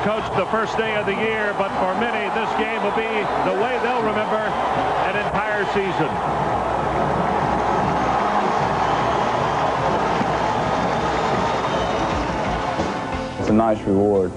coach the first day of the year, but for many, this game will be the way they'll remember an entire season. It's a nice reward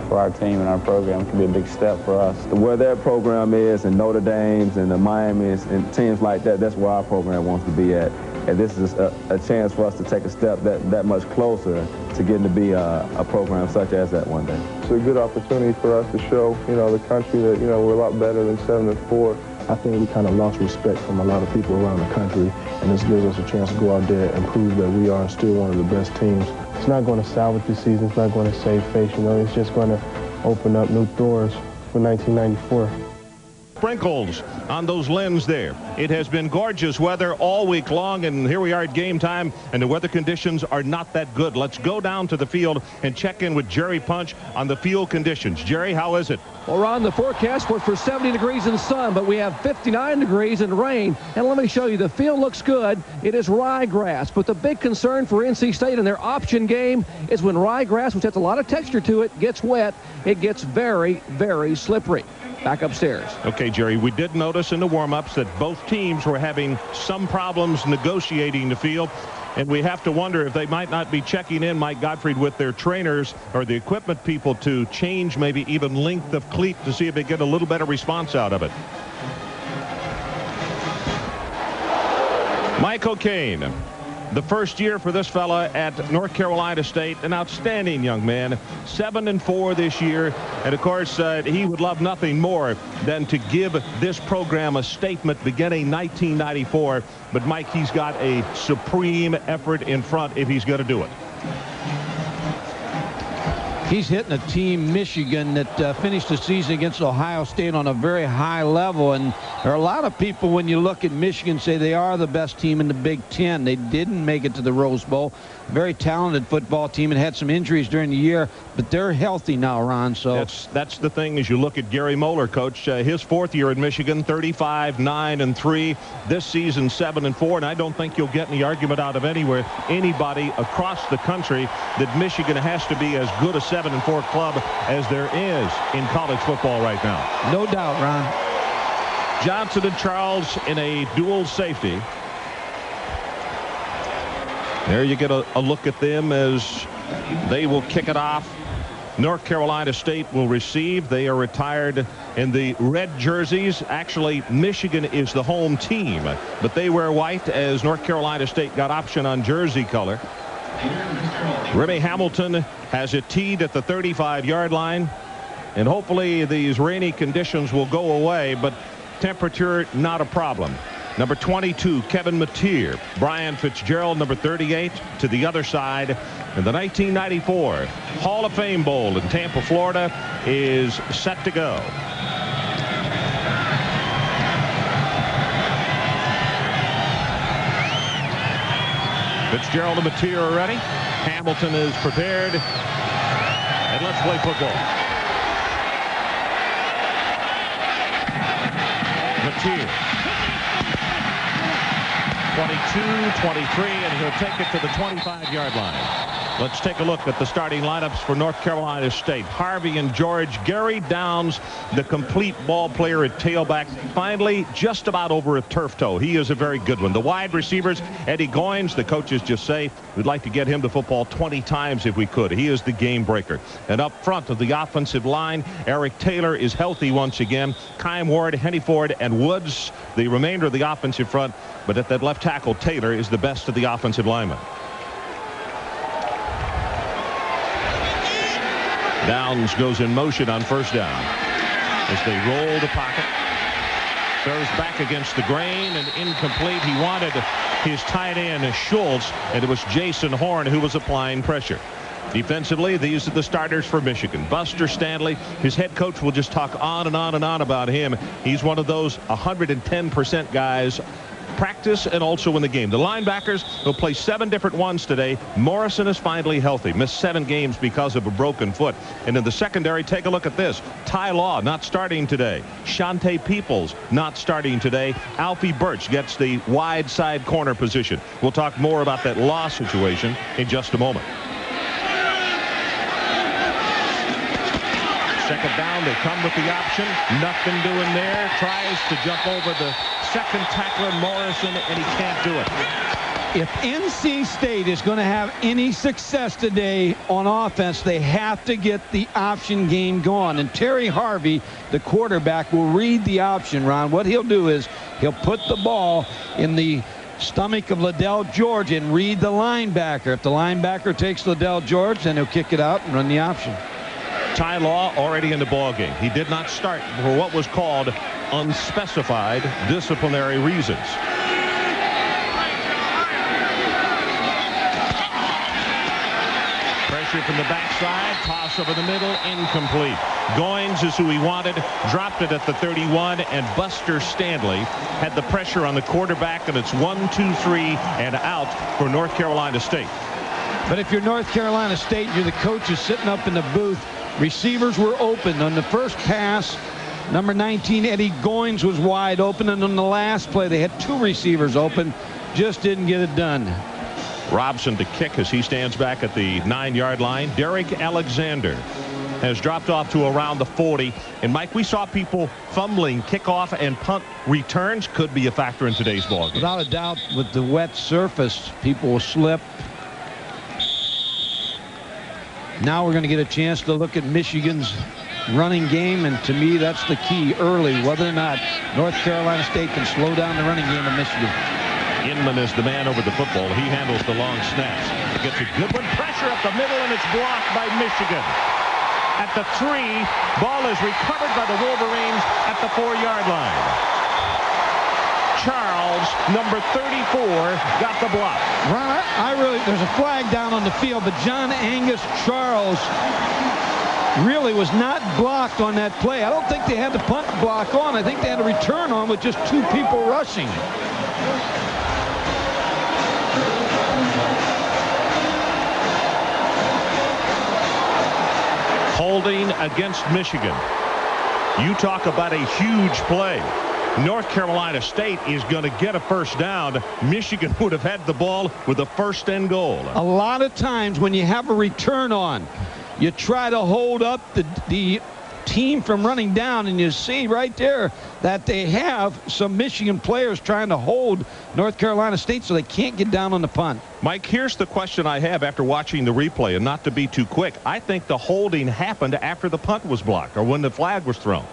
for our team and our program. It can be a big step for us. Where their program is, and Notre Dame's and the Miami's and teams like that, that's where our program wants to be at. And this is a chance for us to take a step that much closer to getting to be a program such as that one day. It's a good opportunity for us to show, the country that, we're a lot better than 7-4. I think we kind of lost respect from a lot of people around the country, and this gives us a chance to go out there and prove that we are still one of the best teams. It's not going to salvage the season. It's not going to save face. It's just going to open up new doors for 1994. Sprinkles on those limbs there. It has been gorgeous weather all week long, and here we are at game time, and the weather conditions are not that good. Let's go down to the field and check in with Jerry Punch on the field conditions. Jerry, how is it? Well, Ron, the forecast was for 70 degrees in sun, but we have 59 degrees in rain. And let me show you, the field looks good. It is ryegrass, but the big concern for NC State in their option game is when ryegrass, which has a lot of texture to it, gets wet, it gets very, very slippery. Back upstairs. Okay, Jerry, we did notice in the warm-ups that both teams were having some problems negotiating the field, and we have to wonder if they might not be checking in, Mike Gottfried, with their trainers or the equipment people to change maybe even length of cleat to see if they get a little better response out of it. Mike O'Kane, the first year for this fella at North Carolina State, an outstanding young man, 7-4 this year, and of course he would love nothing more than to give this program a statement beginning 1994. But Mike, he's got a supreme effort in front if he's going to do it. He's hitting a team, Michigan, that finished the season against Ohio State on a very high level. And there are a lot of people, when you look at Michigan, say they are the best team in the Big Ten. They didn't make it to the Rose Bowl. Very talented football team and had some injuries during the year, but they're healthy now, Ron. So that's the thing as you look at Gary Moeller, coach. His fourth year in Michigan, 35-9-3. This season, 7-4. And I don't think you'll get any argument out of anybody across the country that Michigan has to be as good a 7-4 club as there is in college football right now. No doubt, Ron. Johnson and Charles in a dual safety. There you get a look at them as they will kick it off. North Carolina State will receive. They are retired in the red jerseys. Actually, Michigan is the home team, but they wear white as North Carolina State got option on jersey color. Remy Hamilton has it teed at the 35-yard line, and hopefully these rainy conditions will go away, but temperature not a problem. Number 22, Kevin Mateer. Brian Fitzgerald, number 38, to the other side. And the 1994 Hall of Fame Bowl in Tampa, Florida is set to go. Fitzgerald and Mateer are ready. Hamilton is prepared. And let's play football. Mateer. 22, 23, and he'll take it to the 25-yard line. Let's take a look at the starting lineups for North Carolina State. Harvey and George. Gary Downs, the complete ball player at tailback, finally just about over a turf toe. He is a very good one. The wide receivers, Eddie Goins, the coaches just say we'd like to get him the football 20 times if we could. He is the game breaker. And up front of the offensive line, Eric Taylor is healthy once again. Kym Ward, Henny Ford, and Woods, the remainder of the offensive front. But at that left tackle, Taylor is the best of the offensive linemen. Downs goes in motion on first down as they roll the pocket. Throws back against the grain and incomplete. He wanted his tight end, Schultz, and it was Jason Horn who was applying pressure. Defensively, these are the starters for Michigan. Buster Stanley, his head coach, will just talk on and on and on about him. He's one of those 110% guys, practice and also in the game. The linebackers will play 7 different ones today. Morrison is finally healthy. Missed 7 games because of a broken foot. And in the secondary, take a look at this. Ty Law not starting today. Shante Peoples not starting today. Alfie Birch gets the wide side corner position. We'll talk more about that Law situation in just a moment. second down. They come with the option. Nothing doing there. Tries to jump over the second tackler, Morrison, and he can't do it. If NC State is going to have any success today on offense, they have to get the option game going. And Terry Harvey, the quarterback, will read the option, Ron. What he'll do is he'll put the ball in the stomach of Liddell George and read the linebacker. If the linebacker takes Liddell George, then he'll kick it out and run the option. Ty Law already in the ballgame. He did not start for what was called unspecified disciplinary reasons. Pressure from the backside, toss over the middle, incomplete. Goins is who he wanted, dropped it at the 31, and Buster Stanley had the pressure on the quarterback, and it's 1, 2, 3, and out for North Carolina State. But if you're North Carolina State, you're the coaches sitting up in the booth. Receivers were open on the first pass. Number 19, Eddie Goins, was wide open, and on the last play, they had 2 receivers open. Just didn't get it done. Robson to kick as he stands back at the 9-yard line. Derek Alexander has dropped off to around the 40. And Mike, we saw people fumbling kickoff and punt returns. Could be a factor in today's ballgame. Without a doubt, with the wet surface, people will slip. Now we're going to get a chance to look at Michigan's running game, and to me that's the key early, whether or not North Carolina State can slow down the running game of Michigan. Inman is the man over the football. He handles the long snaps. Gets a good one. Pressure up the middle, and it's blocked by Michigan. At the 3, ball is recovered by the Wolverines at the 4-yard line. Charles, number 34, got the block. Ron, there's a flag down on the field, but John Angus Charles really was not blocked on that play. I don't think they had the punt block on. I think they had a return on with just 2 people rushing. Holding against Michigan. You talk about a huge play. North Carolina State is going to get a first down. Michigan would have had the ball with a first and goal. A lot of times when you have a return on, you try to hold up the team from running down, and you see right there that they have some Michigan players trying to hold North Carolina State so they can't get down on the punt. Mike, here's the question I have after watching the replay, and not to be too quick. I think the holding happened after the punt was blocked or when the flag was thrown.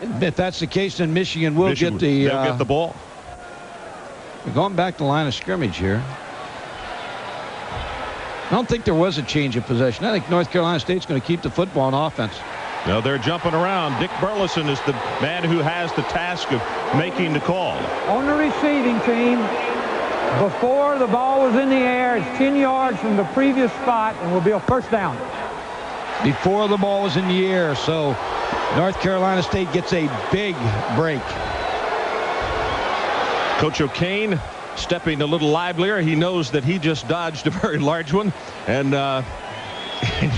If that's the case, then Michigan will get the ball. We're going back to the line of scrimmage here. I don't think there was a change of possession. I think North Carolina State's going to keep the football on offense. No, they're jumping around. Dick Burleson is the man who has the task of making the call. On the receiving team, before the ball was in the air, it's 10 yards from the previous spot and will be a first down. Before the ball was in the air, so North Carolina State gets a big break. Coach O'Kane stepping a little livelier. He knows that he just dodged a very large one, and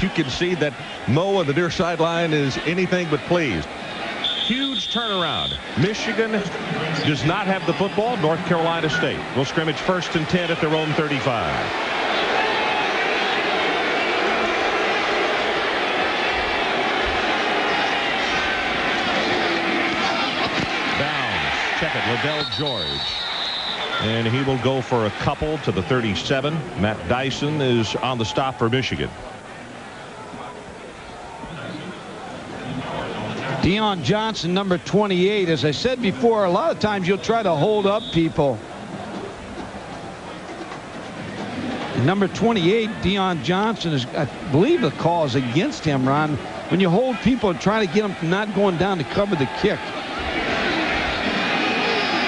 you can see that Mo on the near sideline is anything but pleased. Huge turnaround. Michigan does not have the football. North Carolina State will scrimmage 1st and 10 at their own 35. Check it, Liddell George. And he will go for a couple to the 37. Matt Dyson is on the stop for Michigan. Deion Johnson, number 28. As I said before, a lot of times you'll try to hold up people. And number 28, Deion Johnson, is, I believe the call is against him, Ron. When you hold people and try to get them from not going down to cover the kick.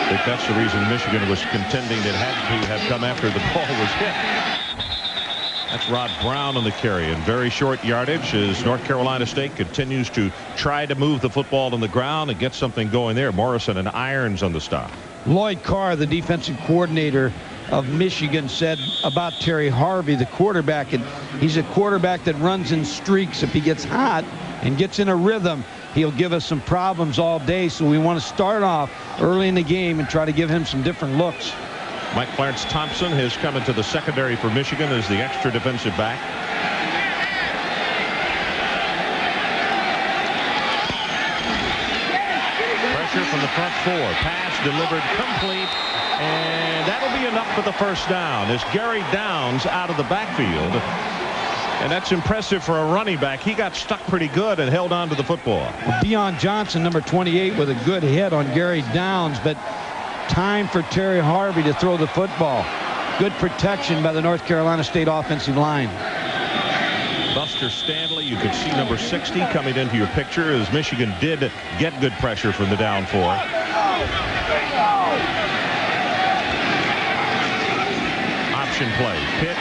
I think that's the reason Michigan was contending it had to have come after the ball was hit. That's Rod Brown on the carry, and very short yardage as North Carolina State continues to try to move the football on the ground and get something going there. Morrison and Irons on the stop. Lloyd Carr, the defensive coordinator of Michigan, said about Terry Harvey, the quarterback, and he's a quarterback that runs in streaks. If he gets hot and gets in a rhythm, he'll give us some problems all day, so we want to start off early in the game and try to give him some different looks. Mike Clarence Thompson has come into the secondary for Michigan as the extra defensive back. front four. Pass delivered complete, and that'll be enough for the first down as Gary Downs out of the backfield. And that's impressive for a running back. He got stuck pretty good and held on to the football. Deion Johnson, number 28, with a good hit on Gary Downs, but time for Terry Harvey to throw the football. Good protection by the North Carolina State offensive line. Buster Stanley, you could see number 60 coming into your picture as Michigan did get good pressure from the down four. Option play. Pitch.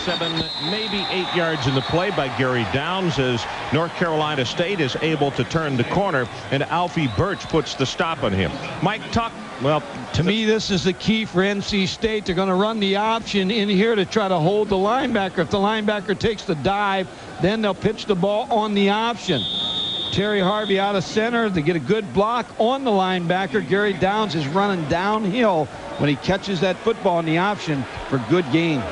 7, maybe 8 yards in the play by Gary Downs as North Carolina State is able to turn the corner, and Alfie Birch puts the stop on him. Mike, well, to me, this is the key for NC State. They're going to run the option in here to try to hold the linebacker. If the linebacker takes the dive, then they'll pitch the ball on the option. Terry Harvey out of center to get a good block on the linebacker. Gary Downs is running downhill when he catches that football in the option for good gain.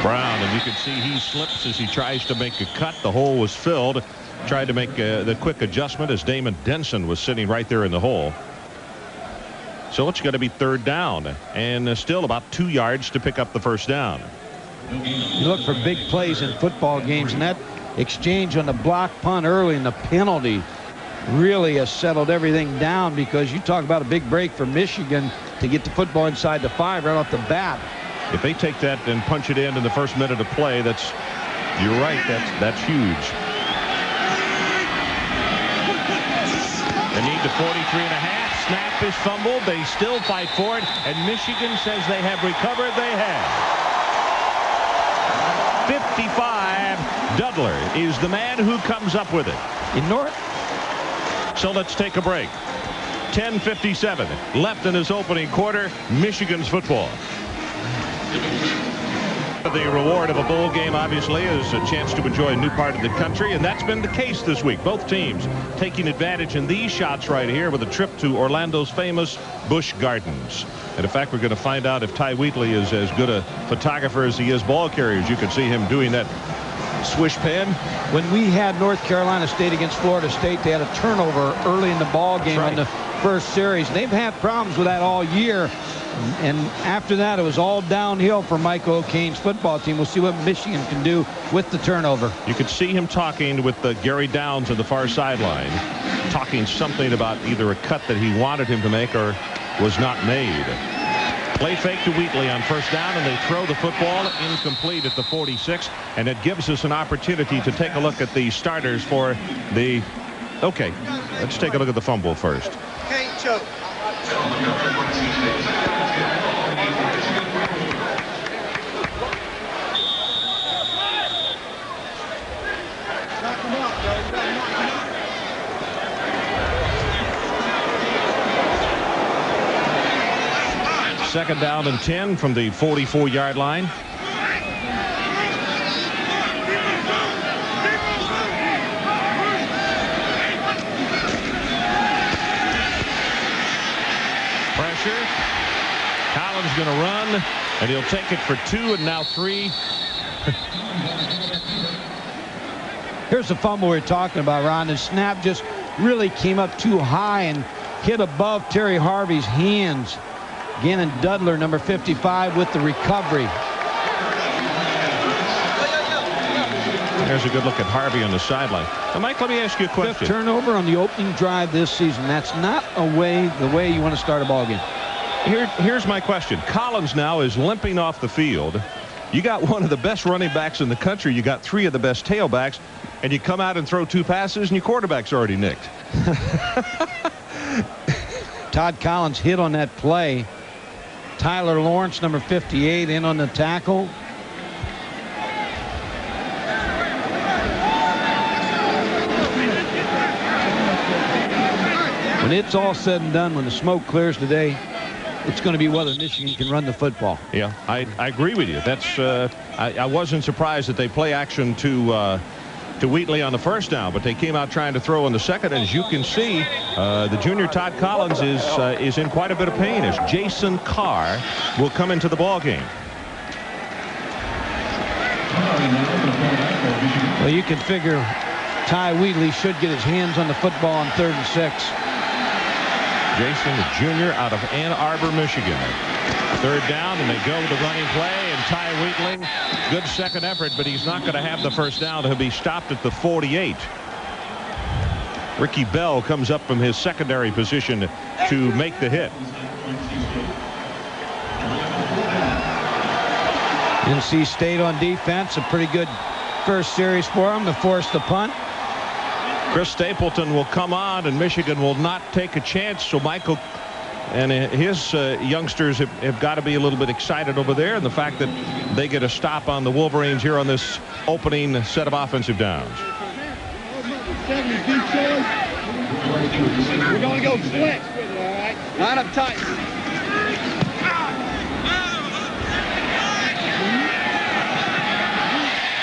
Brown, and you can see he slips as he tries to make a cut. The hole was filled. Tried to make the quick adjustment as Damon Denson was sitting right there in the hole. So it's going to be third down, and still about 2 yards to pick up the first down. You look for big plays in football games, and that exchange on the block punt early and the penalty really has settled everything down, because you talk about a big break for Michigan to get the football inside the 5 right off the bat. If they take that and punch it in the first minute of play, you're right, that's huge. They need the 43.5. Snap is fumbled. They still fight for it, and Michigan says they have recovered. They have. 55. Dudler is the man who comes up with it. So let's take a break. 10:57 left in this opening quarter. Michigan's football. The reward of a bowl game, obviously, is a chance to enjoy a new part of the country, and that's been the case this week. Both teams taking advantage in these shots right here with a trip to Orlando's famous Busch Gardens. And in fact, we're going to find out if Ty Wheatley is as good a photographer as he is ball carrier. As you can see him doing that swish pen. When we had North Carolina State against Florida State, they had a turnover early in the ball game on the first series. They've had problems with that all year. And after that, it was all downhill for Mike O'Kane's football team. We'll see what Michigan can do with the turnover. You could see him talking with Gary Downs on the far sideline, talking something about either a cut that he wanted him to make or was not made. Play fake to Wheatley on first down, and they throw the football incomplete at the 46, and it gives us an opportunity to take a look at the starters for the... Okay, let's take a look at the fumble first. Okay, choke. Second down and 10 from the 44-yard line. Pressure. Collins going to run, and he'll take it for 2 and now 3. Here's the fumble we're talking about, Ron. The snap just really came up too high and hit above Terry Harvey's hands. Gannon Dudler, number 55, with the recovery. There's a good look at Harvey on the sideline. Now, Mike, let me ask you a question. 5th turnover on the opening drive this season. That's not the way you want to start a ball game. Here's my question. Collins now is limping off the field. You got one of the best running backs in the country. You got 3 of the best tailbacks, and you come out and throw 2 passes, and your quarterback's already nicked. Todd Collins hit on that play. Tyler Lawrence, number 58, in on the tackle. When it's all said and done, when the smoke clears today, it's going to be whether Michigan can run the football. Yeah, I agree with you. That's I wasn't surprised that they play action to Wheatley on the first down, but they came out trying to throw on the second. And as you can see, the junior Todd Collins is in quite a bit of pain as Jason Carr will come into the ball game. Well, you can figure Ty Wheatley should get his hands on the football on 3rd and 6. Jason, the junior out of Ann Arbor, Michigan. 3rd down, and they go with the running play, and Ty Wheatley, good second effort, but he's not going to have the first down. He'll be stopped at the 48. Ricky Bell comes up from his secondary position to make the hit. NC State on defense, a pretty good first series for him to force the punt. Chris Stapleton will come on, and Michigan will not take a chance. So Michael and his youngsters have got to be a little bit excited over there, and the fact that they get a stop on the Wolverines here on this opening set of offensive downs. We're going to go flex with it, all right? Line up tight.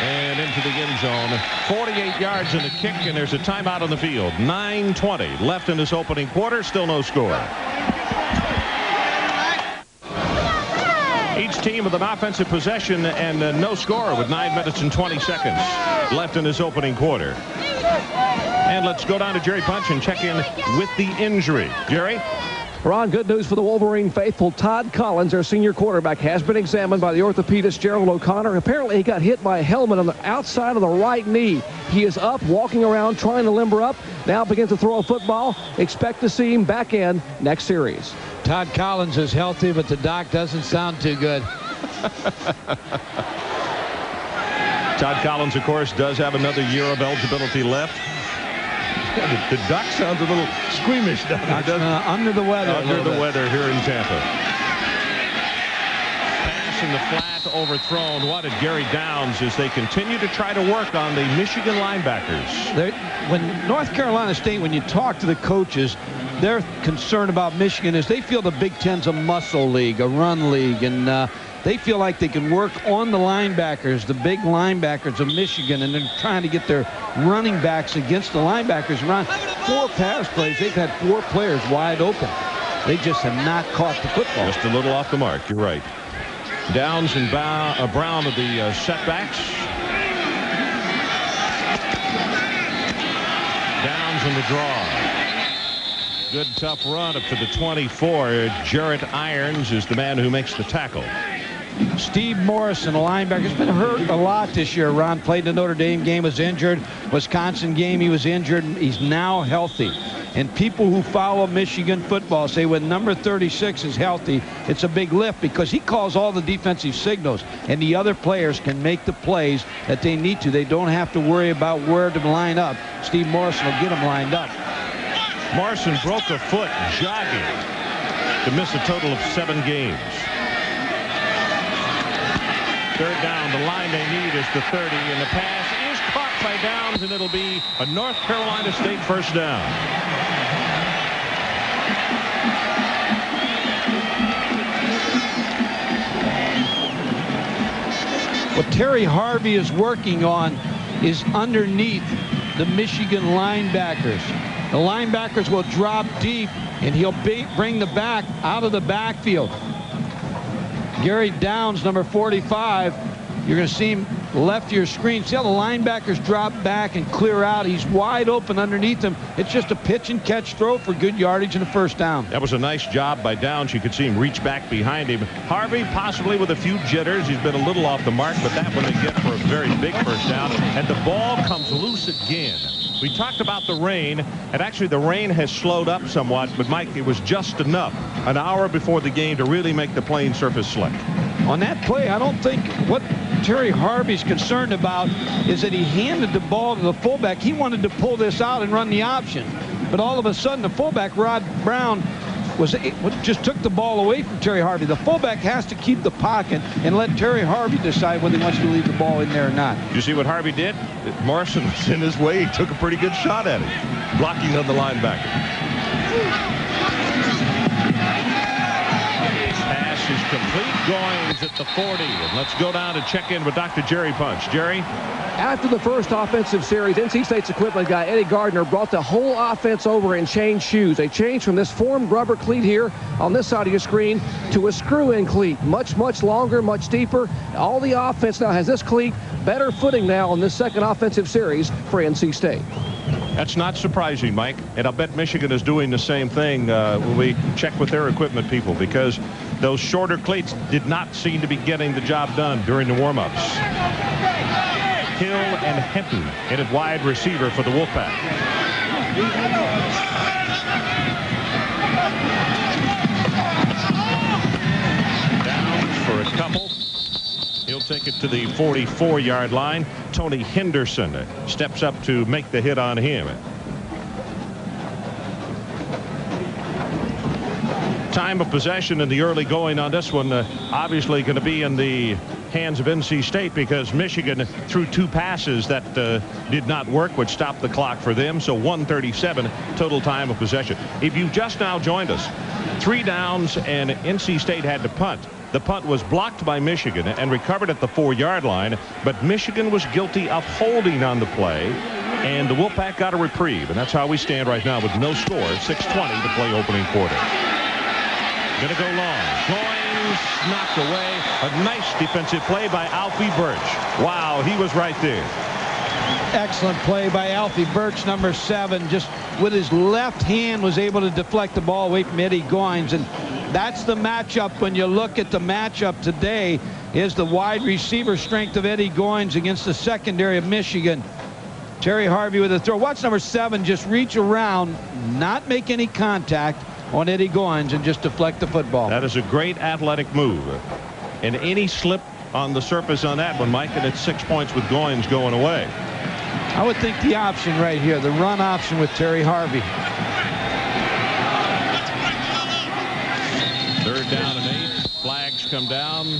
And into the end zone. 48 yards in the kick, and there's a timeout on the field. 9:20 left in this opening quarter. Still no score. Each team with an offensive possession and no score with 9 minutes and 20 seconds left in this opening quarter. And let's go down to Jerry Punch and check in with the injury. Jerry? Ron, good news for the Wolverine faithful. Todd Collins, their senior quarterback, has been examined by the orthopedist Gerald O'Connor. Apparently, he got hit by a helmet on the outside of the right knee. He is up, walking around, trying to limber up. Now begins to throw a football. Expect to see him back in next series. Todd Collins is healthy, but the doc doesn't sound too good. Todd Collins, of course, does have another year of eligibility left. The doc sounds a little squeamish down there. Under the weather. Under the weather here in Tampa. Pass in the flat, overthrown. What did Gary Downs as they continue to try to work on the Michigan linebackers? When North Carolina State, when you talk to the coaches, they're concerned about Michigan is they feel the Big Ten's a muscle league, a run league, and they feel like they can work on the linebackers, the big linebackers of Michigan, and they're trying to get their running backs against the linebackers. Around 4 pass plays, they've had 4 players wide open. They just have not caught the football. Just a little off the mark. You're right. Downs and Brown of the setbacks. Downs in the draw. Good tough run up to the 24. Jarrett Irons is the man who makes the tackle. Steve Morrison, a linebacker, has been hurt a lot this year. Ron played the Notre Dame game, was injured. Wisconsin game, he was injured. He's now healthy. And people who follow Michigan football say when number 36 is healthy, it's a big lift because he calls all the defensive signals, and the other players can make the plays that they need to. They don't have to worry about where to line up. Steve Morrison will get them lined up. Morrison broke a foot jogging to miss a total of 7 games. 3rd down. The line they need is the 30, and the pass is caught by Downs, and it'll be a North Carolina State first down. What Terry Harvey is working on is underneath the Michigan linebackers. The linebackers will drop deep, and he'll bring the back out of the backfield. Gary Downs, number 45, you're going to see him left of your screen. See how the linebackers drop back and clear out. He's wide open underneath him. It's just a pitch and catch throw for good yardage and a first down. That was a nice job by Downs. You could see him reach back behind him. Harvey possibly with a few jitters. He's been a little off the mark, but that one they get for a very big first down. And the ball comes loose again. We talked about the rain, and actually the rain has slowed up somewhat, but Mike, it was just enough an hour before the game to really make the playing surface slick. On that play, I don't think what Terry Harvey's concerned about is that he handed the ball to the fullback. He wanted to pull this out and run the option, but all of a sudden the fullback, Rod Brown, just took the ball away from Terry Harvey. The fullback has to keep the pocket and let Terry Harvey decide whether he wants to leave the ball in there or not. You see what Harvey did? Morrison was in his way. He took a pretty good shot at it, blocking on the linebacker. Pass is complete. Goins at the 40. And let's go down and check in with Dr. Jerry Punch. Jerry? After the first offensive series, NC State's equipment guy Eddie Gardner brought the whole offense over and changed shoes. They changed from this formed rubber cleat here on this side of your screen to a screw-in cleat. Much, much longer, much deeper. All the offense now has this cleat. Better footing now on this second offensive series for NC State. That's not surprising, Mike. And I'll bet Michigan is doing the same thing when we check with their equipment people, because those shorter cleats did not seem to be getting the job done during the warm-ups. Hill and Hinton in at wide receiver for the Wolfpack. Downs for a couple. He'll take it to the 44-yard line. Tony Henderson steps up to make the hit on him. Time of possession in the early going on this one obviously going to be in the hands of NC State, because Michigan threw 2 passes that did not work, which stopped the clock for them. So 1:37 total time of possession. If you just now joined us, 3 downs and NC State had to punt. The punt was blocked by Michigan and recovered at the 4-yard line, but Michigan was guilty of holding on the play, and the Wolfpack got a reprieve. And that's how we stand right now with no score. 6:20 to play opening quarter. Gonna go long. Goins knocked away. A nice defensive play by Alfie Birch. Wow, he was right there. Excellent play by Alfie Birch, number 7. Just with his left hand was able to deflect the ball away from Eddie Goins. And that's the matchup. When you look at the matchup today, is the wide receiver strength of Eddie Goins against the secondary of Michigan. Terry Harvey with a throw. Watch number 7 just reach around, not make any contact on Eddie Goins, and just deflect the football. That is a great athletic move. And any slip on the surface on that one, Mike, and it's 6 points with Goins going away. I would think the option right here, the run option with Terry Harvey. 3rd down and 8. Flags come down.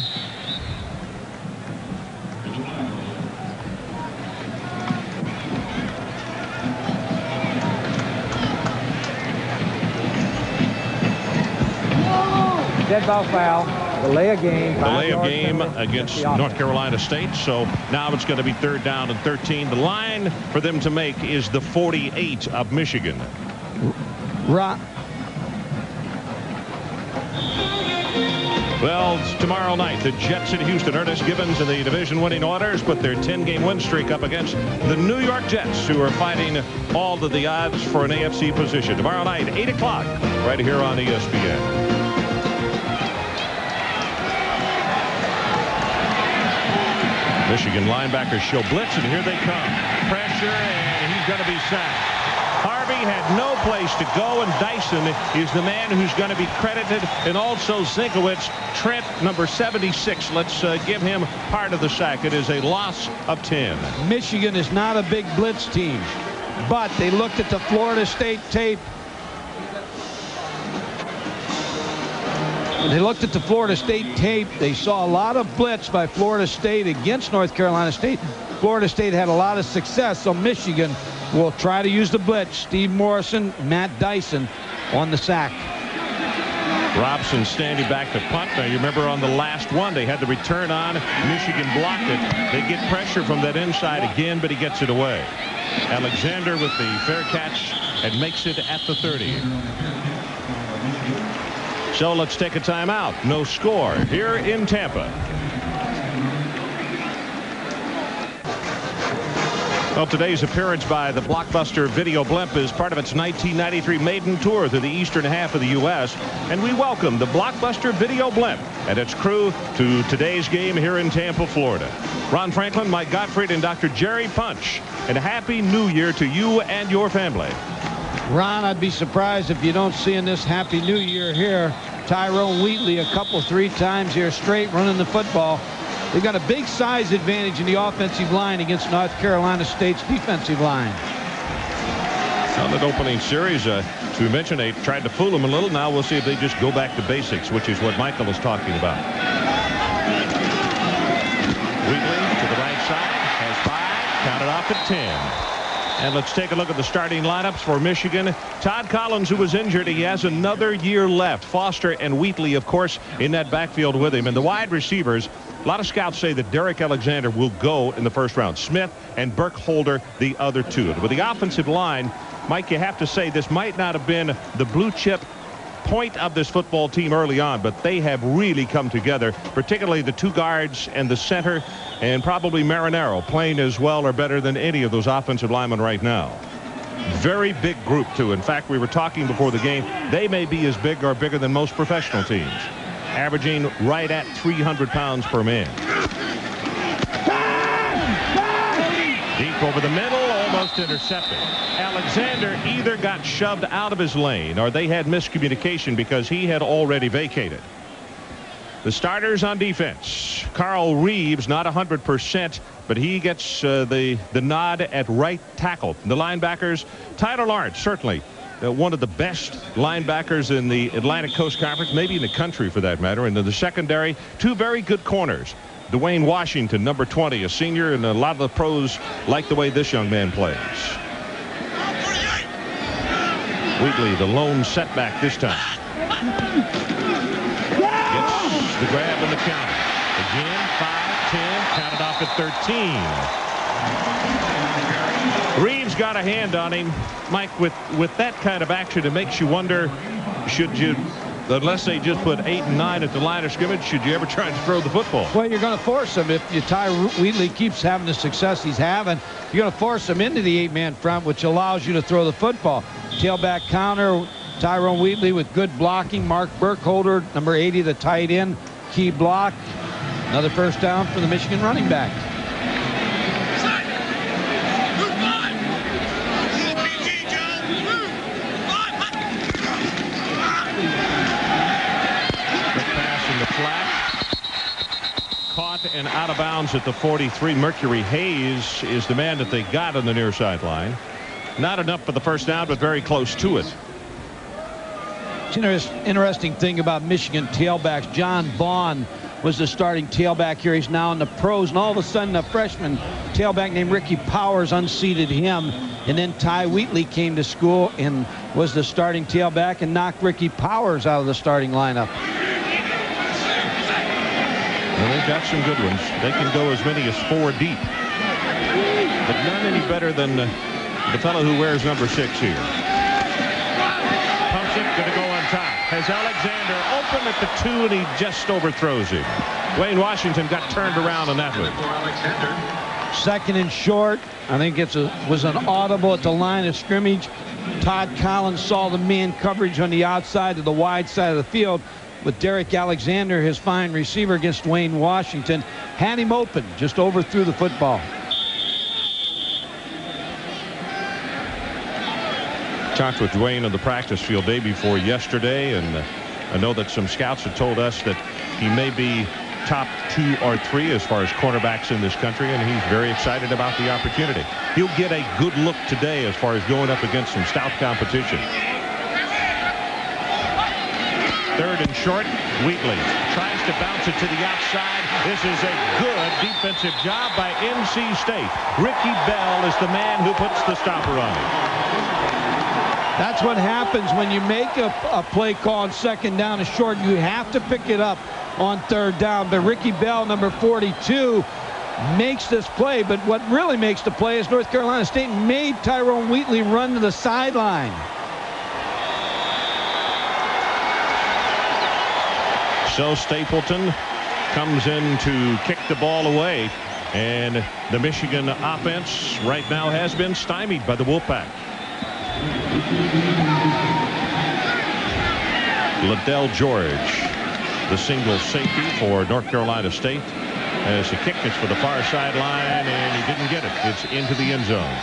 Dead ball foul. Delay of game. Delay of game against North Carolina State. So now it's going to be 3rd down and 13. The line for them to make is the 48 of Michigan. Well, it's tomorrow night. The Jets in Houston. Ernest Gibbons in the division-winning orders put their 10-game win streak up against the New York Jets, who are fighting all of the odds for an AFC position. Tomorrow night, 8 o'clock, right here on ESPN. Michigan linebackers show blitz, and here they come. Pressure, and he's going to be sacked. Harvey had no place to go, and Dyson is the man who's going to be credited, and also Zinkowitz. Trent, number 76. Let's give him part of the sack. It is a loss of 10. Michigan is not a big blitz team, but they looked at the Florida State tape. They looked at the Florida State tape. They saw a lot of blitz by Florida State against North Carolina State. Florida State had a lot of success, so Michigan will try to use the blitz. Steve Morrison, Matt Dyson on the sack. Robson standing back to punt. Now, you remember on the last one, they had the return on. Michigan blocked it. They get pressure from that inside again, but he gets it away. Alexander with the fair catch and makes it at the 30. So let's take a timeout. No score here in Tampa. Well, today's appearance by the Blockbuster Video Blimp is part of its 1993 maiden tour through the eastern half of the U.S. And we welcome the Blockbuster Video Blimp and its crew to today's game here in Tampa, Florida. Ron Franklin, Mike Gottfried, and Dr. Jerry Punch. And a Happy New Year to you and your family. Ron, I'd be surprised if you don't see in this Happy New Year here Tyrone Wheatley a couple, 3 times here straight running the football. They've got a big size advantage in the offensive line against North Carolina State's defensive line. On that opening series, as we mentioned, they tried to fool them a little. Now we'll see if they just go back to basics, which is what Michael was talking about. Wheatley to the right side, has 5, counted off at 10. And let's take a look at the starting lineups for Michigan. Todd Collins, who was injured, he has another year left. Foster and Wheatley, of course, in that backfield with him. And the wide receivers, a lot of scouts say that Derek Alexander will go in the first round. Smith and Burkholder, the other two. And with the offensive line, Mike, you have to say this might not have been the blue chip point of this football team early on, but they have really come together, particularly the two guards and the center, and probably Marinaro playing as well or better than any of those offensive linemen right now. Very big group, too. In fact, we were talking before the game, they may be as big or bigger than most professional teams, averaging right at 300 pounds per man. Deep over the middle, almost intercepted. Alexander either got shoved out of his lane or they had miscommunication because he had already vacated. The starters on defense. Carl Reeves, not 100%, but he gets the nod at right tackle. The linebackers, Tyler Lawrence, certainly one of the best linebackers in the Atlantic Coast Conference, maybe in the country for that matter. And in the secondary, two very good corners. Dwayne Washington, number 20, a senior, and a lot of the pros like the way this young man plays. Wheatley, the lone setback this time. Gets the grab and the count. Again, 5-10, counted off at 13. Reeves got a hand on him. Mike, with that kind of action, it makes you wonder, should you, unless they just put 8 and 9 at the line of scrimmage, should you ever try to throw the football? Well, you're going to force him. If Ty Wheatley keeps having the success he's having, you're going to force him into the 8-man front, which allows you to throw the football. Tailback counter, Tyrone Wheatley with good blocking. Mark Burkholder, number 80, the tight end, key block. Another first down for the Michigan running back. Caught and out of bounds at the 43. Mercury Hayes is the man that they got on the near sideline. Not enough for the first down, but very close to it. It's an interesting thing about Michigan tailbacks. John Vaughn was the starting tailback here. He's now in the pros, and all of a sudden a freshman tailback named Ricky Powers unseated him, and then Ty Wheatley came to school and was the starting tailback and knocked Ricky Powers out of the starting lineup. Well, they've got some good ones. They can go as many as 4 deep, but none any better than the fellow who wears number 6 here. Pumps it, going to go on top. Has Alexander open at the 2, and he just overthrows him. Dwayne Washington got turned around on that one. Second and short. I think was an audible at the line of scrimmage. Todd Collins saw the man coverage on the outside to the wide side of the field with Derek Alexander, his fine receiver, against Dwayne Washington. Had him open, just overthrew the football. Talked with Dwayne on the practice field day before yesterday, and I know that some scouts have told us that he may be top 2 or 3 as far as cornerbacks in this country, and he's very excited about the opportunity. He'll get a good look today as far as going up against some stout competition. Third and short. Wheatley tries to bounce it to the outside. This is a good defensive job by NC State. Ricky Bell is the man who puts the stopper on it. That's what happens when you make a play call on second down and short. You have to pick it up on third down. But Ricky Bell, number 42, makes this play. But what really makes the play is North Carolina State made Tyrone Wheatley run to the sideline. So Stapleton comes in to kick the ball away, and the Michigan offense right now has been stymied by the Wolfpack. Liddell George, the single safety for North Carolina State, as the kick is for the far sideline, and he didn't get it. It's into the end zone.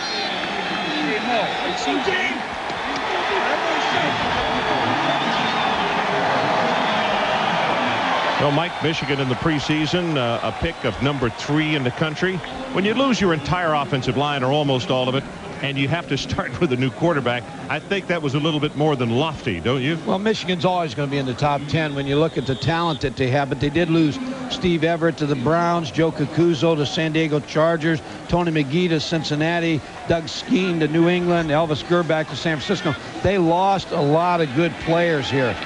Well, Mike, Michigan in the preseason, a pick of number 3 in the country. When you lose your entire offensive line, or almost all of it, and you have to start with a new quarterback, I think that was a little bit more than lofty, don't you? Well, Michigan's always going to be in the top 10 when you look at the talent that they have, but they did lose Steve Everett to the Browns, Joe Cucuzzo to San Diego Chargers, Tony McGee to Cincinnati, Doug Skeen to New England, Elvis Grbac to San Francisco. They lost a lot of good players here,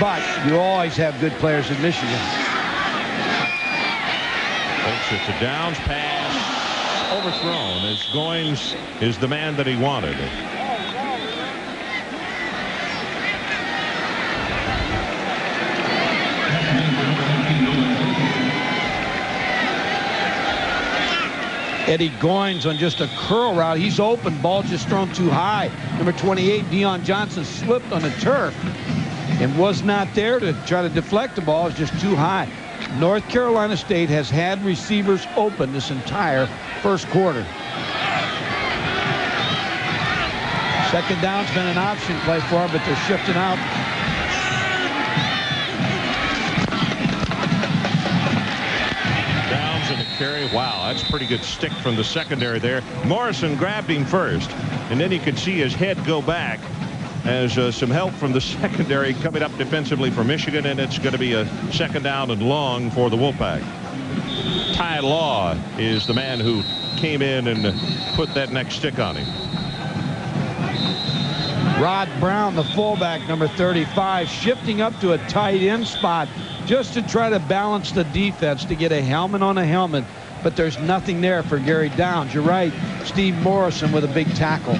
but you always have good players in Michigan. It's a Downs pass, overthrown as Goins is the man that he wanted. Eddie Goins on just a curl route. He's open. Ball just thrown too high. Number 28, Deion Johnson, slipped on the turf and was not there to try to deflect the ball. It's just too high. North Carolina State has had receivers open this entire first quarter. Second down's been an option play for them, but they're shifting out. Downs in the carry. Wow, that's a pretty good stick from the secondary there. Morrison grabbed him first, and then you could see his head go back as some help from the secondary coming up defensively for Michigan, and it's going to be a second down and long for the Wolfpack. Ty Law is the man who came in and put that next stick on him. Rod Brown, the fullback, number 35, shifting up to a tight end spot just to try to balance the defense, to get a helmet on a helmet, but there's nothing there for Gary Downs. You're right, Steve Morrison with a big tackle.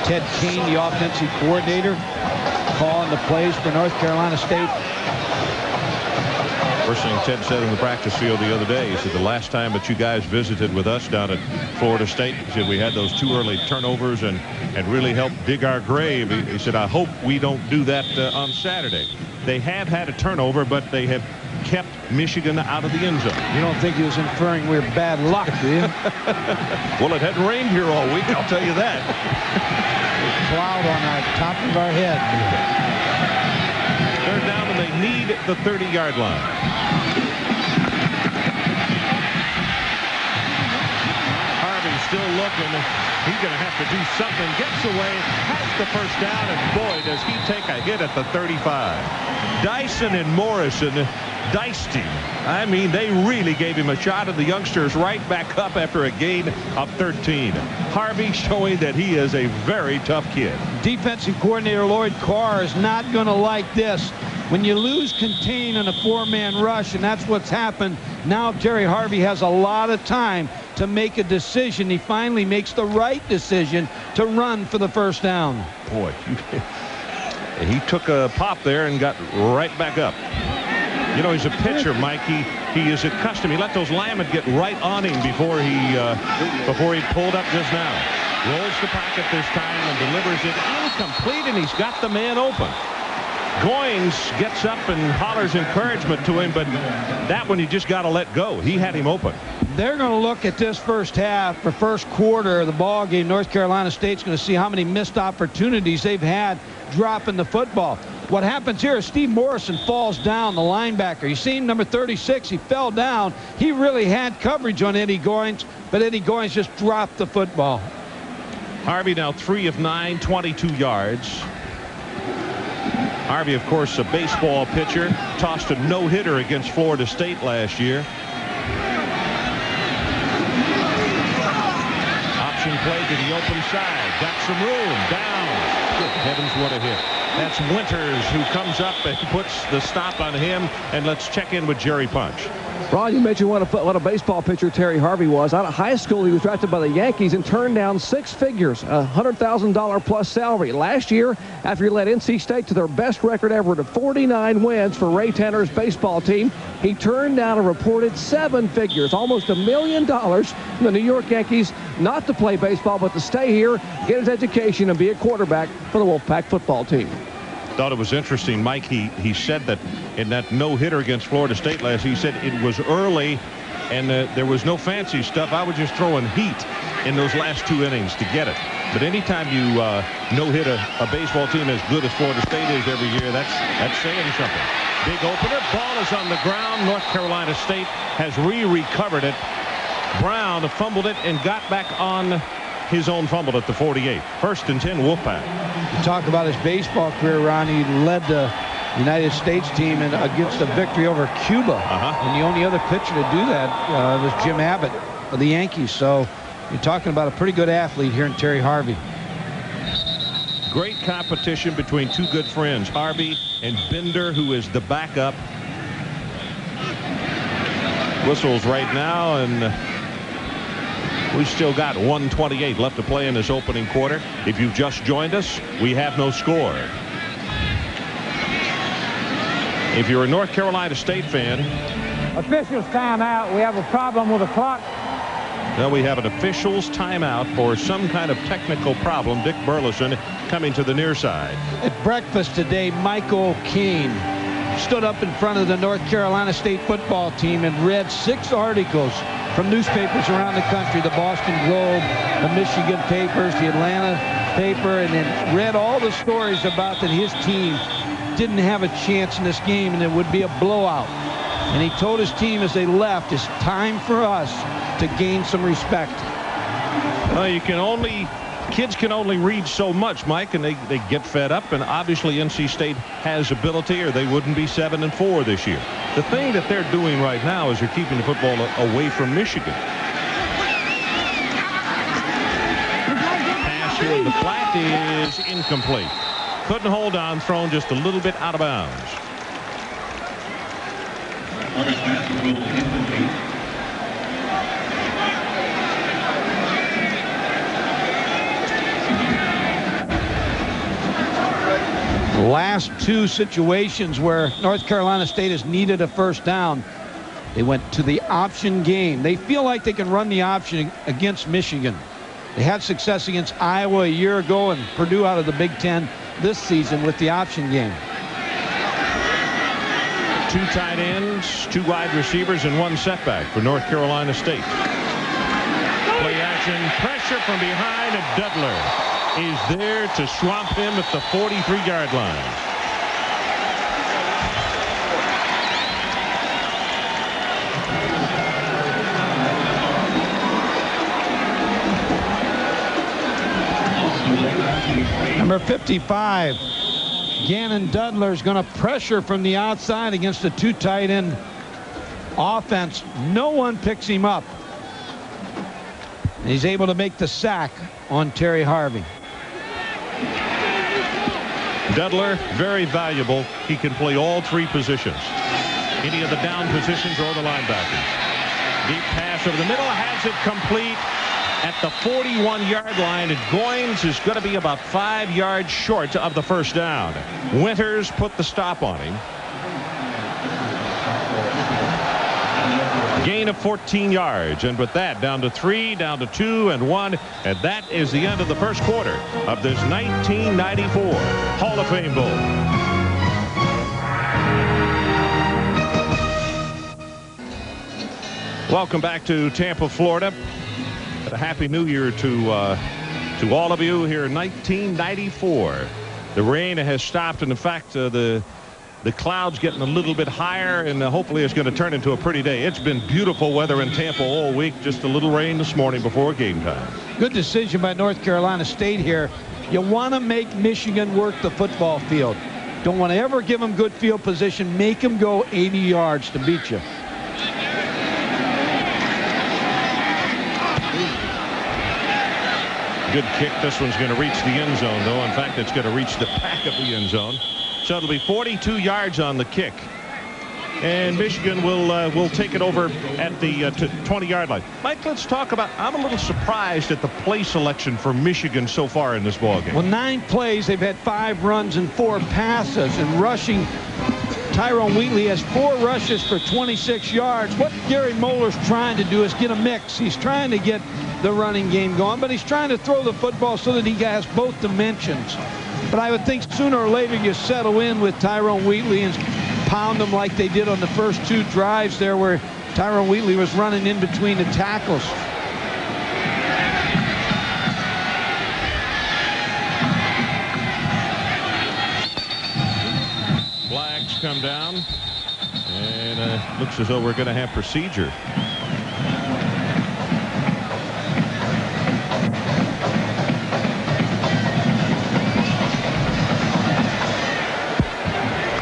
Ted Kane, the offensive coordinator, calling the plays for North Carolina State. First thing Ted said in the practice field the other day, he said the last time that you guys visited with us down at Florida State, he said we had those 2 early turnovers and really helped dig our grave. He said, I hope we don't do that on Saturday. They have had a turnover, but they have kept Michigan out of the end zone. You don't think he was inferring we're bad luck, do you? Well, it hadn't rained here all week, I'll tell you that. Cloud on our top of our head. Third down, and they need the 30-yard line. Harvey still looking. He's going to have to do something. Gets away, has the first down, and boy, does he take a hit at the 35. Dyson and Morrison diced him. I mean, they really gave him a shot, and the youngsters right back up after a gain of 13. Harvey showing that he is a very tough kid. Defensive coordinator Lloyd Carr is not going to like this. When you lose contain in a 4-man rush, and that's what's happened, now Terry Harvey has a lot of time to make a decision. He finally makes the right decision to run for the first down. Boy, he took a pop there and got right back up. You know, he's a pitcher, Mike. He is accustomed. He let those linemen get right on him before he pulled up just now. Rolls the pocket this time and delivers it incomplete, and he's got the man open. Goins gets up and hollers encouragement to him, but that one you just got to let go. He had him open. They're going to look at this first half, or first quarter of the ball game. North Carolina State's going to see how many missed opportunities they've had dropping the football. What happens here is Steve Morrison falls down, the linebacker. You see him, number 36, he fell down. He really had coverage on Eddie Goins, but Eddie Goins just dropped the football. Harvey now 3 of 9, 22 yards. Harvey, of course, a baseball pitcher, tossed a no-hitter against Florida State last year. Option play to the open side. Got some room. Down. Good heavens, what a hit. That's Winters who comes up and puts the stop on him. And let's check in with Jerry Punch. Ron, you mentioned what a baseball pitcher Terry Harvey was. Out of high school, he was drafted by the Yankees and turned down 6 figures, a $100,000 plus salary. Last year, after he led NC State to their best record ever to 49 wins for Ray Tanner's baseball team, he turned down a reported 7 figures, almost $1 million from the New York Yankees, not to play baseball, but to stay here, get his education, and be a quarterback for the Wolfpack football team. Thought it was interesting, Mike. He said that in that no-hitter against Florida State last, he said it was early and there was no fancy stuff. I was just throwing heat in those last 2 innings to get it. But anytime you no-hit a baseball team as good as Florida State is every year, that's saying something. Big opener. Ball is on the ground. North Carolina State has recovered it. Brown fumbled it and got back on his own fumble at the 48. 1st and 10, Wolfpack. You talk about his baseball career, Ron. He led the United States team against a victory over Cuba. And the only other pitcher to do that was Jim Abbott of the Yankees. So you're talking about a pretty good athlete here in Terry Harvey. Great competition between two good friends, Harvey and Bender, who is the backup. Whistles right now, and we've still got 1:28 left to play in this opening quarter. If you've just joined us, we have no score. If you're a North Carolina State fan, Officials timeout. We have a problem with the clock. well, we have an officials timeout for some kind of technical problem. Dick Burleson coming to the near side. At breakfast today, Michael Cain stood up in front of the North Carolina State football team and read 6 articles from newspapers around the country, the Boston Globe, the Michigan papers, the Atlanta paper, and then read all the stories about that his team didn't have a chance in this game and it would be a blowout. And he told his team as they left, it's time for us to gain some respect. Well, kids can only read so much, Mike, and they get fed up, and obviously NC State has ability or they wouldn't be 7-4 this year. The thing that they're doing right now is they're keeping the football away from Michigan. Pass here in the flat is incomplete. Couldn't hold on, thrown just a little bit out of bounds. Last 2 situations where North Carolina State has needed a first down, they went to the option game. They feel like they can run the option against Michigan. They had success against Iowa a year ago and Purdue out of the Big Ten this season with the option game. 2 tight ends, 2 wide receivers, and 1 setback for North Carolina State. Play action, pressure from behind, and Dudler is there to swamp him at the 43-yard line. Number 55, Gannon Dudler is going to pressure from the outside against a 2 tight end offense. No one picks him up. And he's able to make the sack on Terry Harvey. Dudler, very valuable. He can play all 3 positions. Any of the down positions or the linebackers. Deep pass over the middle, has it complete at the 41-yard line, and Goins is going to be about 5 yards short of the first down. Winters put the stop on him. Gain of 14 yards, and with that, down to 3, down to 2, and 1, and that is the end of the first quarter of this 1994 Hall of Fame Bowl. Welcome back to Tampa, Florida. A happy New Year to all of you here in 1994. The rain has stopped, and in fact, the clouds getting a little bit higher, and hopefully it's going to turn into a pretty day. It's been beautiful weather in Tampa all week. Just a little rain this morning before game time. Good decision by North Carolina State here. You want to make Michigan work the football field. Don't want to ever give them good field position. Make them go 80 yards to beat you. Good kick. This one's going to reach the end zone, though. In fact, it's going to reach the back of the end zone. So it'll be 42 yards on the kick. And Michigan will take it over at the 20-yard line. Mike, let's talk about, I'm a little surprised at the play selection for Michigan so far in this ballgame. Well, 9 plays. They've had 5 runs and 4 passes. And rushing, Tyrone Wheatley has 4 rushes for 26 yards. What Gary Moeller's trying to do is get a mix. He's trying to get the running game going, but he's trying to throw the football so that he has both dimensions. But I would think sooner or later you settle in with Tyrone Wheatley and pound them like they did on the first 2 drives there, where Tyrone Wheatley was running in between the tackles. Flags come down, and looks as though we're going to have procedure.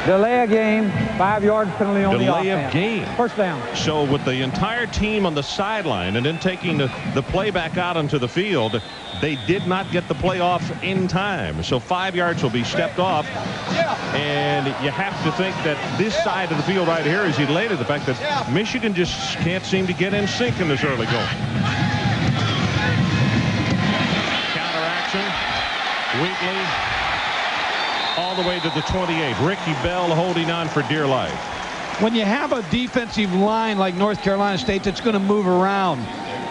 Delay of game, 5-yard penalty on the offense. Delay of game. First down. So with the entire team on the sideline and then taking the play back out onto the field, they did not get the play off in time. So 5 yards will be stepped off. And you have to think that this side of the field right here is elated. The fact that Michigan just can't seem to get in sync in this early going. Counteraction. Wheatley all the way to the 28. Ricky Bell holding on for dear life. When you have a defensive line like North Carolina State that's going to move around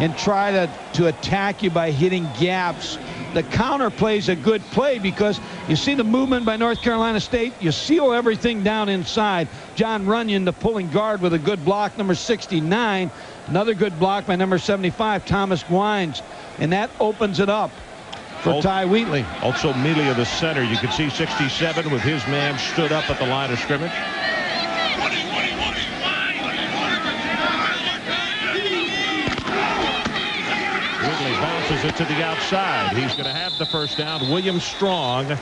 and try to attack you by hitting gaps, the counter play is a good play because you see the movement by North Carolina State. You seal everything down inside. John Runyon, the pulling guard, with a good block, number 69. Another good block by number 75, Thomas Gwines. And that opens it up for Ty Wheatley. Also Melia, the center. You can see 67 with his man stood up at the line of scrimmage. Wheatley bounces it to the outside. He's going to have the first down. William Strong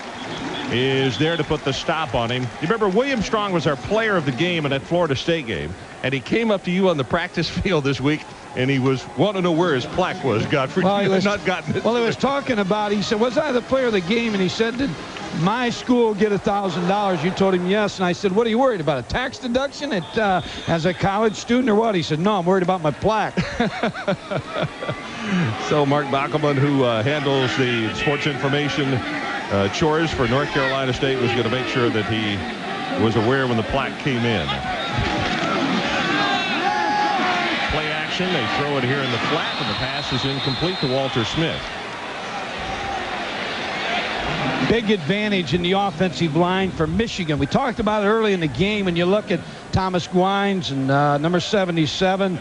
is there to put the stop on him. You remember William Strong was our player of the game in that Florida State game, and he came up to you on the practice field this week and he was wanting to know where his plaque was, Godfrey. Well, he was not gotten it. Well, he was talking about, he said, was I the player of the game? And he said, did my school get $1,000? You told him yes. And I said, what are you worried about, a tax deduction as a college student or what? He said, no, I'm worried about my plaque. So Mark Backelman, who handles the sports information chores for North Carolina State, was going to make sure that he was aware when the plaque came in. Play action. They throw it here in the flat, and the pass is incomplete to Walter Smith. Big advantage in the offensive line for Michigan. We talked about it early in the game. When you look at Thomas Gwines and number 77,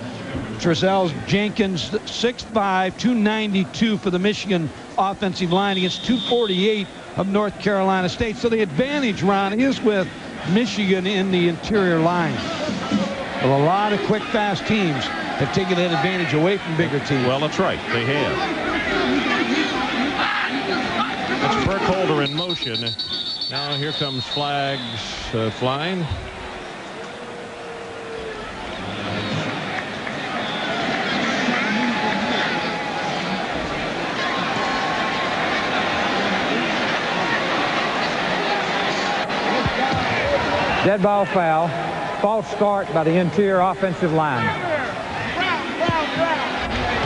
Trezell Jenkins, 6'5", 292 for the Michigan offensive line against 248 of North Carolina State. So the advantage, Ron, is with Michigan in the interior line. Well, a lot of quick, fast teams have taken that advantage away from bigger teams. Well, that's right. They have. That's Burkholder in motion. Now here comes flags flying. Dead ball foul. False start by the interior offensive line.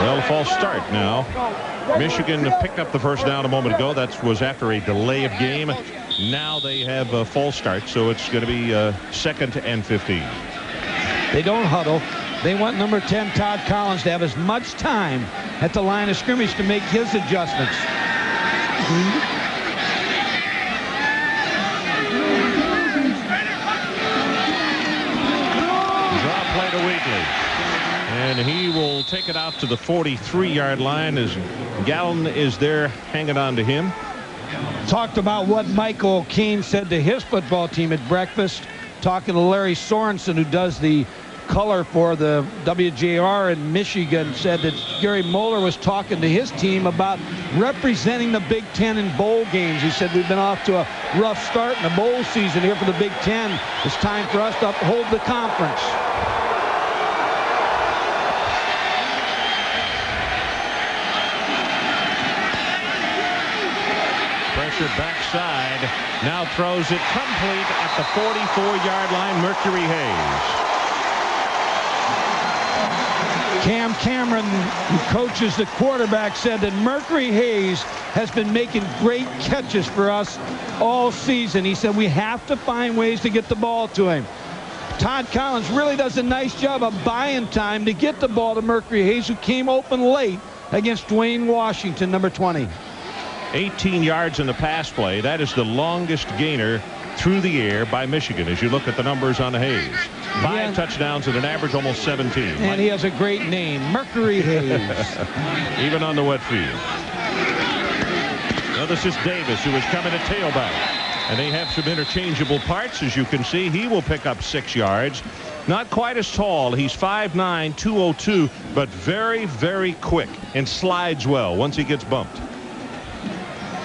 Well, a false start now. Michigan picked up the first down a moment ago. That was after a delay of game. Now they have a false start, so it's going to be 2nd and 15. They don't huddle. They want number 10, Todd Collins, to have as much time at the line of scrimmage to make his adjustments. Play to Wheatley, and he will take it out to the 43-yard line as Gallen is there hanging on to him. Talked about what Michael Cain said to his football team at breakfast, talking to Larry Sorensen, who does the color for the WJR in Michigan, said that Gary Moeller was talking to his team about representing the Big Ten in bowl games. He said, we've been off to a rough start in the bowl season here for the Big Ten. It's time for us to uphold the conference. Backside, now throws it complete at the 44-yard line. Mercury Hayes. Cam Cameron, who coaches the quarterback, said that Mercury Hayes has been making great catches for us all season. He said we have to find ways to get the ball to him. Todd Collins really does a nice job of buying time to get the ball to Mercury Hayes, who came open late against Dwayne Washington, number 20. 18 yards in the pass play. That is the longest gainer through the air by Michigan as you look at the numbers on Hayes. 5 touchdowns and an average almost 17. And he has a great name, Mercury Hayes. Even on the wet field. Now this is Davis, who is coming at tailback. And they have some interchangeable parts. As you can see, he will pick up 6 yards. Not quite as tall. He's 5'9", 202, but very, very quick and slides well once he gets bumped.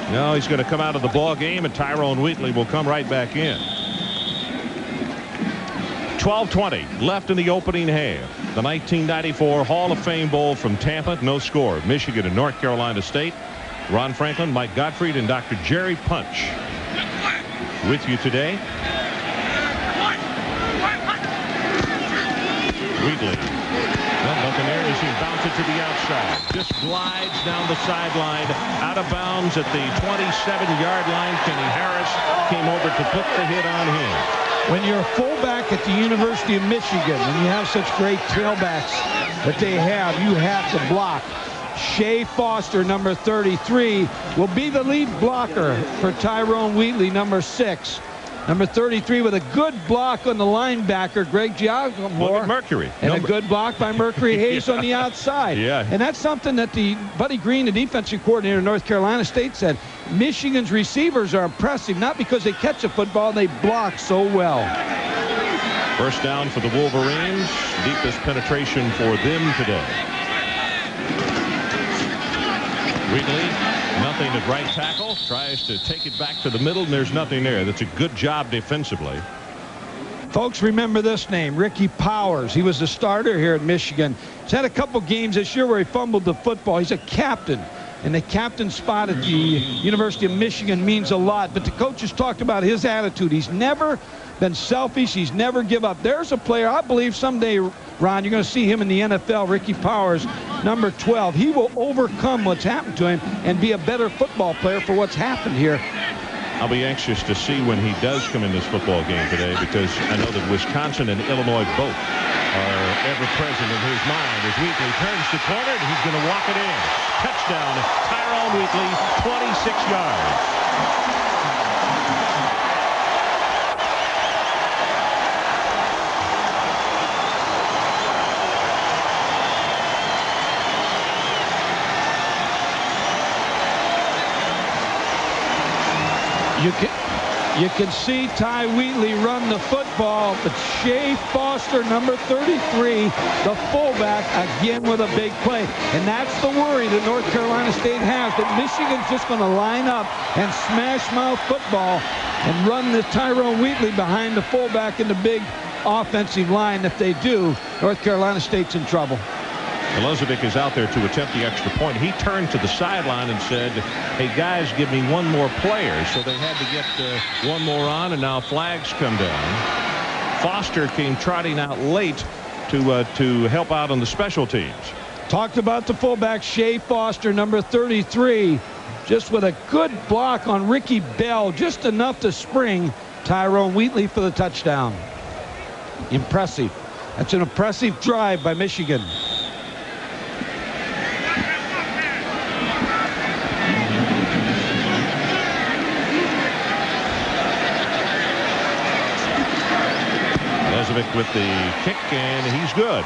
Now he's going to come out of the ball game, and Tyrone Wheatley will come right back in. 12:20 left in the opening half. The 1994 Hall of Fame Bowl from Tampa. No score. Michigan and North Carolina State. Ron Franklin, Mike Gottfried, and Dr. Jerry Punch with you today. Wheatley. Well, Buccaneers, he bounce it to the outside. Just glides down the sideline. Out of bounds at the 27-yard line. Kenny Harris came over to put the hit on him. When you're a fullback at the University of Michigan and you have such great tailbacks that they have, you have to block. Shea Foster, number 33, will be the lead blocker for Tyrone Wheatley, number 6. Number 33 with a good block on the linebacker, Greg Giacomo. Mercury. And a good block by Mercury Hayes on the outside. Yeah. And that's something that the Buddy Green, the defensive coordinator of North Carolina State, said. Michigan's receivers are impressive, not because they catch a football, they block so well. First down for the Wolverines. Deepest penetration for them today. Wheatley, nothing at right tackle. Tries to take it back to the middle, and there's nothing there. That's a good job defensively. Folks, remember this name, Ricky Powers. He was the starter here at Michigan. He's had a couple games this year where he fumbled the football. He's a captain, and the captain spot at the University of Michigan means a lot. But the coaches talked about his attitude. He's never been selfish. He's never give up. There's a player, I believe someday, Ron, you're going to see him in the NFL, Ricky Powers, number 12. He will overcome what's happened to him and be a better football player for what's happened here. I'll be anxious to see when he does come in this football game today, because I know that Wisconsin and Illinois both are ever present in his mind. As Wheatley turns the corner, and he's going to walk it in. Touchdown, Tyrone Wheatley, 26 yards. You can see Ty Wheatley run the football, but Shea Foster, number 33, the fullback, again with a big play. And that's the worry that North Carolina State has, that Michigan's just going to line up and smash mouth football and run the Tyrone Wheatley behind the fullback in the big offensive line. If they do, North Carolina State's in trouble. Milosevic is out there to attempt the extra point. He turned to the sideline and said, hey, guys, give me one more player. So they had to get one more on, and now flags come down. Foster came trotting out late to help out on the special teams. Talked about the fullback, Shea Foster, number 33, just with a good block on Ricky Bell, just enough to spring Tyrone Wheatley for the touchdown. Impressive. That's an impressive drive by Michigan. With the kick, and he's good.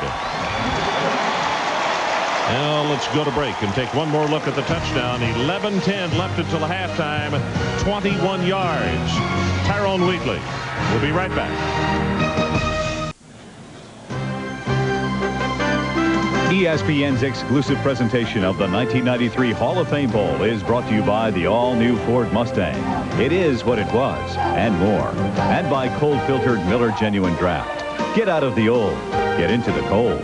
Now let's go to break and take one more look at the touchdown. 11-10 left until halftime. 21 yards. Tyrone Wheatley. We'll be right back. ESPN's exclusive presentation of the 1993 Hall of Fame Bowl is brought to you by the all-new Ford Mustang. It is what it was, and more. And by cold-filtered Miller Genuine Draft. Get out of the old. Get into the cold.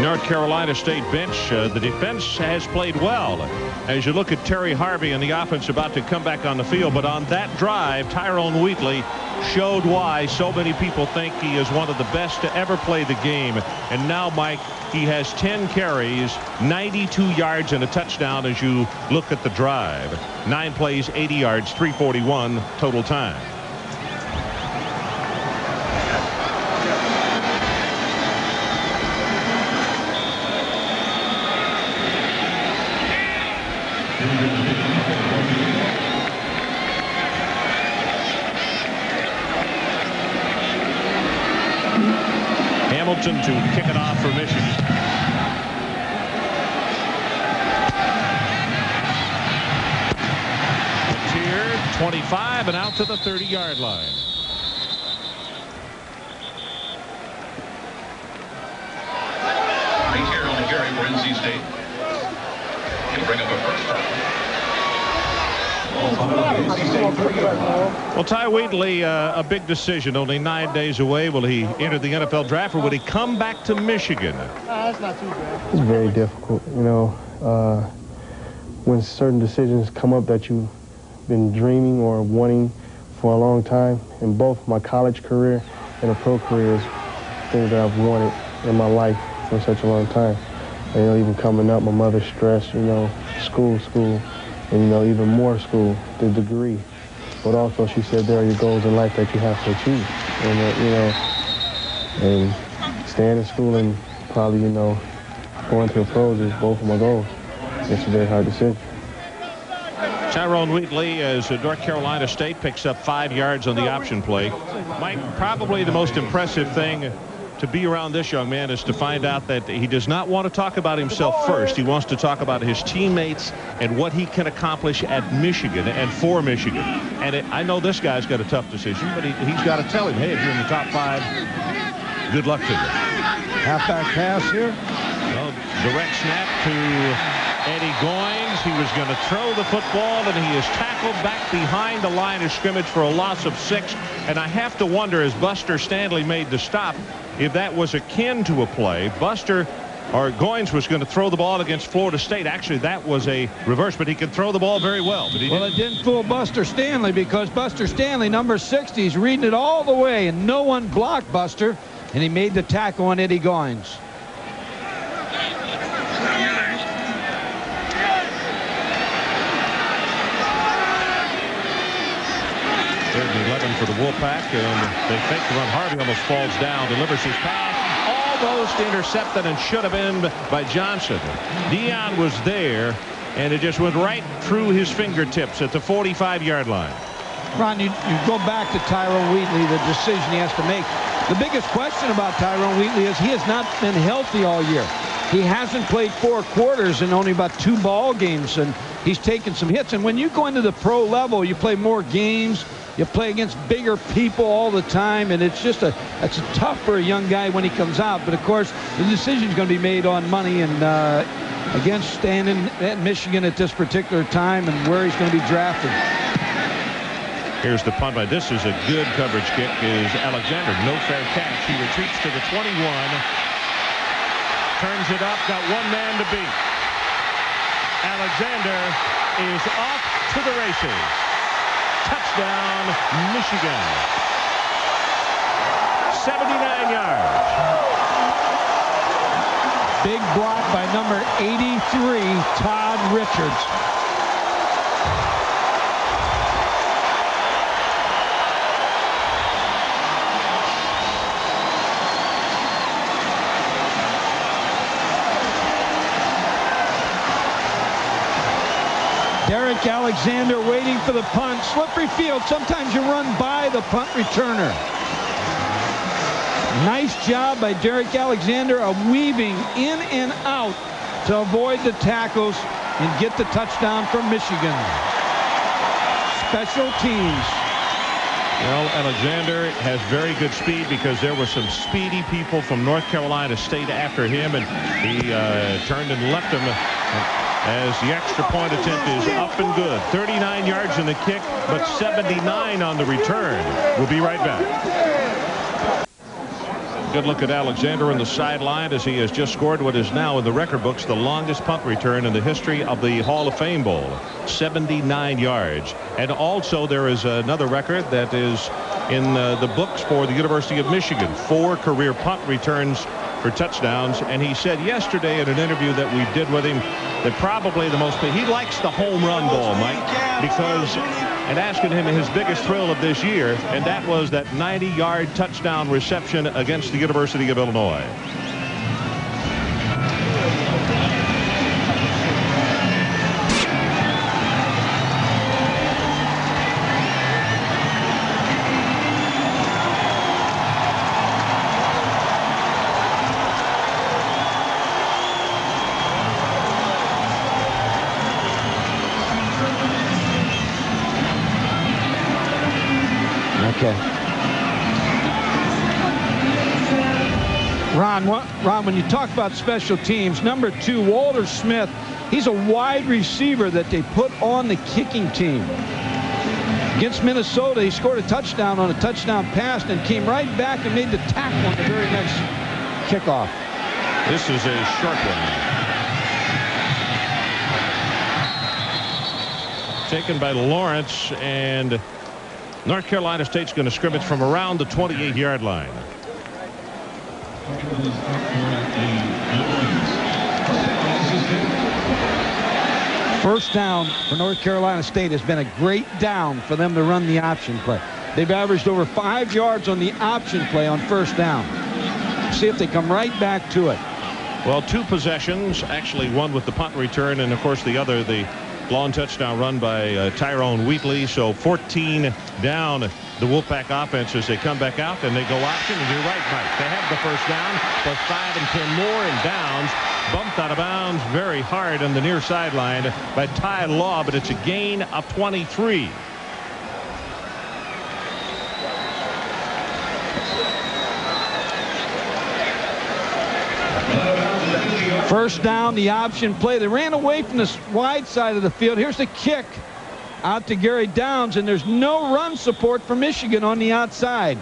North Carolina State bench, the defense has played well. As you look at Terry Harvey and the offense about to come back on the field, but on that drive, Tyrone Wheatley showed why so many people think he is one of the best to ever play the game. And now, Mike, he has 10 carries, 92 yards, and a touchdown as you look at the drive. 9 plays, 80 yards, 341 total time. Hamilton to kick it off for Michigan. It's here, 25, and out to the 30-yard line. Right here on the carry for NC State. He'll bring up a first down. Well, Ty Wheatley, a big decision, only 9 days away. Will he enter the NFL draft, or will he come back to Michigan? It's very difficult, you know, when certain decisions come up that you've been dreaming or wanting for a long time. In both my college career and a pro career is things that I've wanted in my life for such a long time. And, you know, even coming up, my mother stressed, you know, school, and, you know, even more school, the degree. But also she said there are your goals in life that you have to achieve. And, you know, and staying in school and probably, you know, going to the pros is both of my goals. It's a very hard decision. Tyrone Wheatley, as North Carolina State picks up 5 yards on the option play. Mike, probably the most impressive thing to be around this young man is to find out that he does not want to talk about himself first. He wants to talk about his teammates and what he can accomplish at Michigan and for Michigan. And I know this guy's got a tough decision, but he's got to tell him, hey, if you're in the top 5, good luck to you. Halfback pass here. Well, direct snap to Eddie Goins. He was going to throw the football, and he is tackled back behind the line of scrimmage for a loss of 6. And I have to wonder, as Buster Stanley made the stop, if that was akin to a play. Goins was going to throw the ball against Florida State. Actually, that was a reverse, but he can throw the ball very well. But it didn't fool Buster Stanley, because Buster Stanley, number 60, is reading it all the way, and no one blocked Buster, and he made the tackle on Eddie Goins. 3rd and 11 for the Wolfpack, and they fake the run. Harvey almost falls down, delivers his pass, almost intercepted, and should have been by Johnson. Dion was there, and it just went right through his fingertips at the 45-yard line. Ron, you go back to Tyrone Wheatley, the decision he has to make. The biggest question about Tyrone Wheatley is he has not been healthy all year. He hasn't played 4 quarters in only about 2 ball games, and he's taken some hits. And when you go into the pro level, you play more games. You play against bigger people all the time, and it's tough for a young guy when he comes out. But, of course, the decision is going to be made on money and against standing at Michigan at this particular time and where he's going to be drafted. Here's the punt. This is a good coverage kick. Is Alexander. No fair catch. He retreats to the 21. Turns it up. Got one man to beat. Alexander is off to the races. Touchdown, Michigan. 79 yards. Big block by number 83, Todd Richards. Derek Alexander waiting for the punt. Slippery field. Sometimes you run by the punt returner. Nice job by Derek Alexander of weaving in and out to avoid the tackles and get the touchdown from Michigan. Special teams. Well, Alexander has very good speed because there were some speedy people from North Carolina State after him, and he turned and left him as the extra point attempt is up and good. 39 yards in the kick, but 79 on the return. We'll be right back. Good look at Alexander on the sideline as he has just scored what is now in the record books the longest punt return in the history of the Hall of Fame Bowl. 79 yards. And also there is another record that is in the books for the University of Michigan. 4 career punt returns for touchdowns, and he said yesterday in an interview that we did with him that probably the most, he likes the home run ball, Mike, because, and asking him his biggest thrill of this year, and that was that 90-yard touchdown reception against the University of Illinois. Ron, when you talk about special teams, number 2, Walter Smith, he's a wide receiver that they put on the kicking team. Against Minnesota, he scored a touchdown on a touchdown pass and came right back and made the tackle on the very next kickoff. This is a short one. Taken by Lawrence, and North Carolina State's going to scrimmage from around the 28-yard line. First down for North Carolina State has been a great down for them to run the option play. They've averaged over 5 yards on the option play on first down. See if they come right back to it. Well, 2 possessions, actually one with the punt return, and of course the other, the long touchdown run by Tyrone Wheatley. So 14 down, the Wolfpack offense as they come back out and they go option. And you're right, Mike. They have the first down, plus 5 and 10 more in downs. Bumped out of bounds very hard on the near sideline by Ty Law, but it's a gain of 23. First down, the option play. They ran away from the wide side of the field. Here's the kick out to Gary Downs, and there's no run support for Michigan on the outside.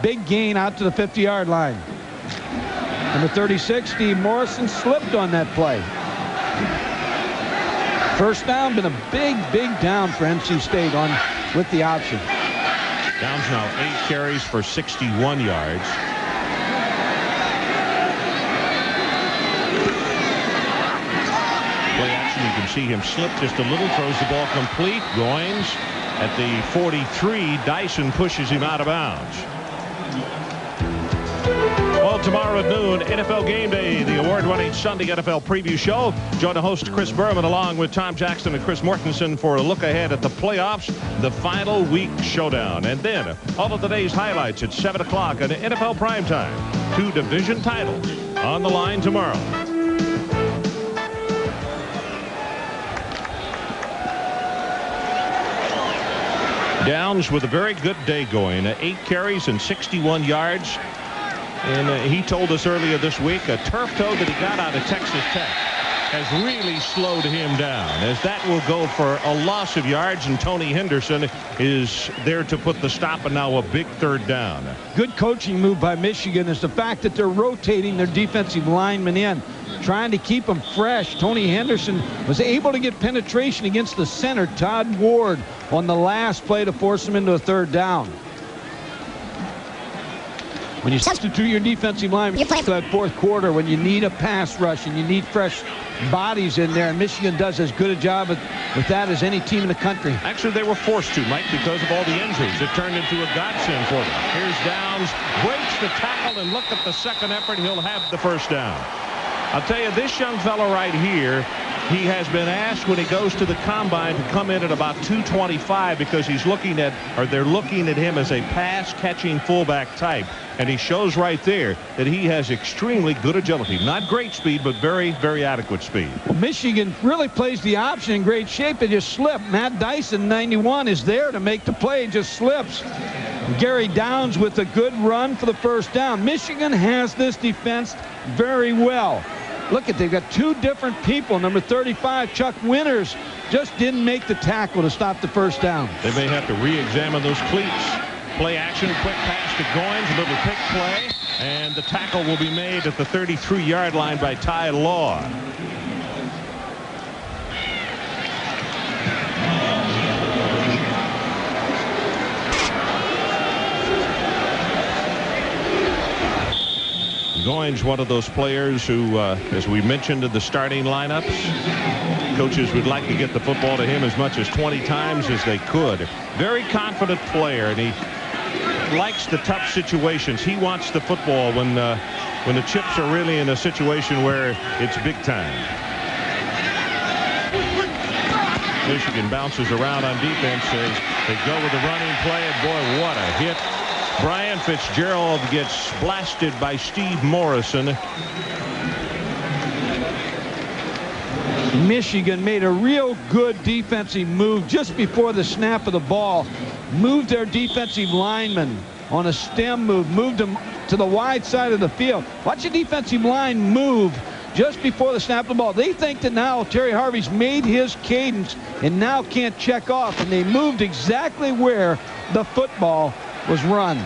Big gain out to the 50-yard line. Number 36, Steve Morrison, slipped on that play. First down, been a big down for NC State with the option. Downs now 8 carries for 61 yards. You can see him slip just a little, throws the ball complete. Goins at the 43. Dyson pushes him out of bounds. Well, tomorrow at noon, NFL Game Day, the award-winning Sunday NFL preview show. Join the host Chris Berman along with Tom Jackson and Chris Mortensen for a look ahead at the playoffs, the final week showdown. And then all of the day's highlights at 7 o'clock on NFL Primetime. 2 division titles on the line tomorrow. Downs with a very good day going. 8 carries and 61 yards. And he told us earlier this week a turf toe that he got out of Texas Tech has really slowed him down, as that will go for a loss of yards, and Tony Henderson is there to put the stop, and now a big third down. Good coaching move by Michigan is the fact that they're rotating their defensive linemen in, trying to keep them fresh. Tony Henderson was able to get penetration against the center, Todd Ward, on the last play to force him into a third down. When you substitute your defensive line for that fourth quarter, when you need a pass rush and you need fresh bodies in there, and Michigan does as good a job with that as any team in the country. Actually, they were forced to, Mike, because of all the injuries. It turned into a godsend for them. Here's Downs, breaks the tackle, and look at the second effort. He'll have the first down. I'll tell you, this young fellow right here, he has been asked when he goes to the combine to come in at about 225 because he's looking at, or they're looking at him as a pass-catching fullback type. And he shows right there that he has extremely good agility. Not great speed, but very, very adequate speed. Well, Michigan really plays the option in great shape. They just slip. Matt Dyson, 91, is there to make the play, just slips. Gary Downs with a good run for the first down. Michigan has this defense very well. Look at, they've got 2 different people. Number 35, Chuck Winters, just didn't make the tackle to stop the first down. They may have to re-examine those cleats. Play action, quick pass to Goins, a little pick play, and the tackle will be made at the 33-yard line by Ty Law. Goins, one of those players who, as we mentioned in the starting lineups, coaches would like to get the football to him as much as 20 times as they could. Very confident player, and he likes the tough situations. He wants the football when the chips are really in a situation where it's big time. Michigan bounces around on defense as they go with the running play, and boy, what a hit. Brian Fitzgerald gets blasted by Steve Morrison. Michigan made a real good defensive move just before the snap of the ball. Moved their defensive linemen on a stem move, moved them to the wide side of the field. Watch the defensive line move just before the snap of the ball. They think that now Terry Harvey's made his cadence and now can't check off, and they moved exactly where the football was run.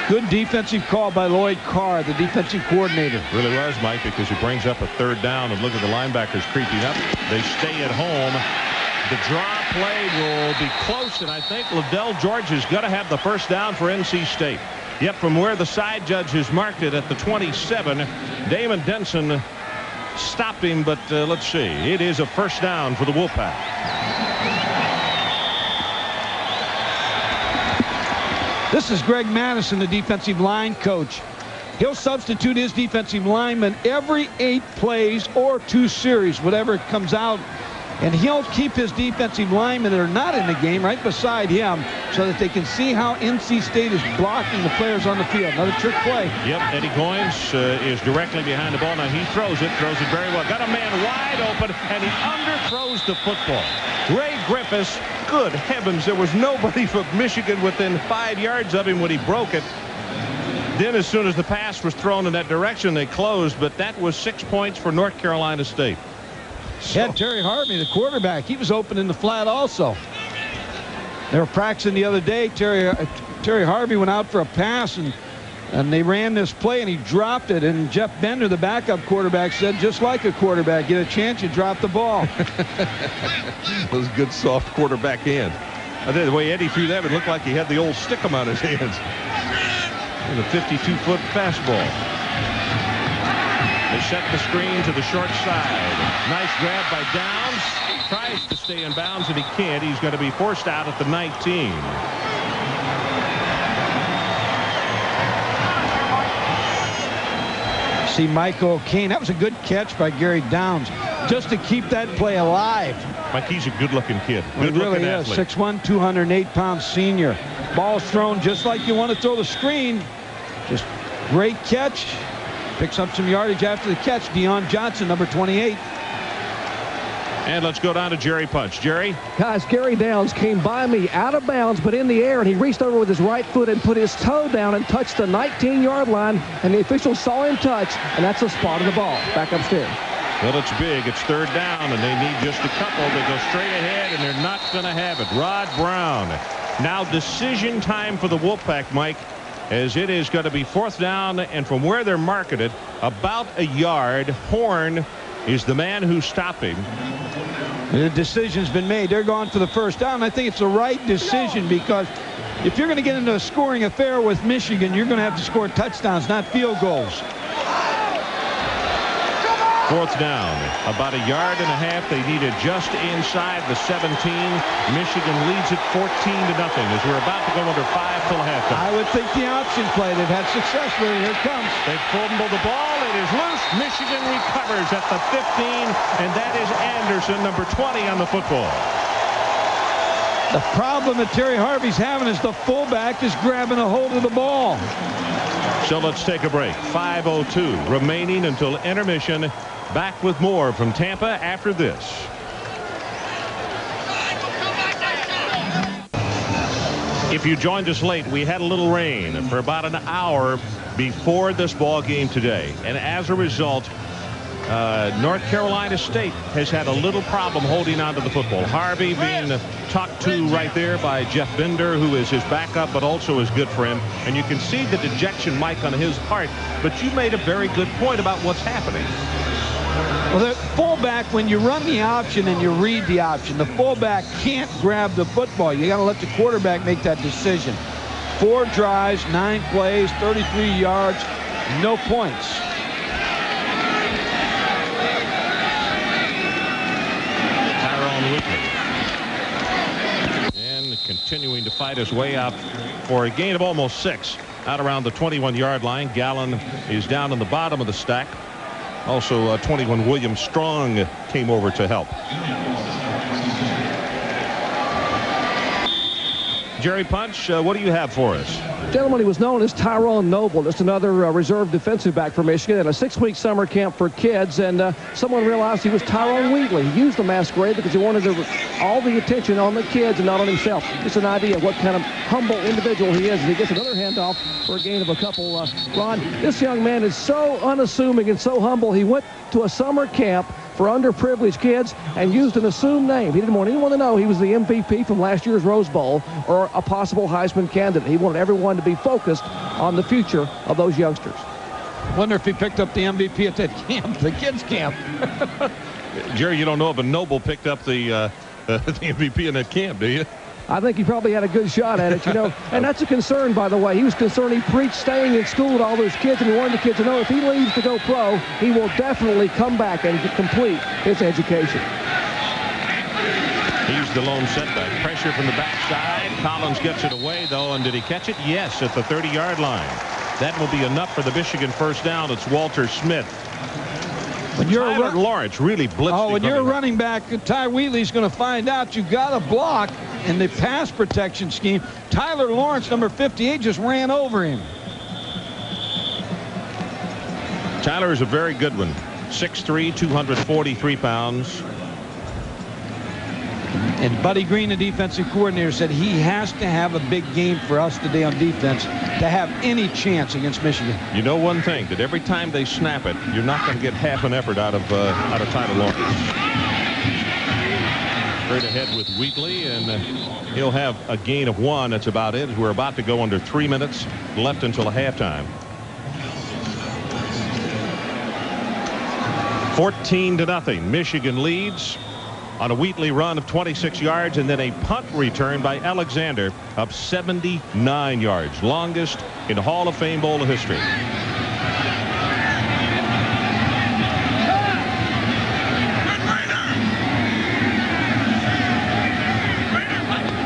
Good defensive call by Lloyd Carr, the defensive coordinator. Really was, Mike, because he brings up a third down, and look at the linebackers creeping up. They stay at home. The draw play will be close, and I think Liddell George is going to have the first down for NC State. Yet from where the side judge has marked it at the 27, Damon Denson stopped him, but let's see. It is a first down for the Wolfpack. This is Greg Madison, the defensive line coach. He'll substitute his defensive lineman every 8 plays or 2 series, whatever comes out. And he'll keep his defensive linemen that are not in the game right beside him so that they can see how NC State is blocking the players on the field. Another trick play. Yep, Eddie Goins is directly behind the ball. Now he throws it very well. Got a man wide open, and he underthrows the football. Ray Griffiths, good heavens, there was nobody from Michigan within 5 yards of him when he broke it. Then as soon as the pass was thrown in that direction, they closed, but that was 6 points for North Carolina State. Yeah, Terry Harvey, the quarterback, he was open in the flat also. They were practicing the other day. Terry Harvey went out for a pass, and they ran this play, and he dropped it. And Jeff Bender, the backup quarterback, said, just like a quarterback, get a chance, you drop the ball. It was a good soft quarterback hand. I think the way Eddie threw that, it looked like he had the old stickum on his hands. And a 52-foot fastball. They set the screen to the short side. Nice grab by Downs. Tries to stay in bounds, and he can't. He's going to be forced out at the 19. See Michael Kane. That was a good catch by Gary Downs just to keep that play alive. Mike, he's a good-looking kid. Good looking athlete. 6'1", 208-pound senior. Ball's thrown just like you want to throw the screen. Just great catch. Picks up some yardage after the catch. Deion Johnson, number 28. And let's go down to Jerry Punch. Jerry? Guys, Gary Downs came by me out of bounds, but in the air, and he reached over with his right foot and put his toe down and touched the 19-yard line, and the officials saw him touch, and that's the spot of the ball. Back upstairs. Well, it's big. It's third down, and they need just a couple. They go straight ahead, and they're not going to have it. Rod Brown. Now decision time for the Wolfpack, Mike, as it is going to be fourth down, and from where they're marketed, about a yard. Horn is the man who's stopping. The decision's been made. They're going for the first down. I think it's the right decision, because if you're going to get into a scoring affair with Michigan, you're going to have to score touchdowns, not field goals. Fourth down, about a yard and a half. They need it just inside the 17. Michigan leads it 14-0 as we're about to go under 5 till halftime. I would think the option play. They've had success with it. Here it comes. They fumble the ball. It is loose. Michigan recovers at the 15, and that is Anderson, number 20 on the football. The problem that Terry Harvey's having is the fullback is grabbing a hold of the ball. So let's take a break. 5:02 remaining until intermission. Back with more from Tampa after this. If you joined us late, we had a little rain for about an hour before this ball game today, and as a result, North Carolina State has had a little problem holding on to the football. Harvey being talked to right there by Jeff Bender, who is his backup but also is good for him, and you can see the dejection, Mike, on his part. But you made a very good point about what's happening. Well, the fullback, when you run the option and you read the option, the fullback can't grab the football. You got to let the quarterback make that decision. 4 drives, 9 plays, 33 yards, no points. And continuing to fight his way out for a gain of almost 6 out around the 21-yard line. Gallen is down in the bottom of the stack. Also 21 William Strong came over to help. Jerry Punch, what do you have for us? Gentlemen, he was known as Tyrone Noble, just another reserve defensive back for Michigan, and a 6-week summer camp for kids, and someone realized he was Tyrone Wheatley. He used the masquerade because he wanted all the attention on the kids and not on himself. Just an idea of what kind of humble individual he is. And he gets another handoff for a gain of a couple. Ron, this young man is so unassuming and so humble. He went to a summer camp for underprivileged kids and used an assumed name. He didn't want anyone to know he was the MVP from last year's Rose Bowl or a possible Heisman candidate. He wanted everyone to be focused on the future of those youngsters. Wonder if he picked up the MVP at that camp, the kids' camp. Jerry, you don't know if a Noble picked up the MVP in that camp, do you? I think he probably had a good shot at it, you know. And that's a concern, by the way. He was concerned. He preached staying in school to all those kids, and he wanted the kids to know if he leaves to go pro, he will definitely come back and complete his education. He's the lone setback. Pressure from the backside. Collins gets it away, though, and did he catch it? Yes, at the 30-yard line. That will be enough for the Michigan first down. It's Walter Smith. When you're Tyler Lawrence really blitzed. when you're a running back, Ty Wheatley's going to find out you got to block in the pass protection scheme. Tyler Lawrence, number 58, just ran over him. Tyler is a very good one. 6'3", 243 pounds. And Buddy Green, the defensive coordinator, said he has to have a big game for us today on defense to have any chance against Michigan. You know one thing, that every time they snap it, you're not going to get half an effort out of Tyler Lawrence. Straight ahead with Wheatley, and he'll have a gain of 1. That's about it. We're about to go under 3 minutes left until halftime. 14-0. Michigan leads on a Wheatley run of 26 yards, and then a punt return by Alexander of 79 yards, longest in Hall of Fame Bowl history.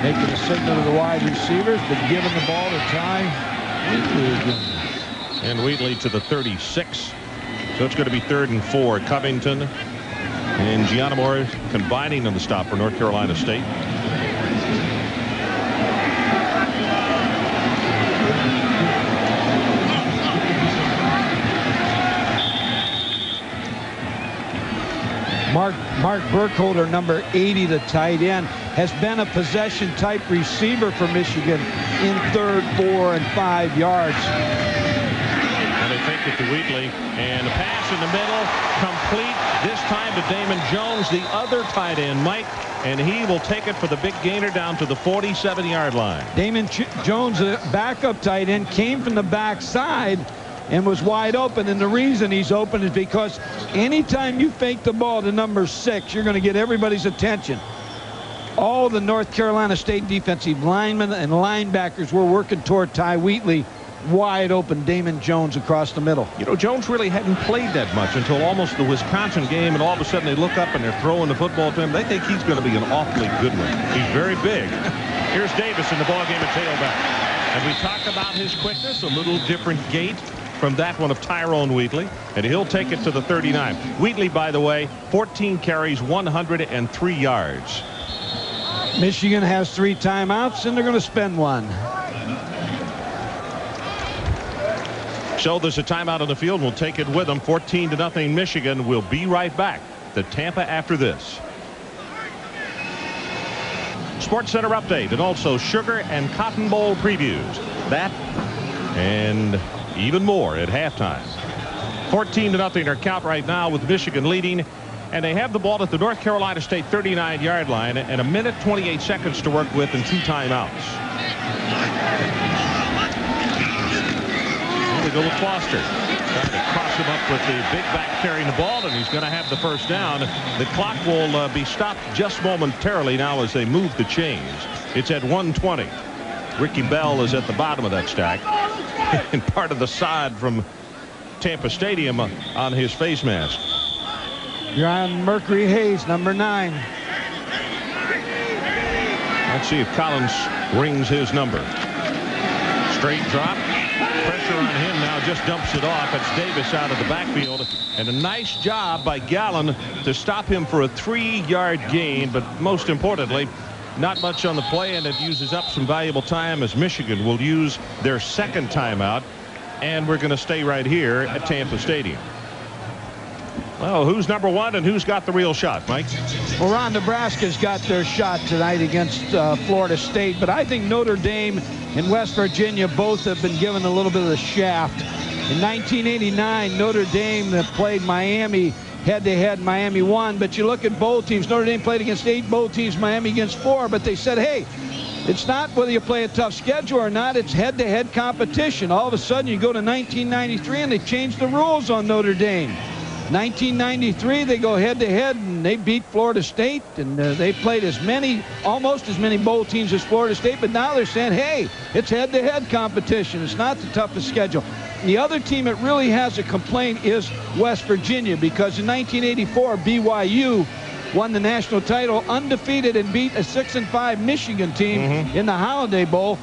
Making a signal to the wide receivers, but giving the ball to Ty Wheatley again. And Wheatley to the 36. So it's going to be 3rd and 4. Covington and Gianamore combining on the stop for North Carolina State. Mark Burkholder, number 80, the tight end, has been a possession type receiver for Michigan in 3rd, 4, and 5 yards. And they fake it to Wheatley, and a pass in the middle, complete, this time to Damon Jones, the other tight end, Mike, and he will take it for the big gainer down to the 47-yard line. Damon Jones, the backup tight end, came from the backside and was wide open, and the reason he's open is because anytime you fake the ball to number 6, you're going to get everybody's attention. All the North Carolina State defensive linemen and linebackers were working toward Ty Wheatley. Wide open Damon Jones across the middle. You know, Jones really hadn't played that much until almost the Wisconsin game, and all of a sudden they look up and they're throwing the football to him. They think he's going to be an awfully good one. He's very big. Here's Davis in the ballgame at tailback. And we talk about his quickness, a little different gait from that one of Tyrone Wheatley, and he'll take it to the 39. Wheatley, by the way, 14 carries, 103 yards. Michigan has 3 timeouts, and they're going to spend 1. So there's a timeout on the field. We'll take it with them. 14-0 Michigan. We'll be right back to Tampa after this. Sports Center update and also Sugar and Cotton Bowl previews. That and even more at halftime. 14-0 our count right now with Michigan leading, and they have the ball at the North Carolina State 39-yard line and 1:28 seconds to work with and 2 timeouts. We go with Foster. Trying to cross him up with the big back carrying the ball, and he's going to have the first down. The clock will be stopped just momentarily now as they move the chains. It's at 1:20. Ricky Bell is at the bottom of that stack, and part of the sod from Tampa Stadium on his face mask. You're on Mercury Hayes, number 9. Let's see if Collins rings his number. Straight drop. Pressure on him now, just dumps it off. It's Davis out of the backfield, and a nice job by Gallen to stop him for a 3-yard gain, but most importantly, not much on the play, and it uses up some valuable time as Michigan will use their second timeout. And we're going to stay right here at Tampa Stadium. Well, who's number one and who's got the real shot, Mike? Well, Ron, Nebraska's got their shot tonight against Florida State, but I think Notre Dame and West Virginia both have been given a little bit of the shaft. In 1989, Notre Dame that played Miami head-to-head. Miami won, but you look at bowl teams. Notre Dame played against 8 bowl teams, Miami against 4, but they said, hey, it's not whether you play a tough schedule or not, it's head-to-head competition. All of a sudden, you go to 1993, and they changed the rules on Notre Dame. 1993, they go head-to-head, and they beat Florida State, and they played almost as many bowl teams as Florida State, but now they're saying, hey, it's head-to-head competition. It's not the toughest schedule. The other team that really has a complaint is West Virginia, because in 1984, BYU won the national title undefeated and beat a 6-5 Michigan team in the Holiday Bowl.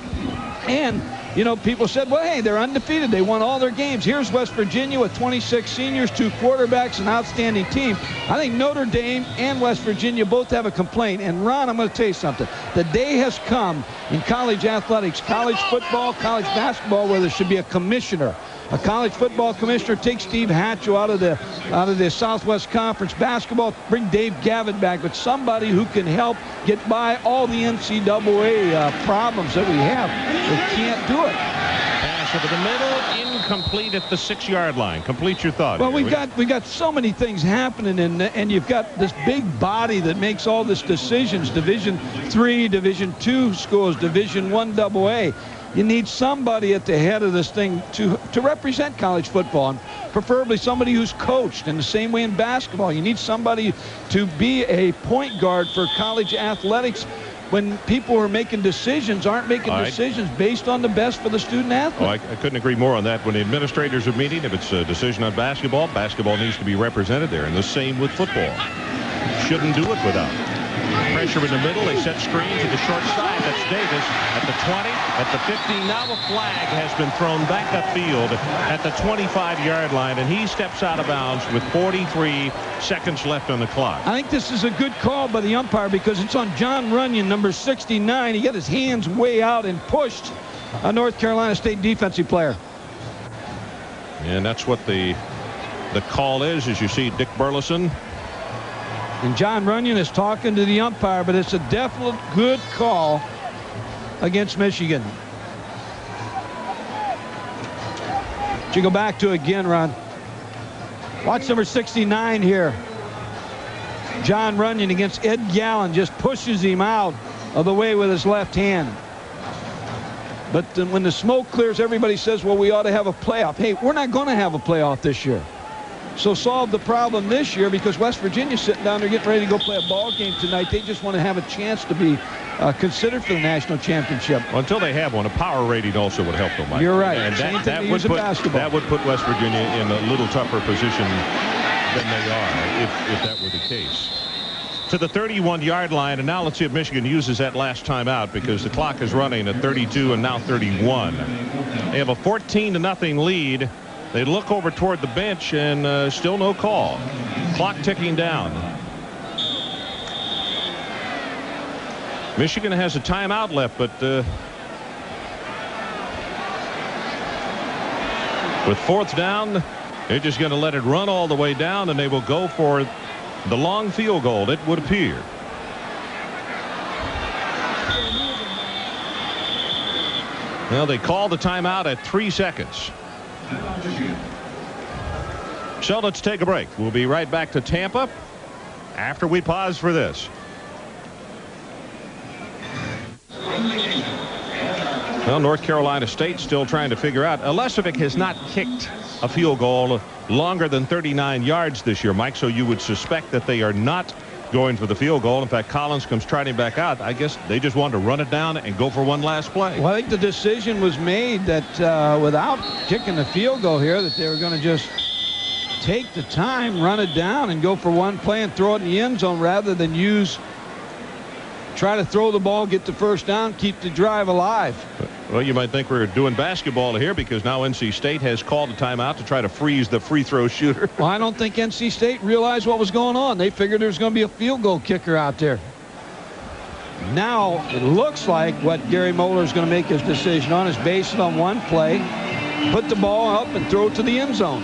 And, you know, people said, well, hey, they're undefeated. They won all their games. Here's West Virginia with 26 seniors, 2 quarterbacks, an outstanding team. I think Notre Dame and West Virginia both have a complaint. And, Ron, I'm going to tell you something. The day has come in college athletics, college football, college basketball, where there should be a commissioner. A college football commissioner. Take Steve Hatchell out of the Southwest Conference. Basketball, bring Dave Gavitt back, but somebody who can help get by all the NCAA problems that we have. They can't do it. Pass over the middle, incomplete at the 6-yard line. Complete your thought. Well, we got so many things happening, and you've got this big body that makes all these decisions. Division III, Division II schools, Division I AA. You need somebody at the head of this thing to represent college football, and preferably somebody who's coached. In the same way in basketball, you need somebody to be a point guard for college athletics when people who are making decisions aren't making decisions based on the best for the student athlete. Oh, I couldn't agree more on that. When the administrators are meeting, if it's a decision on basketball, basketball needs to be represented there, and the same with football. Shouldn't do it without. Pressure in the middle. They set screen to the short side. That's Davis at the 20, at the 15. Now a flag has been thrown back upfield at the 25-yard line, and he steps out of bounds with 43 seconds left on the clock. I think this is a good call by the umpire because it's on John Runyon, number 69. He got his hands way out and pushed a North Carolina State defensive player. And that's what the call is, as you see Dick Burleson. And John Runyon is talking to the umpire, but it's a definite good call against Michigan. Should you go back to again, Ron? Watch number 69 here. John Runyon against Ed Gallen, just pushes him out of the way with his left hand. But when the smoke clears, everybody says, well, we ought to have a playoff. Hey, we're not going to have a playoff this year. So solve the problem this year, because West Virginia's sitting down there getting ready to go play a ball game tonight. They just want to have a chance to be considered for the national championship. Well, until they have one, a power rating also would help them, Mike. You're right. And that would put West Virginia in a little tougher position than they are if that were the case. To the 31-yard line, and now let's see if Michigan uses that last timeout, because the clock is running at 32 and now 31. They have a 14-0 lead. They look over toward the bench, and still no call. Clock ticking down. Michigan has a timeout left, but with 4th down, they're just going to let it run all the way down, and they will go for the long field goal, it would appear. Well, they called the timeout at 3 seconds. So let's take a break. We'll be right back to Tampa after we pause for this. Well, North Carolina State still trying to figure out. Lesovic has not kicked a field goal longer than 39 yards this year, Mike, so you would suspect that they are not going for the field goal. In fact, Collins comes trotting back out. I guess they just wanted to run it down and go for one last play. Well, I think the decision was made that without kicking the field goal here, that they were going to just take the time, run it down, and go for one play and throw it in the end zone rather than try to throw the ball, get the first down, keep the drive alive. Well, you might think we're doing basketball here, because now NC State has called a timeout to try to freeze the free throw shooter. Well, I don't think NC State realized what was going on. They figured there was going to be a field goal kicker out there. Now it looks like what Gary Moeller is going to make his decision on is based on one play, put the ball up and throw it to the end zone.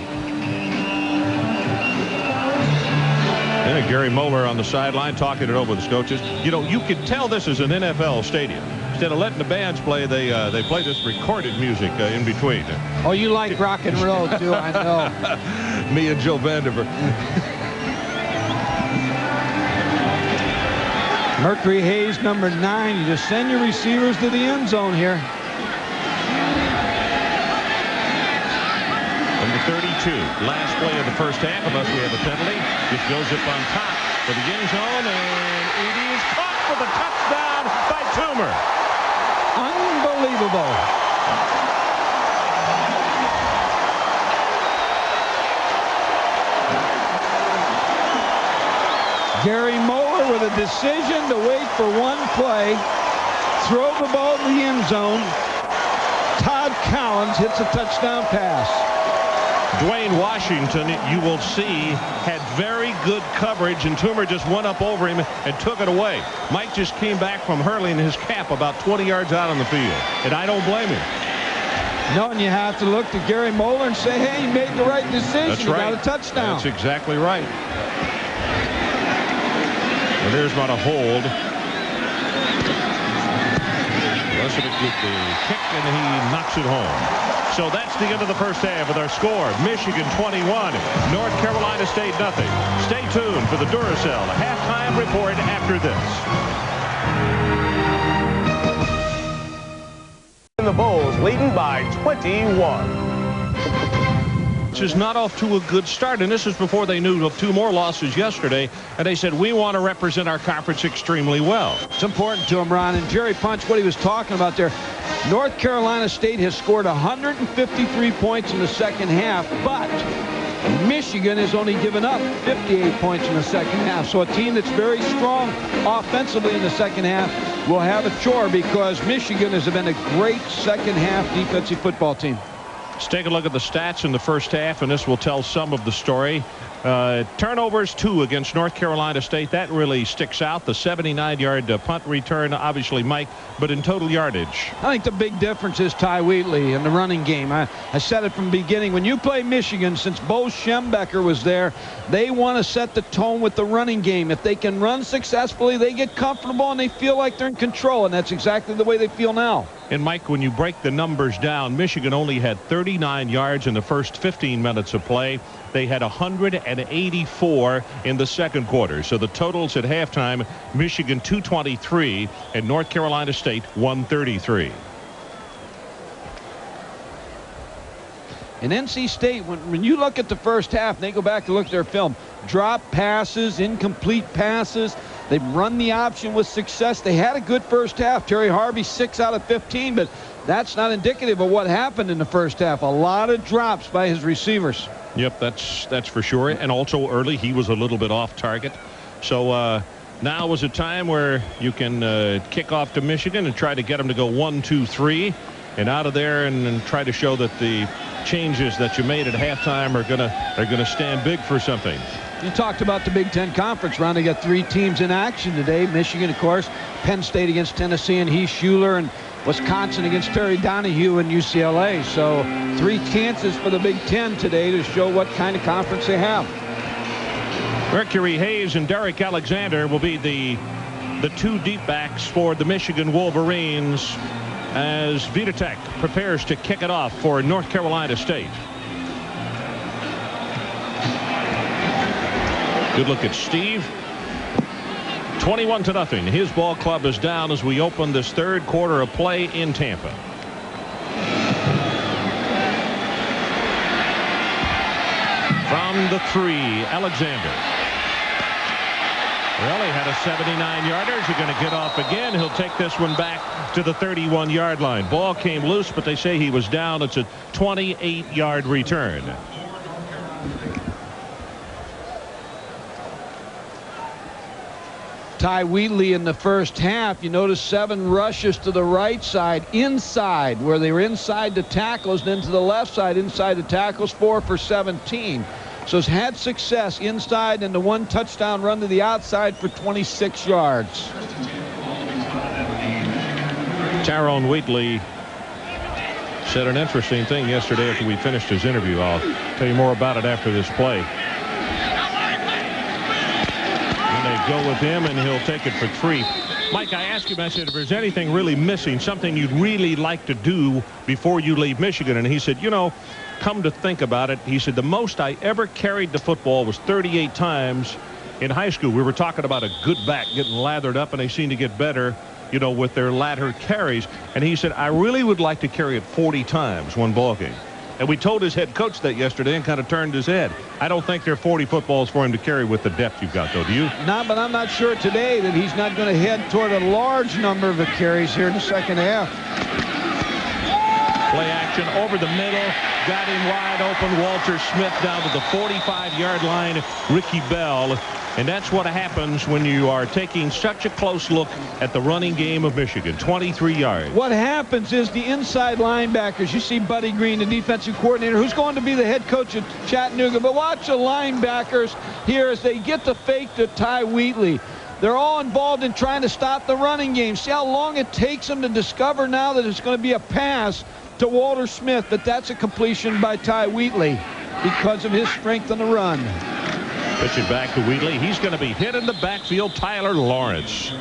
And Gary Moeller on the sideline talking it over with his coaches. You know, you can tell this is an NFL stadium. Instead of letting the bands play, they play this recorded music in between. Oh, you like rock and roll too, I know. Me and Joe Vandiver. Mercury Hayes, number 9. You just send your receivers to the end zone here. Number 32, last play of the first half, unless we have a penalty. Just goes up on top for the end zone, and it is caught for the touchdown by Toomer. Unbelievable. Gary Moeller with a decision to wait for one play, throw the ball to the end zone. Todd Collins hits a touchdown pass. Dwayne Washington, you will see, had very good coverage, and Toomer just went up over him and took it away. Mike just came back from hurling his cap about 20 yards out on the field, and I don't blame him. No, and you have to look to Gary Moeller and say, hey, you made the right decision. That's you right. got a touchdown. That's exactly right. And there's about a hold. Less of a good kick, and he knocks it home. So that's the end of the first half with our score. Michigan 21, North Carolina State nothing. Stay tuned for the Duracell halftime report after this. The Bulls leading by 21. Which is not off to a good start, and this is before they knew of 2 more losses yesterday, and they said we want to represent our conference extremely well. It's important to him, Ron, and Jerry Punch, what he was talking about there. North Carolina State has scored 153 points in the second half, but Michigan has only given up 58 points in the second half. So a team that's very strong offensively in the second half will have a chore, because Michigan has been a great second half defensive football team. Let's take a look at the stats in the first half, and this will tell some of the story. Turnovers 2 against North Carolina State. That really sticks out. The 79-yard punt return, obviously, Mike, but in total yardage. I think the big difference is Ty Wheatley in the running game. I said it from the beginning. When you play Michigan, since Bo Schembecker was there, they want to set the tone with the running game. If they can run successfully, they get comfortable and they feel like they're in control, and that's exactly the way they feel now. And, Mike, when you break the numbers down, Michigan only had 39 yards in the first 15 minutes of play. They had 184 in the second quarter. So the totals at halftime, Michigan 223 and North Carolina State 133. And NC State, when you look at the first half, and they go back and look at their film, drop passes, incomplete passes, they've run the option with success. They had a good first half. Terry Harvey 6 out of 15, but that's not indicative of what happened in the first half. A lot of drops by his receivers. Yep, that's for sure. And also early, he was a little bit off target. So now is a time where you can kick off to Michigan and try to get them to go 1, 2, 3 and out of there, and try to show that the changes that you made at halftime are gonna stand big for something. You talked about the Big Ten Conference, Ron. They got 3 teams in action today. Michigan, of course, Penn State against Tennessee and Heath Schuler, and Wisconsin against Terry Donahue and UCLA. So 3 chances for the Big Ten today to show what kind of conference they have. Mercury Hayes and Derek Alexander will be the 2 deep backs for the Michigan Wolverines as Vitek prepares to kick it off for North Carolina State. Good look at Steve. 21-0. His ball club is down as we open this third quarter of play in Tampa. From the 3, Alexander. Well, he had a 79-yarder. He's going to get off again. He'll take this one back to the 31-yard line. Ball came loose, but they say he was down. It's a 28-yard return. Ty Wheatley in the first half, you notice 7 rushes to the right side, inside, where they were inside the tackles, and then to the left side, inside the tackles, 4 for 17. So has had success inside, and the 1 touchdown run to the outside for 26 yards. Tyrone Wheatley said an interesting thing yesterday after we finished his interview. I'll tell you more about it after this play. And they go with him, and he'll take it for 3. Mike, I asked him, I said, if there's anything really missing, something you'd really like to do before you leave Michigan. And he said, you know, come to think about it, he said, the most I ever carried the football was 38 times in high school. We were talking about a good back getting lathered up, and they seem to get better, you know, with their ladder carries. And he said, I really would like to carry it 40 times one ball game. And we told his head coach that yesterday and kind of turned his head. I don't think there are 40 footballs for him to carry with the depth you've got, though. Do you? No, but I'm not sure today that he's not going to head toward a large number of carries here in the second half. Play action over the middle. Got him wide open. Walter Smith down to the 45-yard line. Ricky Bell. And that's what happens when you are taking such a close look at the running game of Michigan. 23 yards. What happens is the inside linebackers, you see Buddy Green, the defensive coordinator, who's going to be the head coach at Chattanooga. But watch the linebackers here as they get the fake to Ty Wheatley. They're all involved in trying to stop the running game. See how long it takes them to discover now that it's going to be a pass to Walter Smith, but that's a completion by Ty Wheatley because of his strength on the run. Pitch it back to Wheatley. He's going to be hit in the backfield. Tyler Lawrence.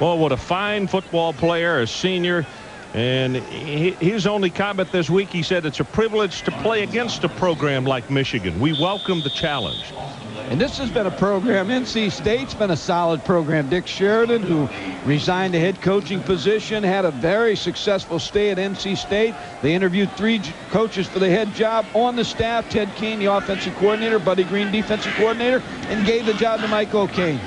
Well, what a fine football player, a senior. And his only comment this week, he said it's a privilege to play against a program like Michigan. We welcome the challenge. And this has been a program. NC State's been a solid program. Dick Sheridan, who resigned the head coaching position, had a very successful stay at NC State. They interviewed 3 coaches for the head job on the staff. Ted Keane, the offensive coordinator, Buddy Green, defensive coordinator, and gave the job to Mike O'Kane.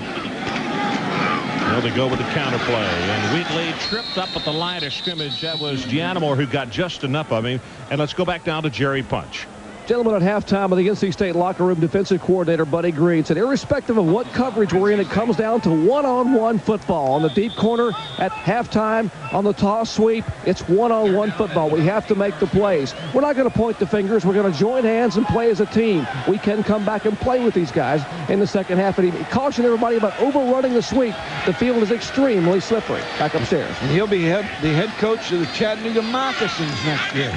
Well, they go with the counterplay, and Wheatley tripped up at the line of scrimmage. That was Gianamore who got just enough of him. And let's go back down to Jerry Punch. Gentlemen, at halftime of the NC State locker room, defensive coordinator Buddy Green said, irrespective of what coverage we're in, it comes down to one-on-one football. On the deep corner at halftime, on the toss sweep, it's one-on-one football. We have to make the plays. We're not going to point the fingers. We're going to join hands and play as a team. We can come back and play with these guys in the second half. And he cautioned everybody about overrunning the sweep. The field is extremely slippery. Back upstairs. And he'll be the head coach of the Chattanooga Moccasins next year.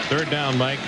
Third down, Mike.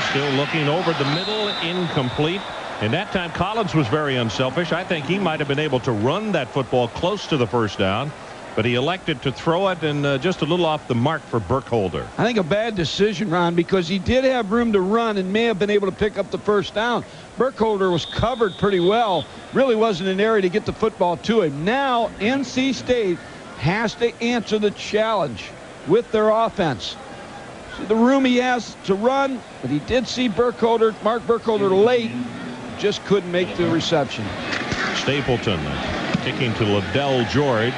Still looking over the middle, incomplete. And that time Collins was very unselfish. I think he might have been able to run that football close to the first down, but he elected to throw it and just a little off the mark for Burkholder. I think a bad decision, Ron, because he did have room to run and may have been able to pick up the first down. Burkholder was covered pretty well. Really wasn't an area to get the football to him. Now NC State has to answer the challenge with their offense. The room he has to run, but he did see Mark Burkholder late, just couldn't make the reception. Stapleton kicking to Liddell George.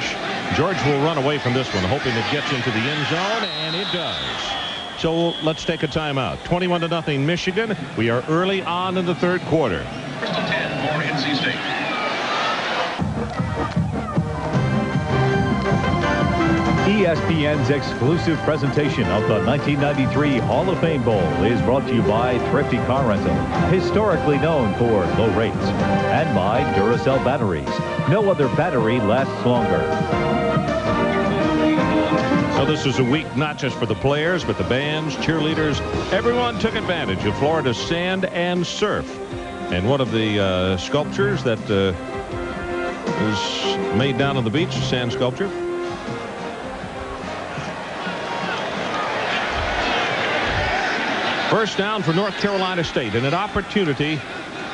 George will run away from this one, hoping it gets into the end zone, and it does. So let's take a timeout. 21-0 Michigan. We are early on in the third quarter. 10 for NC State. ESPN's exclusive presentation of the 1993 Hall of Fame Bowl is brought to you by Thrifty Car Rental, historically known for low rates, and by Duracell batteries. No other battery lasts longer. So this is a week not just for the players, but the bands, cheerleaders. Everyone took advantage of Florida's sand and surf. And one of the sculptures that was made down on the beach, sand sculpture. First down for North Carolina State, and an opportunity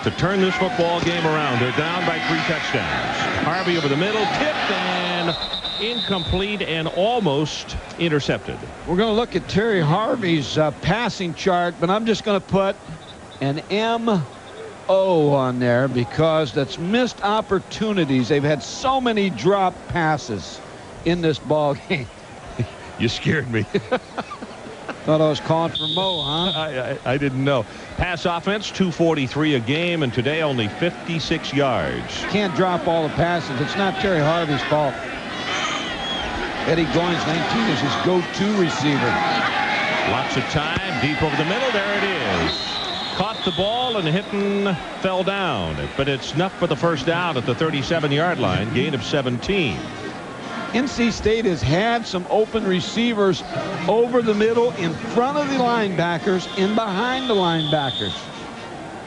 to turn this football game around. They're down by 3 touchdowns. Harvey over the middle, tipped and incomplete and almost intercepted. We're going to look at Terry Harvey's passing chart, but I'm just going to put an M.O. on there because that's missed opportunities. They've had so many drop passes in this ball game. You scared me. Thought I was calling for Mo, huh? I didn't know. Pass offense, 243 a game, and today only 56 yards. Can't drop all the passes. It's not Terry Harvey's fault. Eddie Goins, 19, is his go-to receiver. Lots of time, deep over the middle. There it is. caught the ball and Hinton fell down, but it's enough for the first down at the 37-yard line, gain of 17. NC State has had some open receivers over the middle, in front of the linebackers, and behind the linebackers.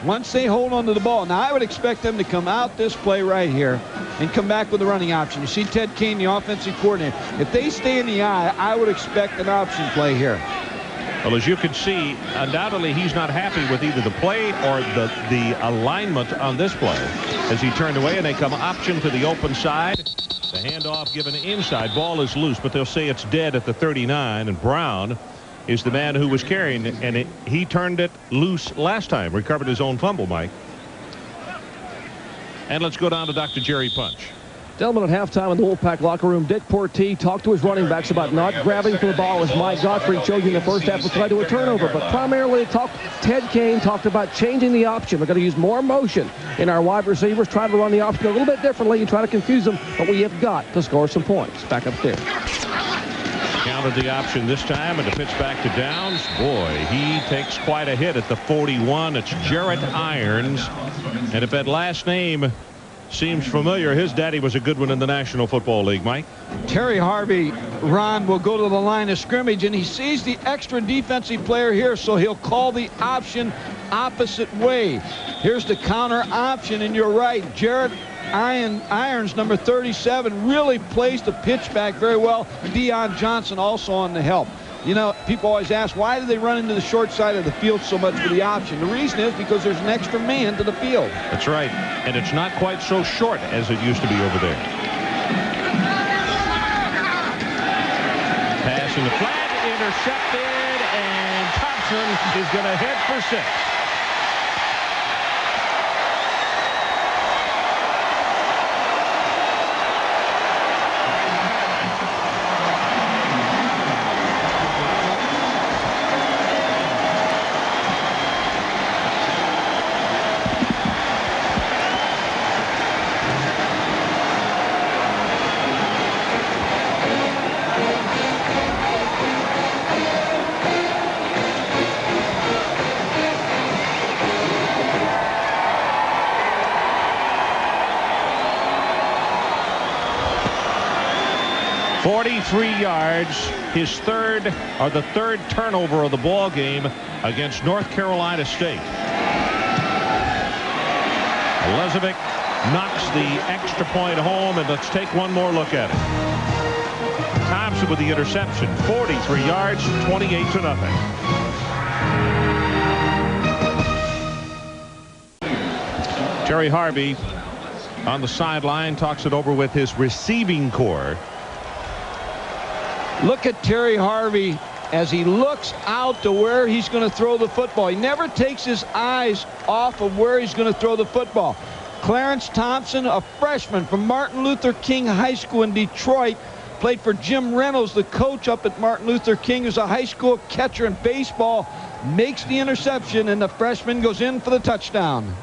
Once they hold on to the ball, now I would expect them to come out this play right here and come back with a running option. You see Ted Kane, the offensive coordinator. If they stay in the eye, I would expect an option play here. Well, as you can see, undoubtedly he's not happy with either the play or the alignment on this play. As he turned away and they come option to the open side. The handoff given inside. Ball is loose, but they'll say it's dead at the 39. And Brown is the man who was carrying it, and he turned it loose last time. Recovered his own fumble, Mike. And let's go down to Dr. Jerry Punch. Gentlemen, at halftime in the Wolfpack locker room, Dick Portee talked to his running backs about not grabbing for the ball, as Mike Godfrey showed you in the first half, which led to a turnover. But primarily, Ted Kane talked about changing the option. We're going to use more motion in our wide receivers, try to run the option a little bit differently and try to confuse them, but we have got to score some points. Back upstairs. Counted the option this time, and the pitch back to Downs. Boy, he takes quite a hit at the 41. It's Jarrett Irons. And if that last name seems familiar, his daddy was a good one in the National Football League, Mike. Terry Harvey, Ron, will go to the line of scrimmage, and he sees the extra defensive player here, so he'll call the option opposite way. Here's the counter option, and you're right. Jarrett Irons, number 37, really plays the pitch back very well. Deion Johnson also on the help. You know, people always ask, why do they run into the short side of the field so much for the option? The reason is because there's an extra man to the field. That's right. And it's not quite so short as it used to be over there. Pass in the flat, intercepted, and Thompson is going to head for 6. Yards, his third turnover of the ball game against North Carolina State. Lezovic knocks the extra point home, and let's take one more look at it. Thompson with the interception, 43 yards, 28-0. Terry Harvey on the sideline talks it over with his receiving corps. Look at Terry Harvey as he looks out to where he's going to throw the football. He never takes his eyes off of where he's going to throw the football. Clarence Thompson, a freshman from Martin Luther King High School in Detroit, played for Jim Reynolds, the coach up at Martin Luther King, who's a high school catcher in baseball, makes the interception, and the freshman goes in for the touchdown.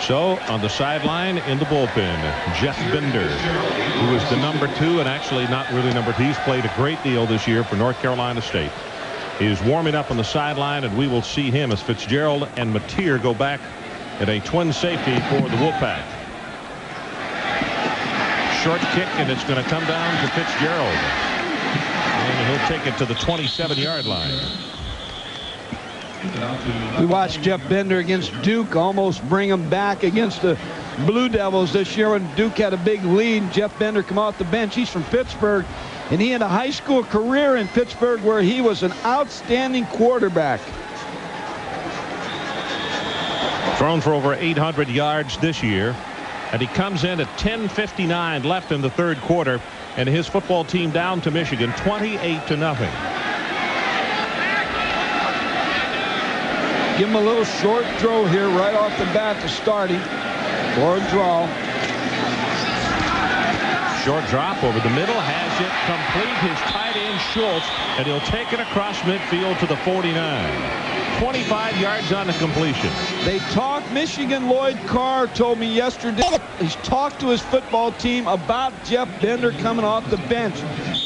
So on the sideline in the bullpen, Jeff Bender, who is the number 2 and actually not really number 2. He's played a great deal this year for North Carolina State. He is warming up on the sideline, and we will see him as Fitzgerald and Mateer go back at a twin safety for the Wolfpack. Short kick, and it's going to come down to Fitzgerald. And he'll take it to the 27-yard line. We watched Jeff Bender against Duke almost bring him back against the Blue Devils this year when Duke had a big lead. Jeff Bender come off the bench. He's from Pittsburgh, and he had a high school career in Pittsburgh where he was an outstanding quarterback. Thrown for over 800 yards this year, and he comes in at 10:59 left in the third quarter, and his football team down to Michigan 28-0. Give him a little short throw here right off the bat to start him, or a draw. Short drop over the middle, has it complete. His tight end Schultz, and he'll take it across midfield to the 49. 25 yards on the completion. They talked. Michigan Lloyd Carr told me yesterday he's talked to his football team about Jeff Bender coming off the bench.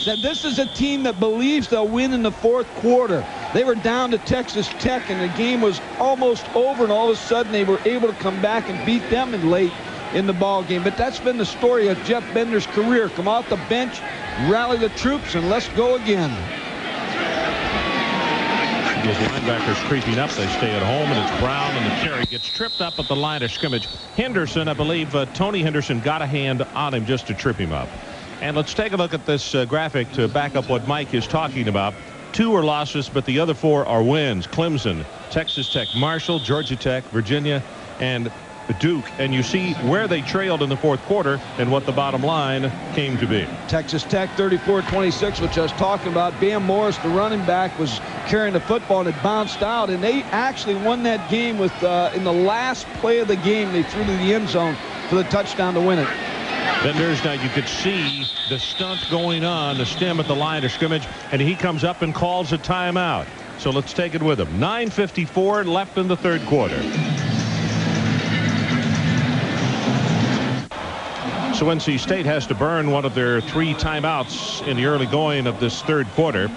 said this is a team that believes they'll win in the fourth quarter. They were down to Texas Tech, and the game was almost over, and all of a sudden they were able to come back and beat them late in the ball game. But that's been the story of Jeff Bender's career. Come off the bench, rally the troops, and let's go again. Those linebackers creeping up. They stay at home, and it's Brown, and the carry gets tripped up at the line of scrimmage. Henderson, I believe Tony Henderson got a hand on him just to trip him up. And let's take a look at this graphic to back up what Mike is talking about. 2 are losses, but the other 4 are wins. Clemson, Texas Tech, Marshall, Georgia Tech, Virginia, and Duke. And you see where they trailed in the fourth quarter and what the bottom line came to be. Texas Tech 34-26, which I was talking about. Bam Morris, the running back, was carrying the football and it bounced out, and they actually won that game with in the last play of the game they threw to the end zone for the touchdown to win it. Benders, now you could see the stunt going on, the stem at the line of scrimmage, and he comes up and calls a timeout. So let's take it with him. 9:54 left in the third quarter. So NC State has to burn one of their 3 timeouts in the early going of this third quarter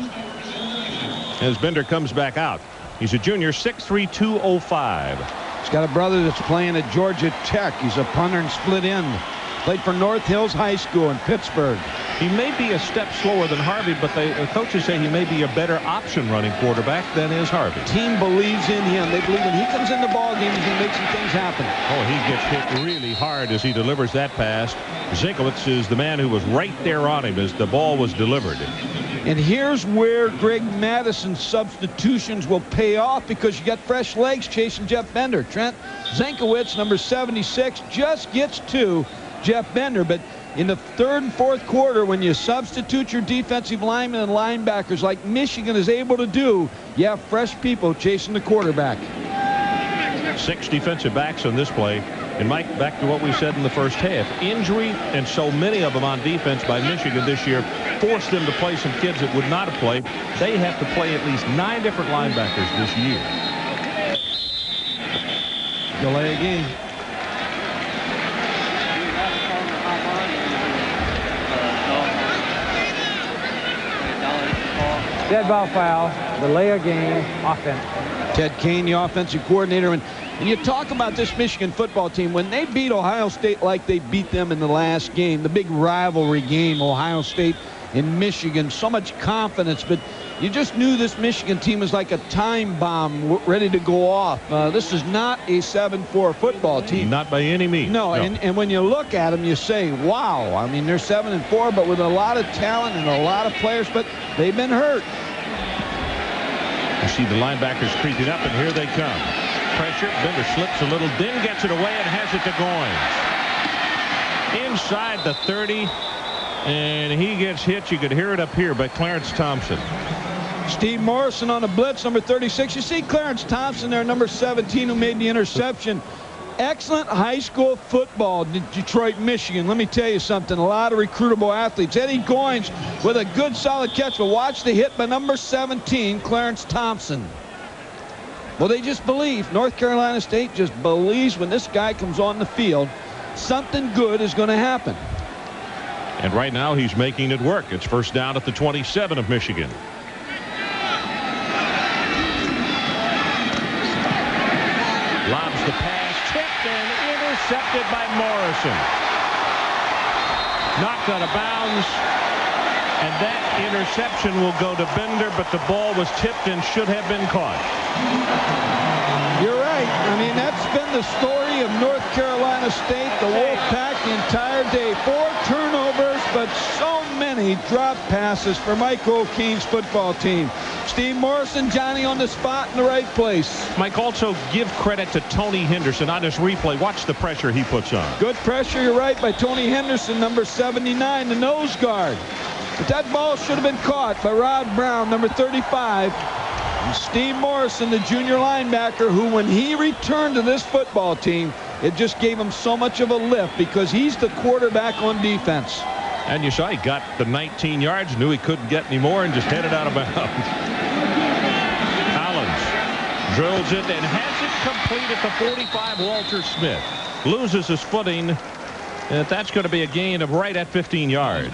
as Bender comes back out. He's a junior, 6'3", 205. He's got a brother that's playing at Georgia Tech. He's a punter and split end. Played for North Hills High School in Pittsburgh. He may be a step slower than Harvey, but the coaches say he may be a better option running quarterback than is Harvey. Team believes in him. They believe when he comes in the ball game, he's going to make some things happen. Oh, he gets hit really hard as he delivers that pass. Zinkowitz is the man who was right there on him as the ball was delivered. And here's where Greg Madison's substitutions will pay off, because you got fresh legs chasing Jeff Bender. Trent Zinkowitz, number 76, just gets to Jeff Bender. But in the third and fourth quarter, when you substitute your defensive linemen and linebackers like Michigan is able to do, you have fresh people chasing the quarterback. 6 defensive backs on this play. And Mike, back to what we said in the first half, injury and so many of them on defense by Michigan this year forced them to play some kids that would not have played. They have to play at least 9 different linebackers this year. Delay again. Dead ball foul, delay a game, offense. Ted Kane, the offensive coordinator. And you talk about this Michigan football team, when they beat Ohio State like they beat them in the last game, the big rivalry game, Ohio State and Michigan, so much confidence, but you just knew this Michigan team was like a time bomb ready to go off. This is not a 7-4 football team. Not by any means. No. And when you look at them, you say, wow. I mean, they're 7-4, but with a lot of talent and a lot of players, but they've been hurt. You see the linebackers creeping up, and here they come. Pressure. Bender slips a little. Din gets it away and has it to Goins. Inside the 30, and he gets hit. You could hear it up here by Clarence Thompson. Steve Morrison on a blitz, number 36. You see Clarence Thompson there, number 17, who made the interception. Excellent high school football in Detroit, Michigan. Let me tell you something. A lot of recruitable athletes. Eddie Goins with a good, solid catch. But watch the hit by number 17, Clarence Thompson. Well, they just believe. North Carolina State just believes when this guy comes on the field, something good is going to happen. And right now he's making it work. It's first down at the 27 of Michigan. Lobs the pass, tipped and intercepted by Morrison. Knocked out of bounds, and that interception will go to Bender, but the ball was tipped and should have been caught. You're right. I mean, that's been the story of North Carolina State, the Wolfpack, the entire day. 4 turnovers, but so many drop passes for Mike O'Keefe's football team. Steve Morrison, Johnny on the spot in the right place. Mike, also give credit to Tony Henderson on this replay. Watch the pressure he puts on. Good pressure, you're right, by Tony Henderson, number 79, the nose guard. But that ball should have been caught by Rod Brown, number 35. And Steve Morrison, the junior linebacker, who when he returned to this football team, it just gave him so much of a lift because he's the quarterback on defense. And you saw he got the 19 yards, knew he couldn't get any more, and just headed out of bounds. Collins drills it and has it complete at the 45. Walter Smith loses his footing, and that's going to be a gain of right at 15 yards.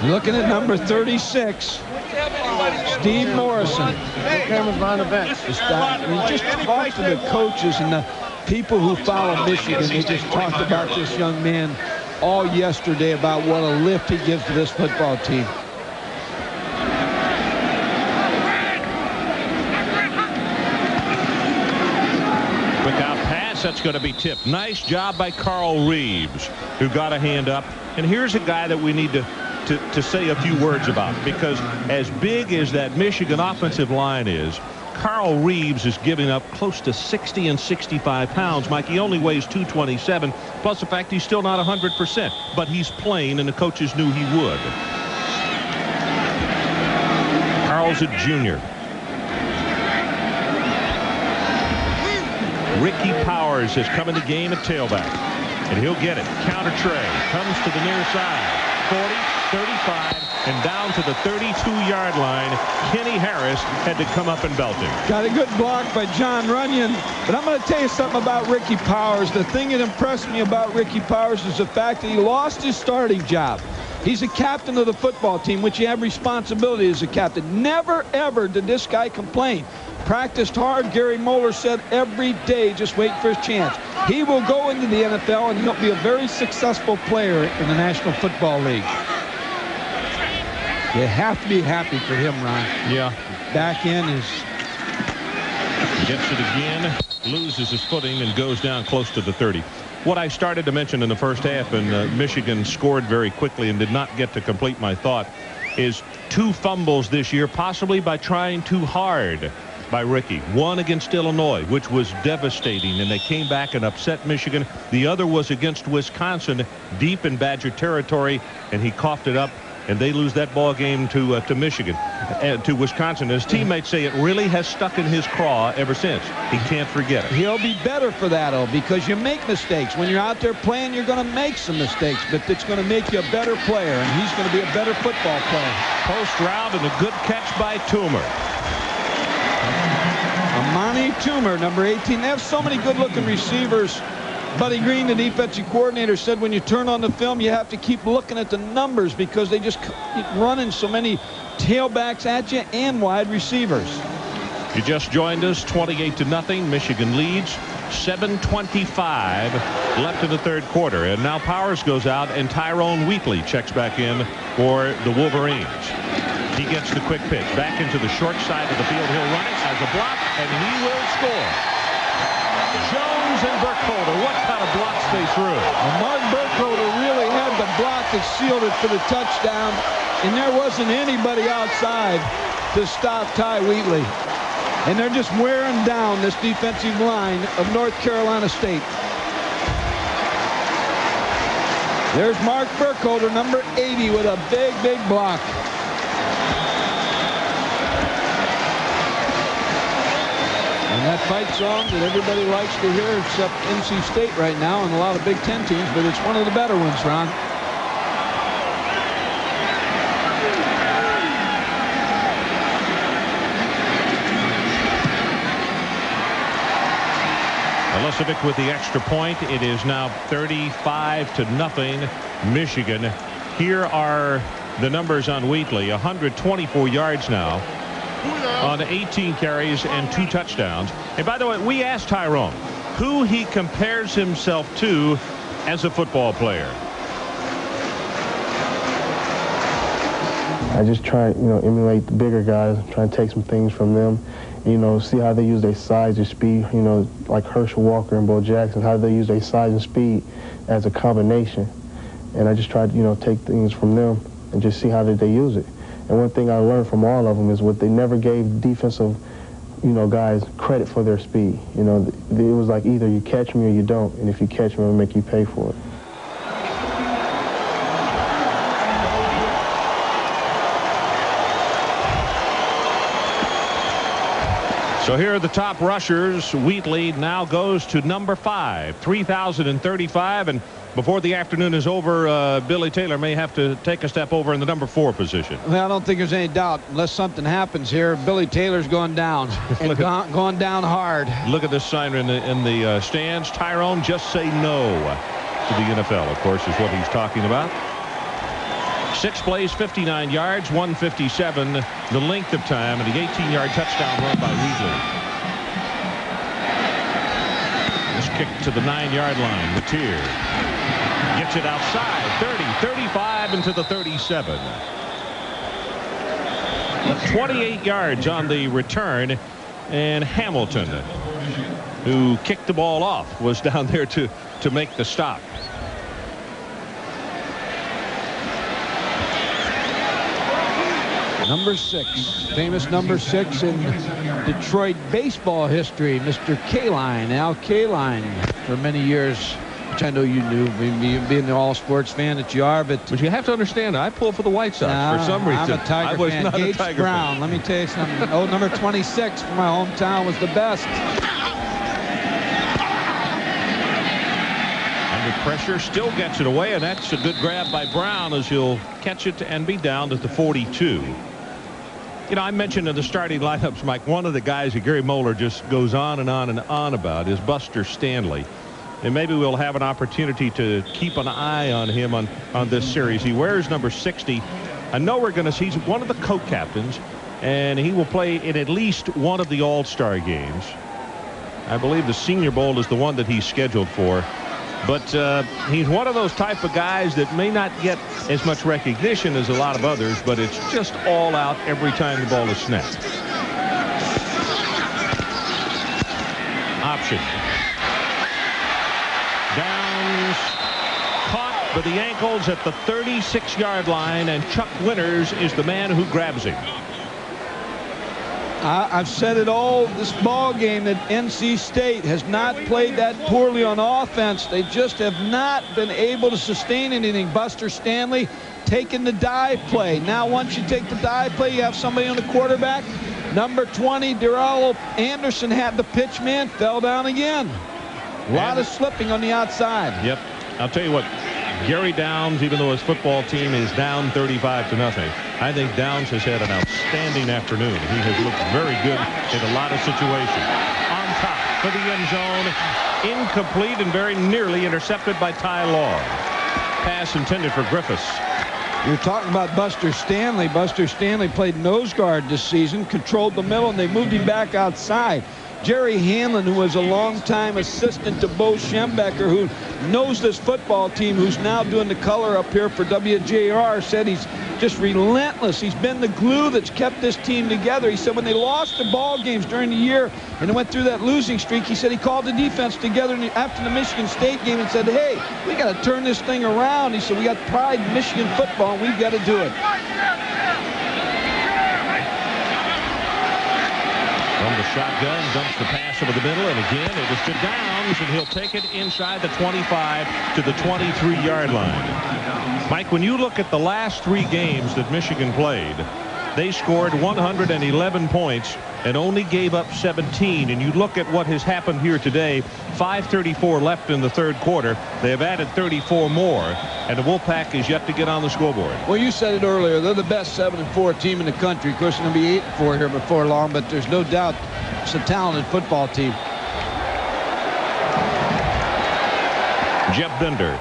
Looking at number 36, Steve Morrison. Cameras behind the bench. Just talk to the coaches and the people who follow Michigan. They just talked about this young man all yesterday about what a lift he gives to this football team. Quick out pass, that's going to be tipped. Nice job by Carl Reeves, who got a hand up. And here's a guy that we need to say a few words about, because as big as that Michigan offensive line is, Carl Reeves is giving up close to 60 and 65 pounds. Mike, he only weighs 227, plus the fact he's still not 100%, but he's playing, and the coaches knew he would. Carl's a junior. Ricky Powers has come in the game at tailback, and he'll get it. Counter tray comes to the near side. 40, 35, and down to the 32-yard line. Kenny Harris had to come up and belt him. Got a good block by John Runyon. But I'm going to tell you something about Ricky Powers. The thing that impressed me about Ricky Powers is the fact that he lost his starting job. He's a captain of the football team, which you have responsibility as a captain. Never, ever did this guy complain. Practiced hard. Gary Moeller said every day, just wait for his chance. He will go into the NFL, and he'll be a very successful player in the National Football League. You have to be happy for him, Ron. Yeah. Back in is... Gets it again, loses his footing, and goes down close to the 30. What I started to mention in the first half, and Michigan scored very quickly and did not get to complete my thought, is 2 fumbles this year, possibly by trying too hard by Ricky. One against Illinois, which was devastating, and they came back and upset Michigan. The other was against Wisconsin, deep in Badger territory, and he coughed it up, and they lose that ball game to Michigan, to Wisconsin. His teammates say it really has stuck in his craw ever since. He can't forget it. He'll be better for that, because you make mistakes. When you're out there playing, you're going to make some mistakes, but it's going to make you a better player, and he's going to be a better football player. Post route and a good catch by Toomer. Amani Toomer, number 18. They have so many good-looking receivers. Buddy Green, the defensive coordinator, said when you turn on the film, you have to keep looking at the numbers because they just keep running so many tailbacks at you and wide receivers. You just joined us, 28-0. Michigan leads. 7:25 left in the third quarter. And now Powers goes out, and Tyrone Wheatley checks back in for the Wolverines. He gets the quick pitch back into the short side of the field. He'll run it as a block, and he will score. Jones and Burkholder, what kind of blocks they threw? Well, Mark Burkholder really had the block that sealed it for the touchdown, and there wasn't anybody outside to stop Ty Wheatley. And they're just wearing down this defensive line of North Carolina State. There's Mark Burkholder, number 80, with a big, big block. And that fight song that everybody likes to hear, except NC State right now and a lot of Big Ten teams, but it's one of the better ones, Ron. Milicevic with the extra point. It is now 35-0 Michigan. Here are the numbers on Wheatley. 124 yards now on 18 carries and 2 touchdowns. And by the way, we asked Tyrone who he compares himself to as a football player. I just try, emulate the bigger guys, try to take some things from them. See how they use their size and speed, like Herschel Walker and Bo Jackson, how they use their size and speed as a combination. And I just try to, take things from them and just see how they use it. And one thing I learned from all of them is what they never gave defensive, guys credit for their speed. It was like either you catch me or you don't, and if you catch me, I'll make you pay for it. So here are the top rushers. Wheatley now goes to number 5, 3,035. And before the afternoon is over, Billy Taylor may have to take a step over in the number 4 position. Well, I don't think there's any doubt. Unless something happens here, Billy Taylor's going down. And going down hard. Look at this sign in the stands. Tyrone, just say no to the NFL, of course, is what he's talking about. 6 plays, 59 yards, 157 the length of time, and the 18-yard touchdown run by Wheatley. This kick to the 9-yard line. Mateer gets it outside. 30, 35 into the 37. 28 yards on the return, and Hamilton, who kicked the ball off, was down there to make the stop. Number 6, famous number 6 in Detroit baseball history, Mr. Kaline, Al Kaline, for many years, which I know you knew, being the all-sports fan that you are. But you have to understand, I pull for the White Sox for some reason. I'm a Tiger I was fan. not Gage a Tiger Brown, fan. let me tell you something. Oh, number 26 for my hometown was the best. Under pressure, still gets it away, and that's a good grab by Brown as he'll catch it and be down to the 42. You know, I mentioned in the starting lineups, Mike, one of the guys that Gary Moeller just goes on and on and on about is Buster Stanley. And maybe we'll have an opportunity to keep an eye on him on this series. He wears number 60. I know we're going to see, he's one of the co-captains, and he will play in at least one of the All-Star games. I believe the Senior Bowl is the one that he's scheduled for. But he's one of those type of guys that may not get as much recognition as a lot of others, but it's just all out every time the ball is snapped. Option. Downs caught by the ankles at the 36-yard line, and Chuck Winters is the man who grabs him. I've said it all this ball game that NC State has not played that poorly on offense. They just have not been able to sustain anything. Buster Stanley taking the dive play. Now once you take the dive play, you have somebody on the quarterback. Number 20, Darrell Anderson, had the pitch man, fell down again. A lot of slipping on the outside. Yep. I'll tell you what, Gary Downs, even though his football team is down 35-0, I think Downs has had an outstanding afternoon. He has looked very good in a lot of situations. On top for the end zone, incomplete and very nearly intercepted by Ty Law. Pass intended for Griffiths. You're talking about Buster Stanley. Buster Stanley played nose guard this season, controlled the middle, and they moved him back outside. Jerry Hanlon, who was a longtime assistant to Bo Schembecker, who knows this football team, who's now doing the color up here for WJR, said he's just relentless. He's been the glue that's kept this team together. He said when they lost the ball games during the year and they went through that losing streak, he said he called the defense together after the Michigan State game and said, hey, we got to turn this thing around. He said we got pride in Michigan football and we've got to do it. From the shotgun, dumps the pass over the middle, and again it is to Downs, and he'll take it inside the 25 to the 23-yard line. Mike, when you look at the last 3 games that Michigan played, they scored 111 points and only gave up 17. And you look at what has happened here today, 5:34 left in the third quarter. They have added 34 more, and the Wolfpack is yet to get on the scoreboard. Well, you said it earlier. They're the best 7-4 team in the country. Of course, they're going to be 8-4 here before long, but there's no doubt it's a talented football team. Jeff Bender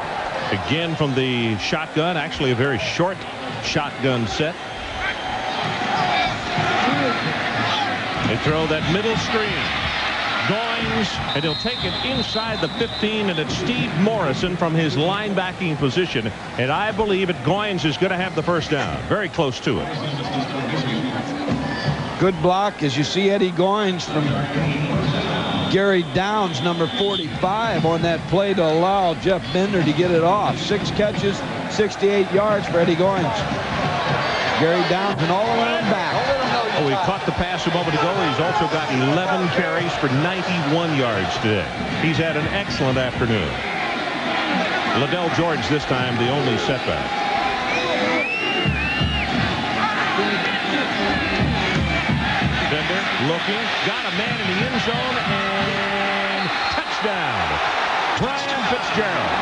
again from the shotgun, actually a very short shotgun set. They throw that middle screen. Goins, and he'll take it inside the 15, and it's Steve Morrison from his linebacking position. And I believe that Goins is going to have the first down. Very close to it. Good block as you see Eddie Goins from Gary Downs, number 45, on that play to allow Jeff Bender to get it off. 6 catches, 68 yards for Eddie Goins. Gary Downs, an all-around back. Oh, he caught the pass a moment ago. He's also got 11 carries for 91 yards today. He's had an excellent afternoon. Liddell George this time the only setback. Bender looking, got a man in the end zone, and touchdown. Brian Fitzgerald.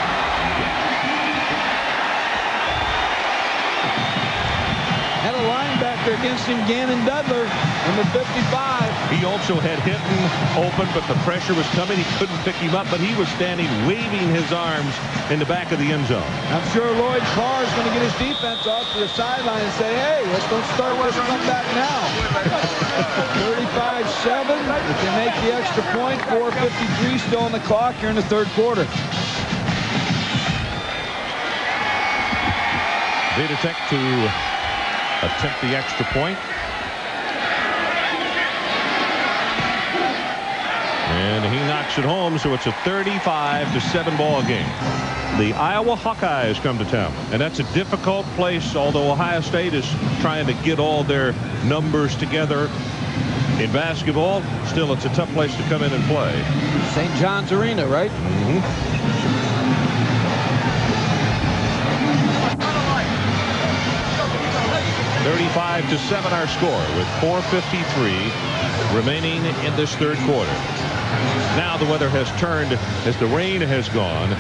Had a linebacker defender against him, Gannon Dudler, number 55. He also had Hinton open, but the pressure was coming. He couldn't pick him up, but he was standing waving his arms in the back of the end zone. I'm sure Lloyd Carr is going to get his defense off to the sideline and say, hey, let's don't start with a comeback now. 35-7. If they make the extra point, 4:53 still on the clock here in the third quarter. Vidatek to attempt the extra point. And he knocks it home, so it's a 35-7 ball game. The Iowa Hawkeyes come to town, and that's a difficult place, although Ohio State is trying to get all their numbers together in basketball. Still, it's a tough place to come in and play. St. John's Arena, right? Mm-hmm. 35-7 our score with 4:53 remaining in this third quarter. Now the weather has turned as the rain has gone.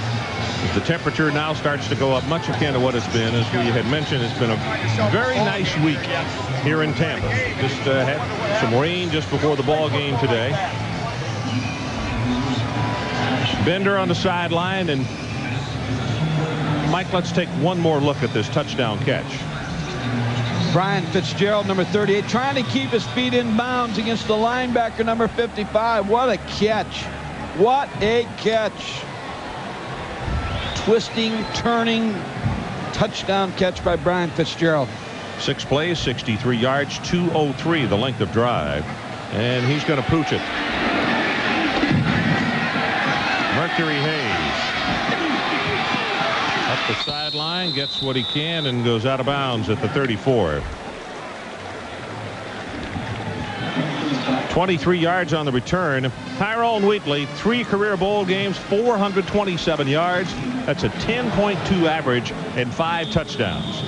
The temperature now starts to go up much akin to what it's been. As we had mentioned, it's been a very nice week here in Tampa. Just had some rain just before the ball game today. Bender on the sideline, and Mike, let's take one more look at this touchdown catch. Brian Fitzgerald, number 38, trying to keep his feet in bounds against the linebacker, number 55. What a catch. What a catch. Twisting, turning, touchdown catch by Brian Fitzgerald. 6 plays, 63 yards, 2:03 the length of drive. And he's going to pooch it. Mercury Hayes up the sideline, gets what he can, and goes out of bounds at the 34. 23 yards on the return. Tyrone Wheatley, 3 career bowl games, 427 yards. That's a 10.2 average and 5 touchdowns.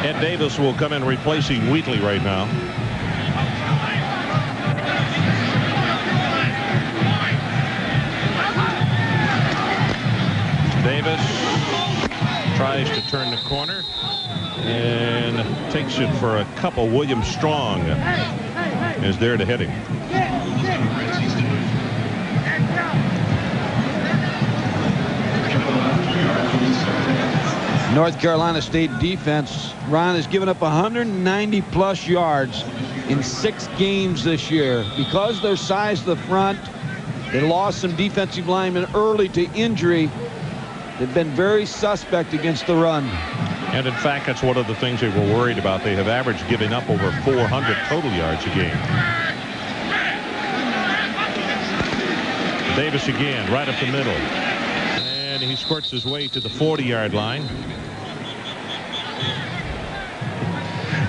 Ed Davis will come in replacing Wheatley right now. Davis tries to turn the corner and takes it for a couple. William Strong is there to hit him. North Carolina State defense, Ron, has given up 190 plus yards in 6 games this year. Because of their size to the front, they lost some defensive linemen early to injury. They've been very suspect against the run. And in fact, that's one of the things they were worried about. They have averaged giving up over 400 total yards a game. Davis again, right up the middle. And he squirts his way to the 40-yard line.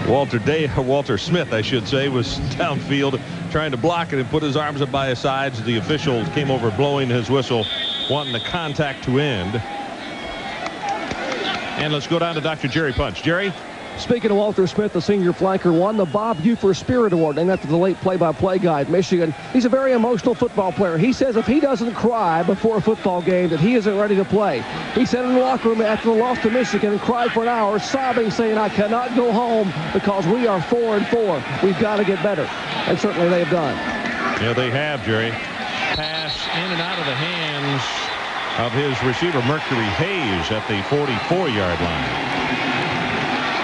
Walter Smith, I should say, was downfield trying to block it and put his arms up by his sides. The official came over blowing his whistle, wanting the contact to end. And let's go down to Dr. Jerry Punch. Jerry? Speaking of Walter Smith, the senior flanker, won the Bob Ufer Spirit Award named after the late play-by-play guy at Michigan. He's a very emotional football player. He says if he doesn't cry before a football game that he isn't ready to play. He sat in the locker room after the loss to Michigan and cried for an hour, sobbing, saying, I cannot go home because we are 4-4. We've got to get better. And certainly they have done. Yeah, they have, Jerry. Pass in and out of the hands of his receiver, Mercury Hayes, at the 44-yard line.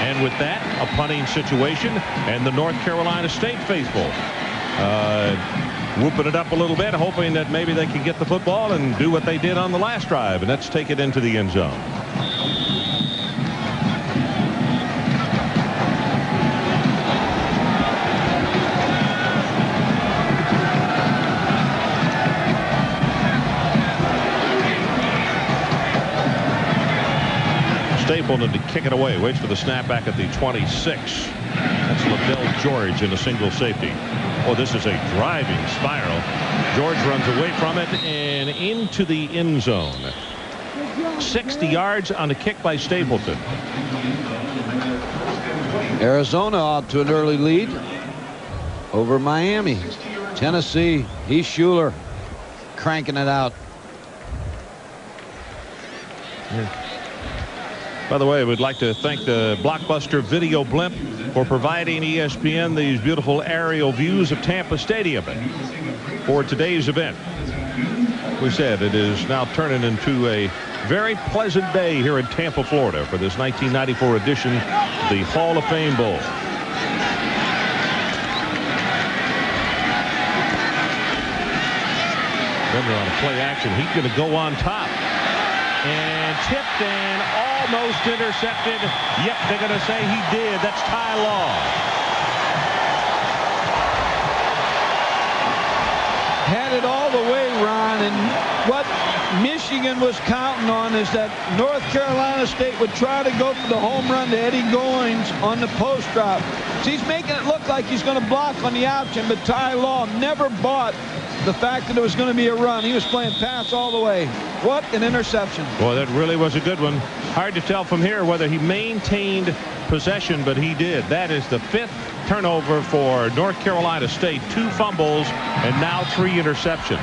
And with that, a punting situation, and the North Carolina State faithful whooping it up a little bit, hoping that maybe they can get the football and do what they did on the last drive, and that's take it into the end zone. Stapleton to kick it away. Waits for the snap back at the 26. That's Liddell George in a single safety. Oh, this is a driving spiral. George runs away from it and into the end zone. 60 yards on a kick by Stapleton. Arizona out to an early lead. over Miami. Tennessee, Heath Schuler cranking it out. By the way, we'd like to thank the Blockbuster Video Blimp for providing ESPN these beautiful aerial views of Tampa Stadium for today's event. We said it is now turning into a very pleasant day here in Tampa, Florida for this 1994 edition of the Hall of Fame Bowl. Remember, on a play action, he's going to go on top. And tipped and almost intercepted. Yep, they're going to say he did. That's Ty Law. Had it all the way, Ron, and what Michigan was counting on is that North Carolina State would try to go for the home run to Eddie Goins on the post route. So he's making it look like he's going to block on the option, but Ty Law never bought the fact that it was going to be a run. He was playing pass all the way. What an interception. Well, that really was a good one. Hard to tell from here whether he maintained possession, but he did. That is the 5th turnover for North Carolina State. 2 fumbles and now 3 interceptions.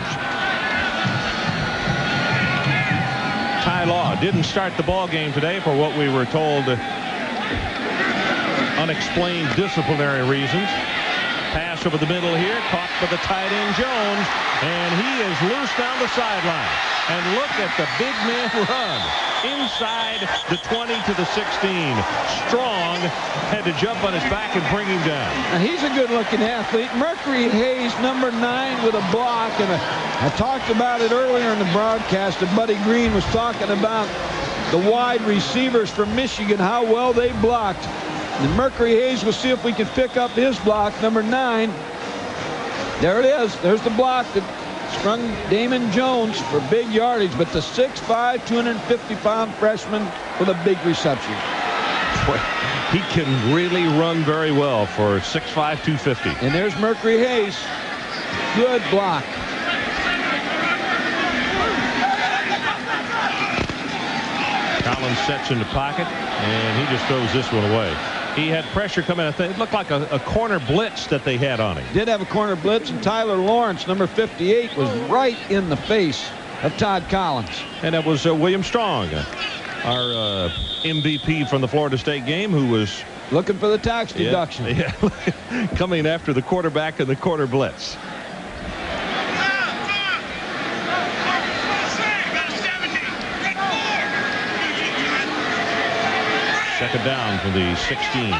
Ty Law didn't start the ball game today for what we were told unexplained disciplinary reasons. Pass over the middle here, caught by the tight end Jones, and he is loose down the sideline. And look at the big man run inside the 20 to the 16. Strong had to jump on his back and bring him down. Now he's a good-looking athlete. Mercury Hayes, number 9 with a block, and I talked about it earlier in the broadcast that Buddy Green was talking about the wide receivers from Michigan, how well they blocked. And Mercury Hayes, we'll see if we can pick up his block, number 9. There it is. There's the block that sprung Damon Jones for big yardage, but the 6'5", 250-pound freshman with a big reception. Boy, he can really run very well for 6'5", 250. And there's Mercury Hayes. Good block. Collins sets in the pocket, and he just throws this one away. He had pressure coming. It looked like a corner blitz that they had on him. Did have a corner blitz, and Tyler Lawrence, number 58, was right in the face of Todd Collins. And that was William Strong, our MVP from the Florida State game, who was looking for the tax deduction. Yeah, coming after the quarterback in the corner blitz. Second down for the 16.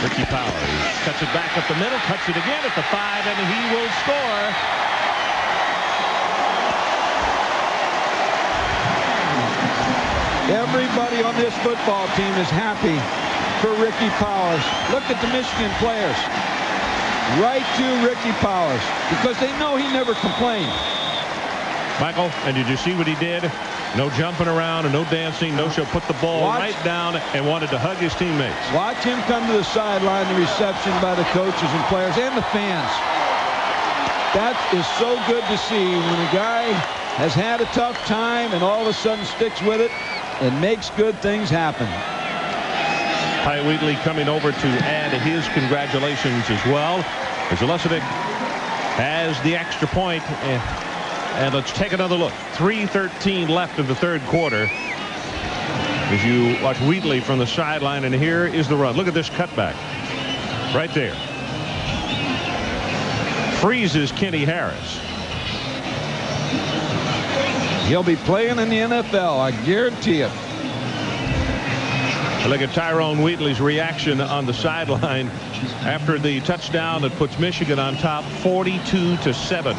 Ricky Powers cuts it back up the middle, cuts it again at the 5, and he will score. Everybody on this football team is happy for Ricky Powers. Look at the Michigan players. Right to Ricky Powers, because they know he never complained. Michael, and did you see what he did? No jumping around and no dancing, no show. Put the ball right down and wanted to hug his teammates. Watch him come to the sideline, the reception by the coaches and players and the fans. That is so good to see when a guy has had a tough time and all of a sudden sticks with it and makes good things happen. Ty Wheatley coming over to add his congratulations as well, as Alesevic has the extra point. And let's take another look. 3:13 left in the 3rd quarter. As you watch Wheatley from the sideline, and here is the run. Look at this cutback. Right there. Freezes Kenny Harris. He'll be playing in the NFL, I guarantee it. Look at Tyrone Wheatley's reaction on the sideline after the touchdown that puts Michigan on top 42-7.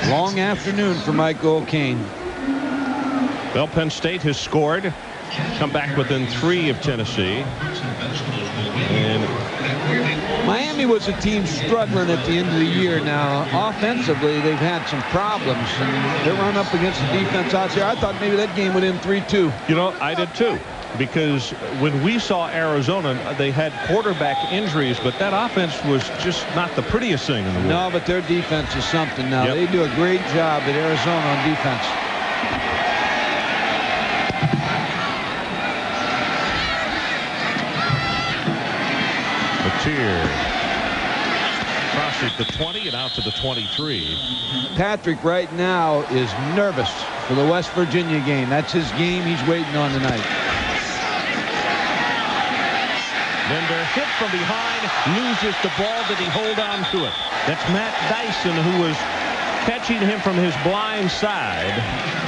Long afternoon for Mike O'Kane. Well, Penn State has scored, come back within 3 of Tennessee. And Miami was a team struggling at the end of the year. Now, offensively, they've had some problems. And they run up against the defense out there. I thought maybe that game would end 3-2. You know, I did too. because when we saw Arizona, they had quarterback injuries, but that offense was just not the prettiest thing in the world. No, but their defense is something now. They do a great job at Arizona on defense. Across at the 20 and out to the 23. Patrick right now is nervous for the West Virginia game. That's his game he's waiting on tonight. Bender hit from behind, loses the ball. Did he hold on to it? That's Matt Dyson, who was catching him from his blind side.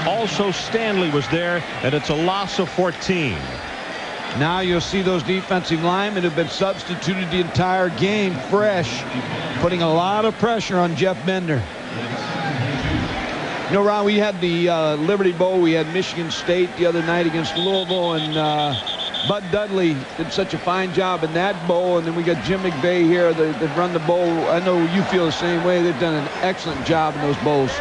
Also Stanley was there, and it's a loss of 14. Now you'll see those defensive linemen who've been substituted the entire game fresh, putting a lot of pressure on Jeff Bender. You know, Ron, we had the Liberty Bowl. We had Michigan State the other night against Louisville, and Bud Dudley did such a fine job in that bowl. And then we got Jim McVay here. They've run the bowl. I know you feel the same way. They've done an excellent job in those bowls,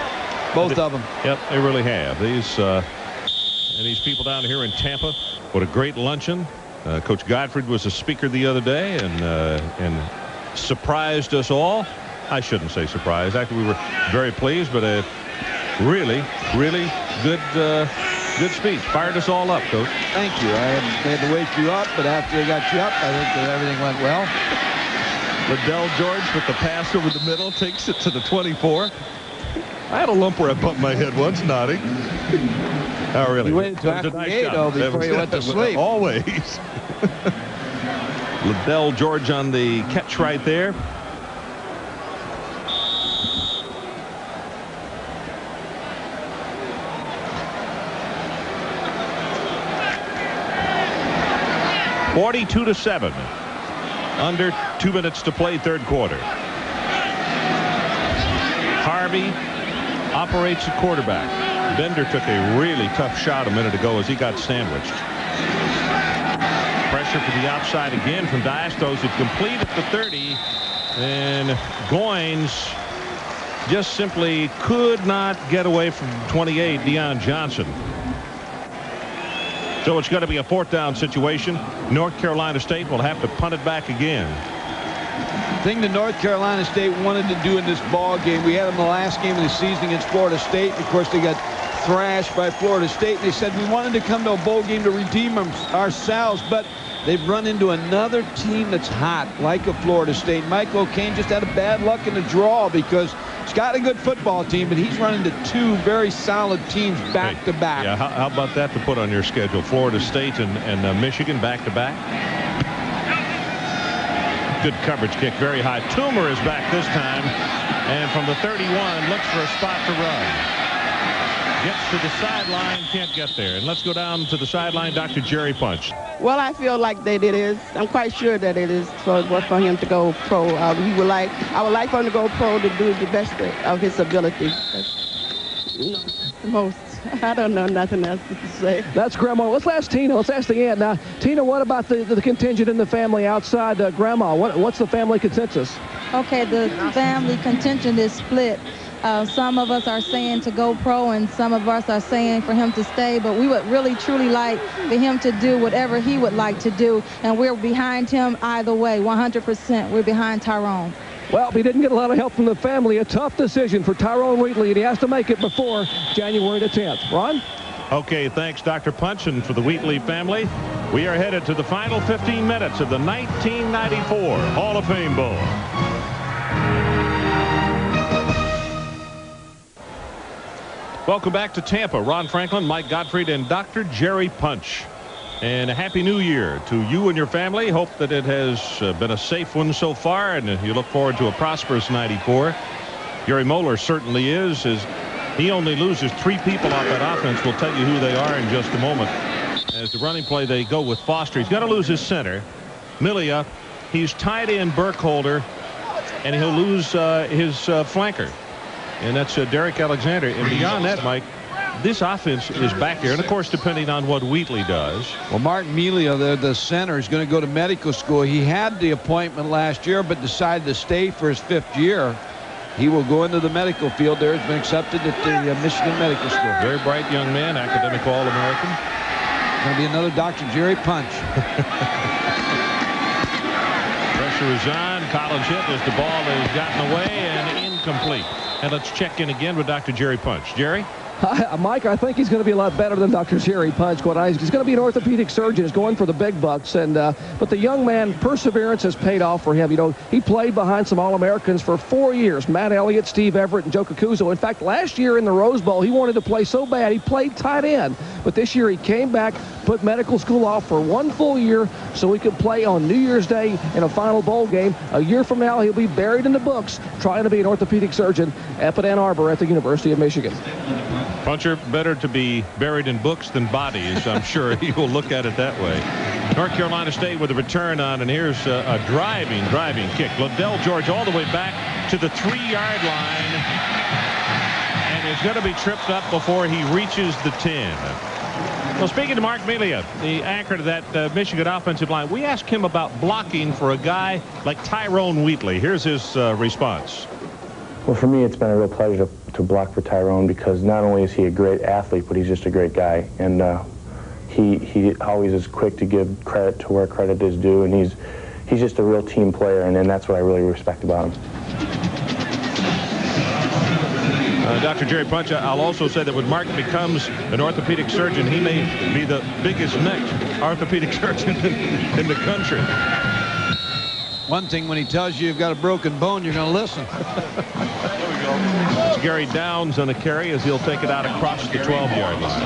both of them. Yep, they really have. These people down here in Tampa. What a great luncheon. Coach Gottfried was a speaker the other day and surprised us all. I shouldn't say surprised. Actually, we were very pleased, but a really good speech. Fired us all up, Coach. Thank you. I had to wake you up, but after they got you up, I think that everything went well. Liddell George with the pass over the middle, takes it to the 24. I had a lump where I bumped my head once, nodding. Oh, really? You waited until after the 8 before you went to sleep. Always. Liddell George on the catch right there. (42-7). Under 2 minutes to play, third quarter. Harvey operates the quarterback. Bender took a really tough shot a minute ago as he got sandwiched. Pressure for the outside again from Dias. Throws it complete at the 30. And Goins just simply could not get away from 28, Deion Johnson. So it's going to be a fourth down situation. North Carolina State will have to punt it back again. The thing that North Carolina State wanted to do in this ball game, we had them the last game of the season against Florida State. Of course, they got thrashed by Florida State. And they said we wanted to come to a bowl game to redeem ourselves, but they've run into another team that's hot, like a Florida State. Mike O'Kane just had a bad luck in the draw because he's got a good football team, but he's run into two very solid teams back to back. Yeah, how about that to put on your schedule? Florida State and Michigan back to back. Good coverage kick, very high. Toomer is back this time, and from the 31 looks for a spot to run. Gets to the sideline, can't get there. And let's go down to the sideline, Dr. Jerry Punch. Well, I feel like that it is. I'm quite sure that it is for him to go pro. I would like for him to go pro to do the best of his ability. The most. I don't know nothing else to say. That's Grandma. Let's ask Tina. Let's ask the aunt. Now, Tina, what about the contingent in the family outside Grandma? What's the family consensus? Okay, the family contingent is split. Some of us are saying to go pro, and some of us are saying for him to stay. But we would really, truly like for him to do whatever he would like to do. And we're behind him either way, 100%. We're behind Tyrone. Well, he didn't get a lot of help from the family. A tough decision for Tyrone Wheatley, and he has to make it before January the 10th. Ron? Okay, thanks, Dr. Punch, and for the Wheatley family. We are headed to the final 15 minutes of the 1994 Hall of Fame Bowl. Welcome back to Tampa. Ron Franklin, Mike Gottfried, and Dr. Jerry Punch. And a Happy New Year to you and your family. Hope that it has been a safe one so far, and you look forward to a prosperous 94. Gary Moeller certainly is, as he only loses 3 people off that offense. We'll tell you who they are in just a moment. As the running play, they go with Foster. He's going to lose his center, Milia. He's tied in Burkholder, and he'll lose his flanker. And that's Derek Alexander. And beyond that, Mike, this offense is back here. And, of course, depending on what Wheatley does. Well, Martin Melia, the center, is going to go to medical school. He had the appointment last year, but decided to stay for his 5th year. He will go into the medical field there. He's been accepted at the Michigan Medical School. Very bright young man, academic All-American. going to be another Dr. Jerry punch. Pressure is on. Collins hit as the ball is gotten away and incomplete. And let's check in again with Dr. Jerry Punch. Jerry? Mike, I think he's going to be a lot better than Dr. Jerry Punch. He's going to be an orthopedic surgeon. He's going for the big bucks. But the young man, perseverance has paid off for him. You know, he played behind some All-Americans for 4 years. Matt Elliott, Steve Everett, and Joe Cacuzo. In fact, last year in the Rose Bowl, he wanted to play so bad, he played tight end. But this year he came back, put medical school off for 1 full year so he could play on New Year's Day in a final bowl game. A year from now, he'll be buried in the books trying to be an orthopedic surgeon up at Ann Arbor at the University of Michigan. Puncher, better to be buried in books than bodies. I'm sure he will look at it that way. North Carolina State with a return on, and here's a driving kick. Liddell George all the way back to the 3-yard line, and is going to be tripped up before he reaches the 10. Well, speaking to Mark Melia, the anchor to that Michigan offensive line, we asked him about blocking for a guy like Tyrone Wheatley. Here's his response. Well, for me, it's been a real pleasure to block for Tyrone because not only is he a great athlete, but he's just a great guy. And he always is quick to give credit to where credit is due, and he's just a real team player, and that's what I really respect about him. Dr. Jerry Punch, I'll also say that when Mark becomes an orthopedic surgeon, he may be the biggest next orthopedic surgeon in the country. One thing, when he tells you you've got a broken bone, you're going to listen. There we go. It's Gary Downs on a carry as he'll take it out across the 12-yard line.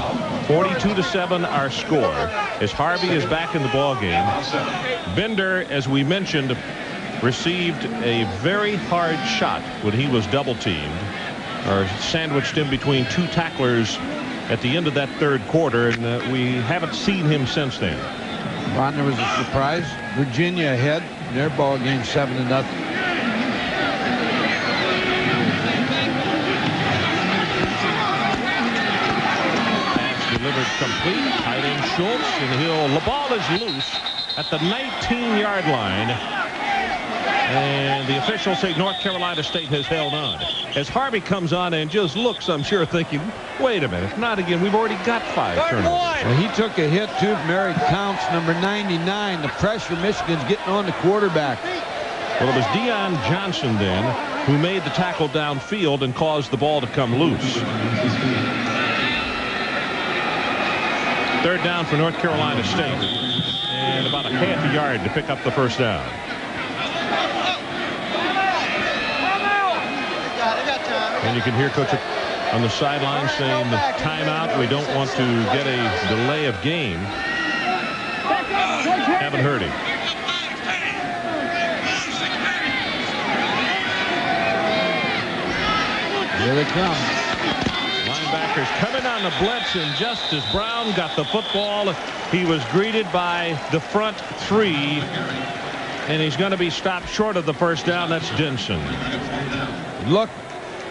42-7 our score as Harvey is back in the ball game. Bender, as we mentioned, received a very hard shot when he was double teamed or sandwiched in between 2 tacklers at the end of that 3rd quarter, and we haven't seen him since then. Ron, there was a surprise. Virginia ahead. Their ball game 7-0. Pass delivered complete. Tight end Schultz, and the ball is loose at the 19-yard line. And the officials say North Carolina State has held on. As Harvey comes on and just looks, I'm sure, thinking, wait a minute, not again. We've already got 5 turnovers. Well, he took a hit, too, from Eric Counts, number 99. The pressure Michigan's getting on the quarterback. Well, it was Deion Johnson then who made the tackle downfield and caused the ball to come loose. 3rd down for North Carolina State. And about a half a yard to pick up the 1st down. And you can hear Coach on the sideline saying the timeout. We don't want to get a delay of game. Haven't heard him. Here they come. Linebackers coming on the blitz, and just as Brown got the football, he was greeted by the front 3, and he's going to be stopped short of the 1st down. That's Denson. Look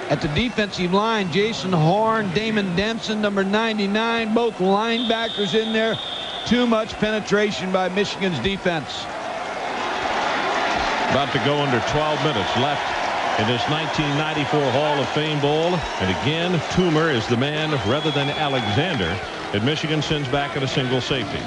at the defensive line. Jason Horn, Damon Denson, number 99, both linebackers in there. Too much penetration by Michigan's defense. About to go under 12 minutes left in this 1994 Hall of Fame Bowl. And again, Toomer is the man rather than Alexander that Michigan sends back at a single safety.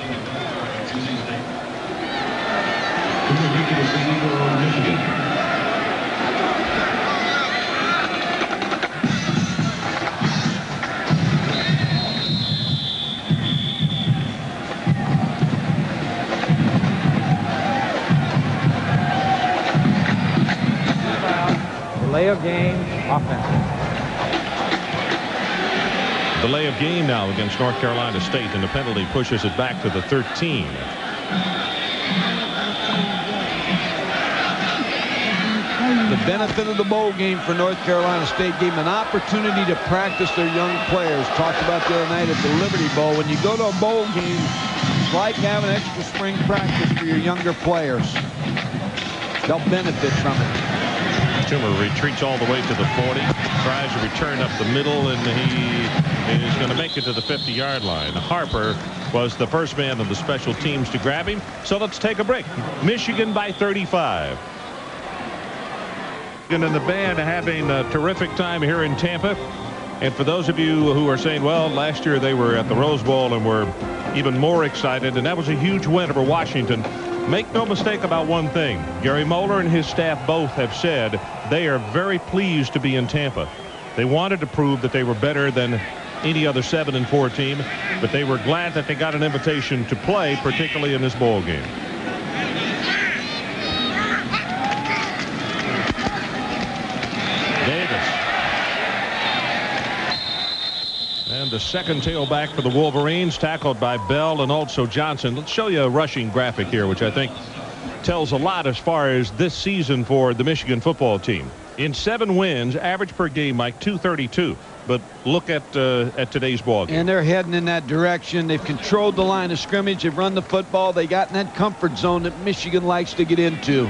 Delay of game, offense. Delay of game now against North Carolina State, and the penalty pushes it back to the 13. The benefit of the bowl game for North Carolina State gave them an opportunity to practice their young players. Talked about the other night at the Liberty Bowl. When you go to a bowl game, it's like having extra spring practice for your younger players. They'll benefit from it. Toomer retreats all the way to the 40, tries to return up the middle, and he is going to make it to the 50-yard line. Harper was the first man of the special teams to grab him. So let's take a break. Michigan by 35. And the band having a terrific time here in Tampa. And for those of you who are saying, well, last year they were at the Rose Bowl and were even more excited, and that was a huge win over Washington, make no mistake about one thing. Gary Moeller and his staff both have said they are very pleased to be in Tampa. They wanted to prove that they were better than any other 7-4 team, but they were glad that they got an invitation to play, particularly in this ball game. Davis. And the second tailback for the Wolverines, tackled by Bell and also Johnson. Let's show you a rushing graphic here, which I think tells a lot as far as this season for the Michigan football team. In 7 wins, average per game, Mike, 232. But look at today's ball game. And they're heading in that direction. They've controlled the line of scrimmage. They've run the football. They got in that comfort zone that Michigan likes to get into.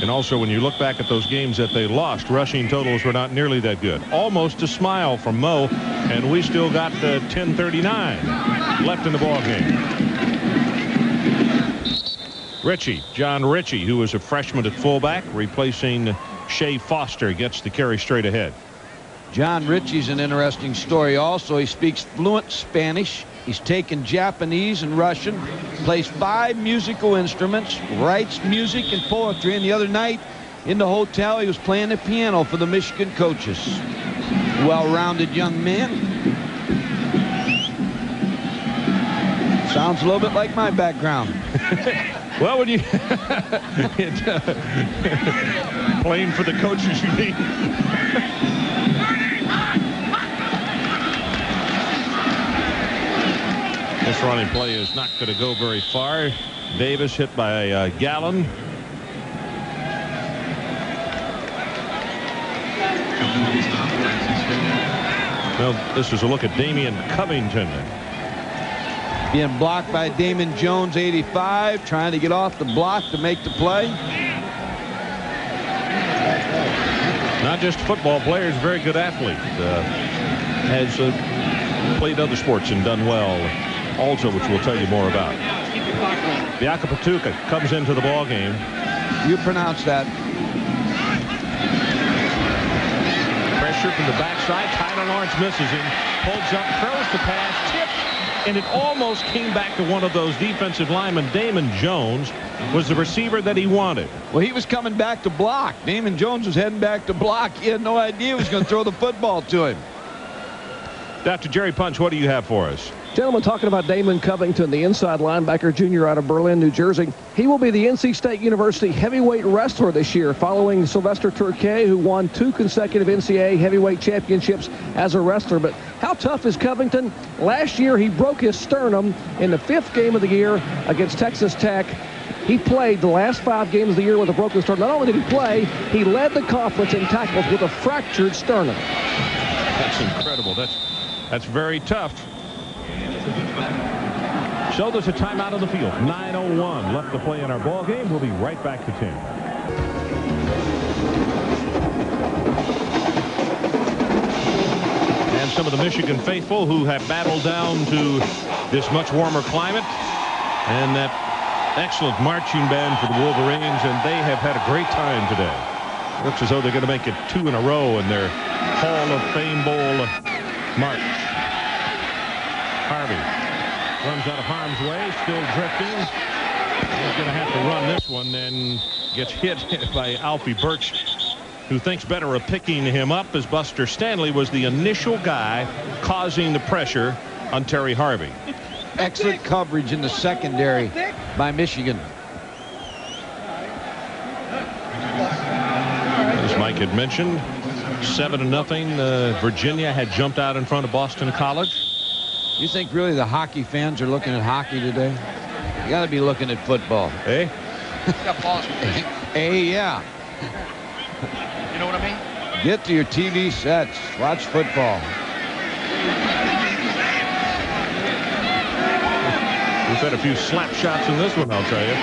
And also, when you look back at those games that they lost, rushing totals were not nearly that good. Almost a smile from Mo, and we still got 10:39 left in the ball game. John Ritchie, who is a freshman at fullback, replacing Shea Foster, gets the carry straight ahead. John Ritchie's an interesting story also. He speaks fluent Spanish. He's taken Japanese and Russian, plays 5 musical instruments, writes music and poetry, and the other night in the hotel he was playing the piano for the Michigan coaches. Well-rounded young man. Sounds a little bit like my background. Well, when you playing for the coaches you need. This running play is not going to go very far. Davis hit by Gallen. Well, this is a look at Damian Covington. Being blocked by Damon Jones, 85, trying to get off the block to make the play. Not just football players, very good athlete. Has played other sports and done well also, which we'll tell you more about. Biakapatuka comes into the ball game. You pronounce that. Pressure from the backside. Tyler Lawrence misses him. Pulls up, throws the pass, tipped, and it almost came back to one of those defensive linemen. Damon Jones was the receiver that he wanted. Well, he was coming back to block. Damon Jones was heading back to block. He had no idea he was going to throw the football to him. Dr. Jerry Punch, what do you have for us? Gentlemen, talking about Damon Covington, the inside linebacker junior out of Berlin, New Jersey. He will be the NC State University heavyweight wrestler this year, following Sylvester Turkey, who won 2 consecutive NCAA heavyweight championships as a wrestler. But how tough is Covington? Last year, he broke his sternum in the 5th game of the year against Texas Tech. He played the last 5 games of the year with a broken sternum. Not only did he play, he led the conference in tackles with a fractured sternum. That's incredible. That's very tough. So there's a timeout on the field. 9:01 left to play in our ball game. We'll be right back to 10. And some of the Michigan faithful who have battled down to this much warmer climate, and that excellent marching band for the Wolverines, and they have had a great time today. Looks as though they're going to make it 2 in a row in their Hall of Fame Bowl march. Harvey runs out of harm's way, still drifting. He's going to have to run this one, then gets hit by Alfie Birch, who thinks better of picking him up, as Buster Stanley was the initial guy causing the pressure on Terry Harvey. Excellent coverage in the secondary by Michigan. As Mike had mentioned, 7-0. Virginia had jumped out in front of Boston College. You think really the hockey fans are looking at hockey today? You got to be looking at football. Eh? Yeah. You know what I mean? Get to your TV sets. Watch football. We've had a few slap shots in this one, I'll tell you.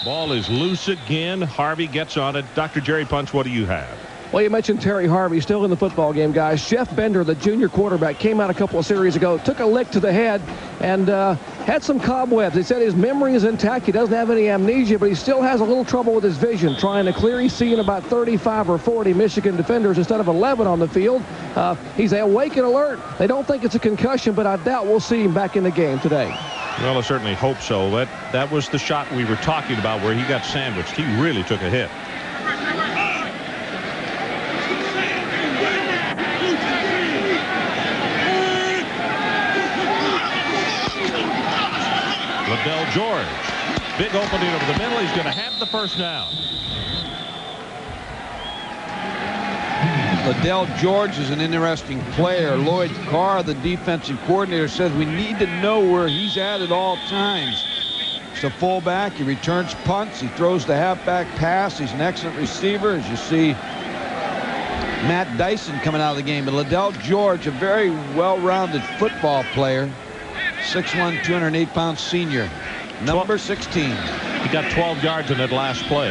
Ball is loose again. Harvey gets on it. Dr. Jerry Punch, what do you have? Well, you mentioned Terry Harvey, still in the football game, guys. Jeff Bender, the junior quarterback, came out a couple of series ago, took a lick to the head, and had some cobwebs. They said his memory is intact. He doesn't have any amnesia, but he still has a little trouble with his vision, trying to clear. He's seeing about 35 or 40 Michigan defenders instead of 11 on the field. He's awake and alert. They don't think it's a concussion, but I doubt we'll see him back in the game today. Well, I certainly hope so. That was the shot we were talking about where he got sandwiched. He really took a hit. Liddell George. Big opening over the middle. He's going to have the first down. Liddell George is an interesting player. Lloyd Carr, the defensive coordinator, says we need to know where he's at all times. He's a fullback. He returns punts. He throws the halfback pass. He's an excellent receiver. As you see Matt Dyson coming out of the game. But Liddell George, a very well-rounded football player. 6'1", 208-pound senior. Number 16. He got 12 yards in that last play.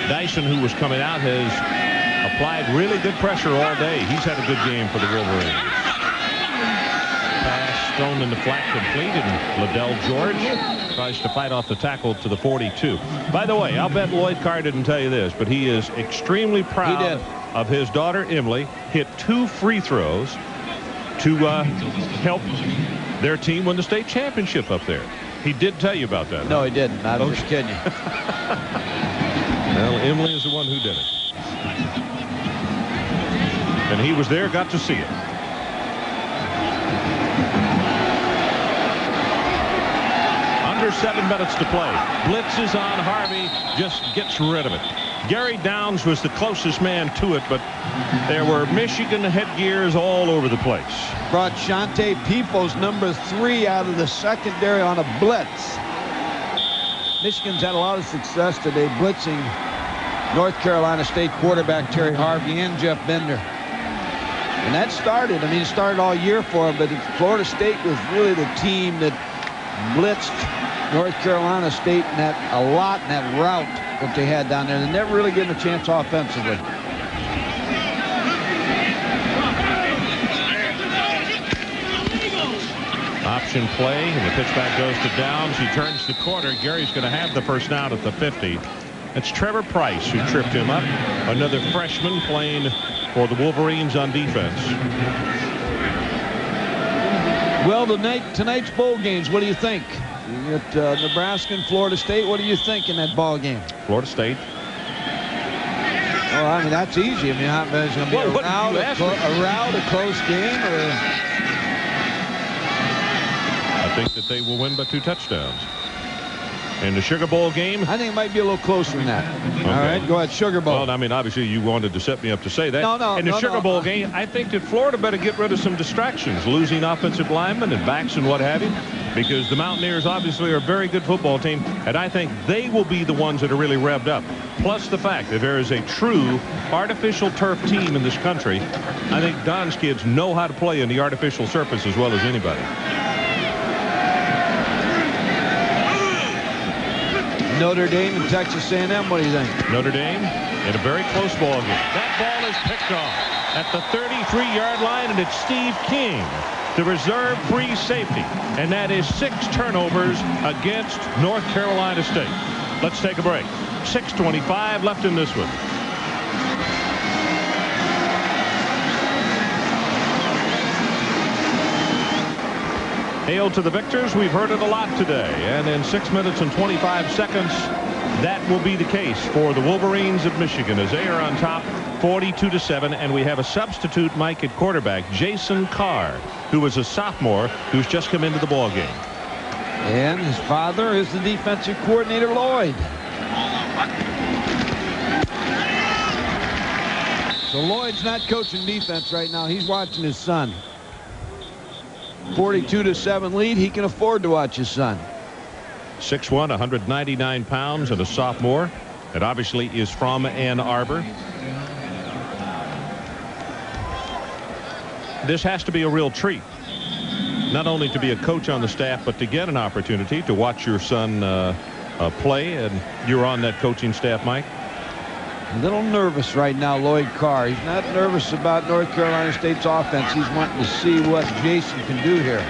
Dyson, who was coming out, has applied really good pressure all day. He's had a good game for the Wolverines. Pass thrown in the flat complete, and Liddell George tries to fight off the tackle to the 42. By the way, I'll bet Lloyd Carr didn't tell you this, but he is extremely proud of his daughter Emily. Hit 2 free throws to help their team win the state championship up there. He did tell you about that. No, he didn't. I was just kidding you. Well, Emily is the one who did it. And he was there, got to see it. Under 7 minutes to play. Blitz is on Harvey, just gets rid of it. Gary Downs was the closest man to it, but there were Michigan headgears all over the place. Brought Shante Peoples, number 3, out of the secondary on a blitz. Michigan's had a lot of success today blitzing North Carolina State quarterback Terry Harvey and Jeff Bender. And that started, it started all year for them, but Florida State was really the team that blitzed North Carolina State a lot in that route that they had down there. They never really gave them a chance offensively. Option play, and the pitch back goes to Downs. He turns the corner. Gary's going to have the first down at the 50. It's Trevor Price who tripped him up. Another freshman playing for the Wolverines on defense. Well, tonight's bowl games, what do you think? You got Nebraska and Florida State. What do you think in that ball game? Florida State. Well, that's easy. How it's going to be a rout, a close game, or? I think that they will win by 2 touchdowns. In the Sugar Bowl game, I think it might be a little closer than that. Okay. All right, go ahead, Sugar Bowl. Well, obviously you wanted to set me up to say that. No. In the Sugar Bowl game, I think that Florida better get rid of some distractions, losing offensive linemen and backs and what have you, because the Mountaineers obviously are a very good football team, and I think they will be the ones that are really revved up. Plus the fact that there is a true artificial turf team in this country. I think Don's kids know how to play in the artificial surface as well as anybody. Notre Dame and Texas A&M, what do you think? Notre Dame in a very close ball game. That ball is picked off at the 33-yard line, and it's Steve King, the reserve free safety. And that is 6 turnovers against North Carolina State. Let's take a break. 6:25 left in this one. Hail to the victors. We've heard it a lot today. And in 6 minutes and 25 seconds, that will be the case for the Wolverines of Michigan as they are on top 42-7. And we have a substitute Mike at quarterback, Jason Carr, who is a sophomore who's just come into the ball game. And his father is the defensive coordinator, Lloyd. So Lloyd's not coaching defense right now. He's watching his son. 42-7 lead. He can afford to watch his son. 6'1", 199 pounds, and a sophomore. And obviously is from Ann Arbor. This has to be a real treat. Not only to be a coach on the staff, but to get an opportunity to watch your son play. And you're on that coaching staff, Mike. A little nervous right now, Lloyd Carr. He's not nervous about North Carolina State's offense. He's wanting to see what Jason can do here.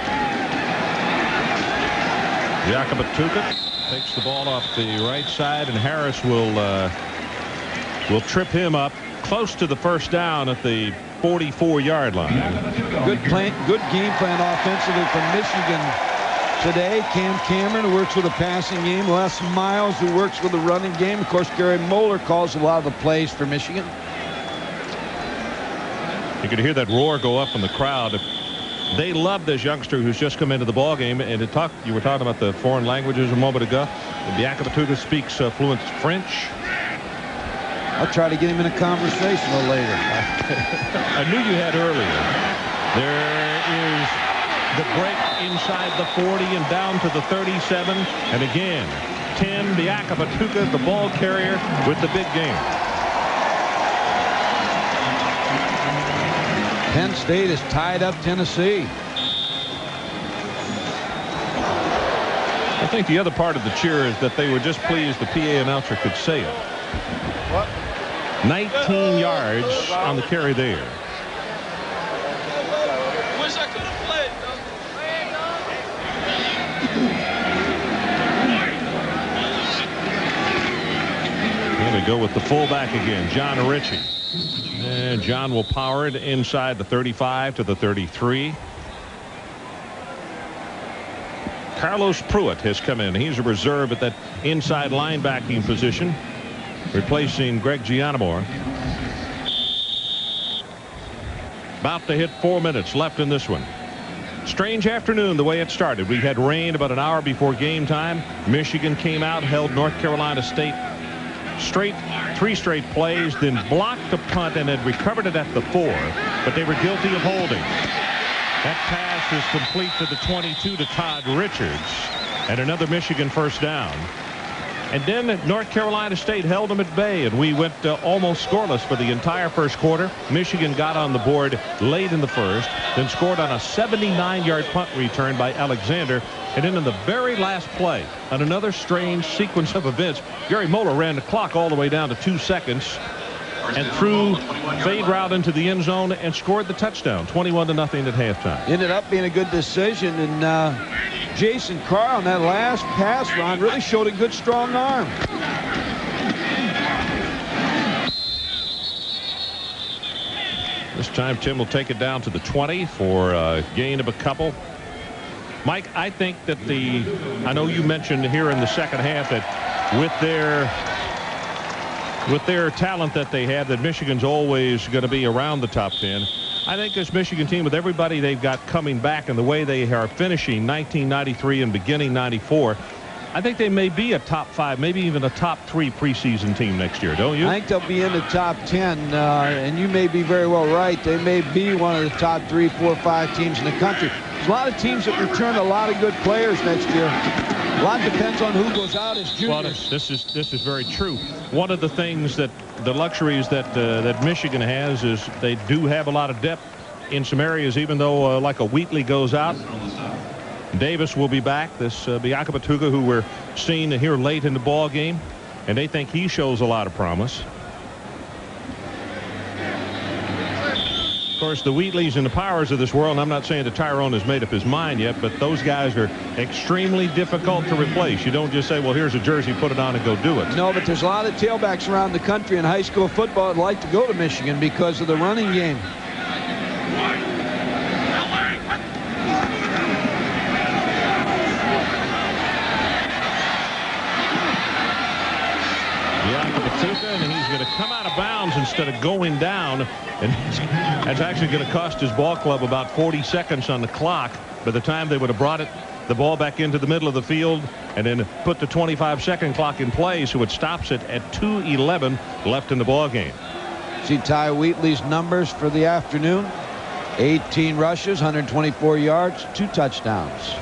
Yakabatuka takes the ball off the right side, and Harris will trip him up close to the first down at the 44-yard line. Good game plan offensively from Michigan today. Cam Cameron, who works with the passing game. Les Miles, who works with the running game. Of course, Gary Moeller calls a lot of the plays for Michigan. You could hear that roar go up from the crowd. They love this youngster who's just come into the ball game. And you were talking about the foreign languages a moment ago. Yakabatuka speaks fluent French. I'll try to get him in a conversation a little later. I knew you had earlier. There is the break inside the 40 and down to the 37. And again, Tim Yakabatuka, the ball carrier, with the big game. Penn State has tied up Tennessee. I think the other part of the cheer is that they were just pleased the PA announcer could say it. What? 19 yards on the carry there. Wish I could have played. Here we go with the fullback again, John Ritchie. And John will power it inside the 35 to the 33. Carlos Pruitt has come in. He's a reserve at that inside linebacking position, replacing Greg Gianamore. About to hit 4 minutes left in this one. Strange afternoon the way it started. We had rain about an hour before game time. Michigan came out, held North Carolina State three straight plays, then blocked a punt and had recovered it at the 4, but they were guilty of holding. That pass is complete to the 22 to Todd Richards, and another Michigan first down. And then North Carolina State held them at bay, and we went almost scoreless for the entire first quarter. Michigan got on the board late in the first, then scored on a 79-yard punt return by Alexander. And then in the very last play, on another strange sequence of events, Gary Moeller ran the clock all the way down to 2 seconds and threw fade route into the end zone and scored the touchdown, 21-0 at halftime. Ended up being a good decision, and Jason Carr on that last pass run really showed a good strong arm. This time Tim will take it down to the 20 for a gain of a couple. Mike, I think that I know you mentioned here in the second half that with their talent that they have, that Michigan's always going to be around the top 10. I think this Michigan team, with everybody they've got coming back and the way they are finishing 1993 and beginning 94, I think they may be a top 5, maybe even a top 3 preseason team next year, don't you? I think they'll be in the top 10, and you may be very well right. They may be one of the top 3, 4, 5 teams in the country. There's a lot of teams that return a lot of good players next year. A lot depends on who goes out as juniors. Well, this is very true. One of the things the luxuries that Michigan has is they do have a lot of depth in some areas, even though like a Wheatley goes out. Davis will be back. This Yakabatuka, who we're seeing here late in the ball game, and they think he shows a lot of promise. Of course, the Wheatleys and the Powers of this world, and I'm not saying that Tyrone has made up his mind yet, but those guys are extremely difficult to replace. You don't just say, well, here's a jersey, put it on and go do it. No, but there's a lot of tailbacks around the country in high school football that like to go to Michigan because of the running game. And he's going to come out of bounds instead of going down, and that's actually going to cost his ball club about 40 seconds on the clock. By the time they would have brought the ball back into the middle of the field and then put the 25-second clock in play, so it stops it at 2:11 left in the ball game. See Ty Wheatley's numbers for the afternoon: 18 rushes, 124 yards, 2 touchdowns.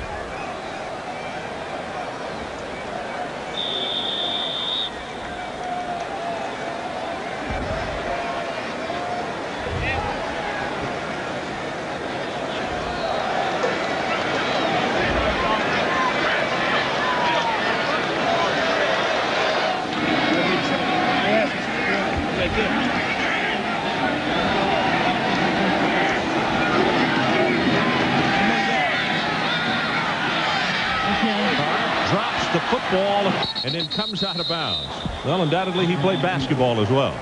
and then comes out of bounds. Well, undoubtedly he played basketball as well.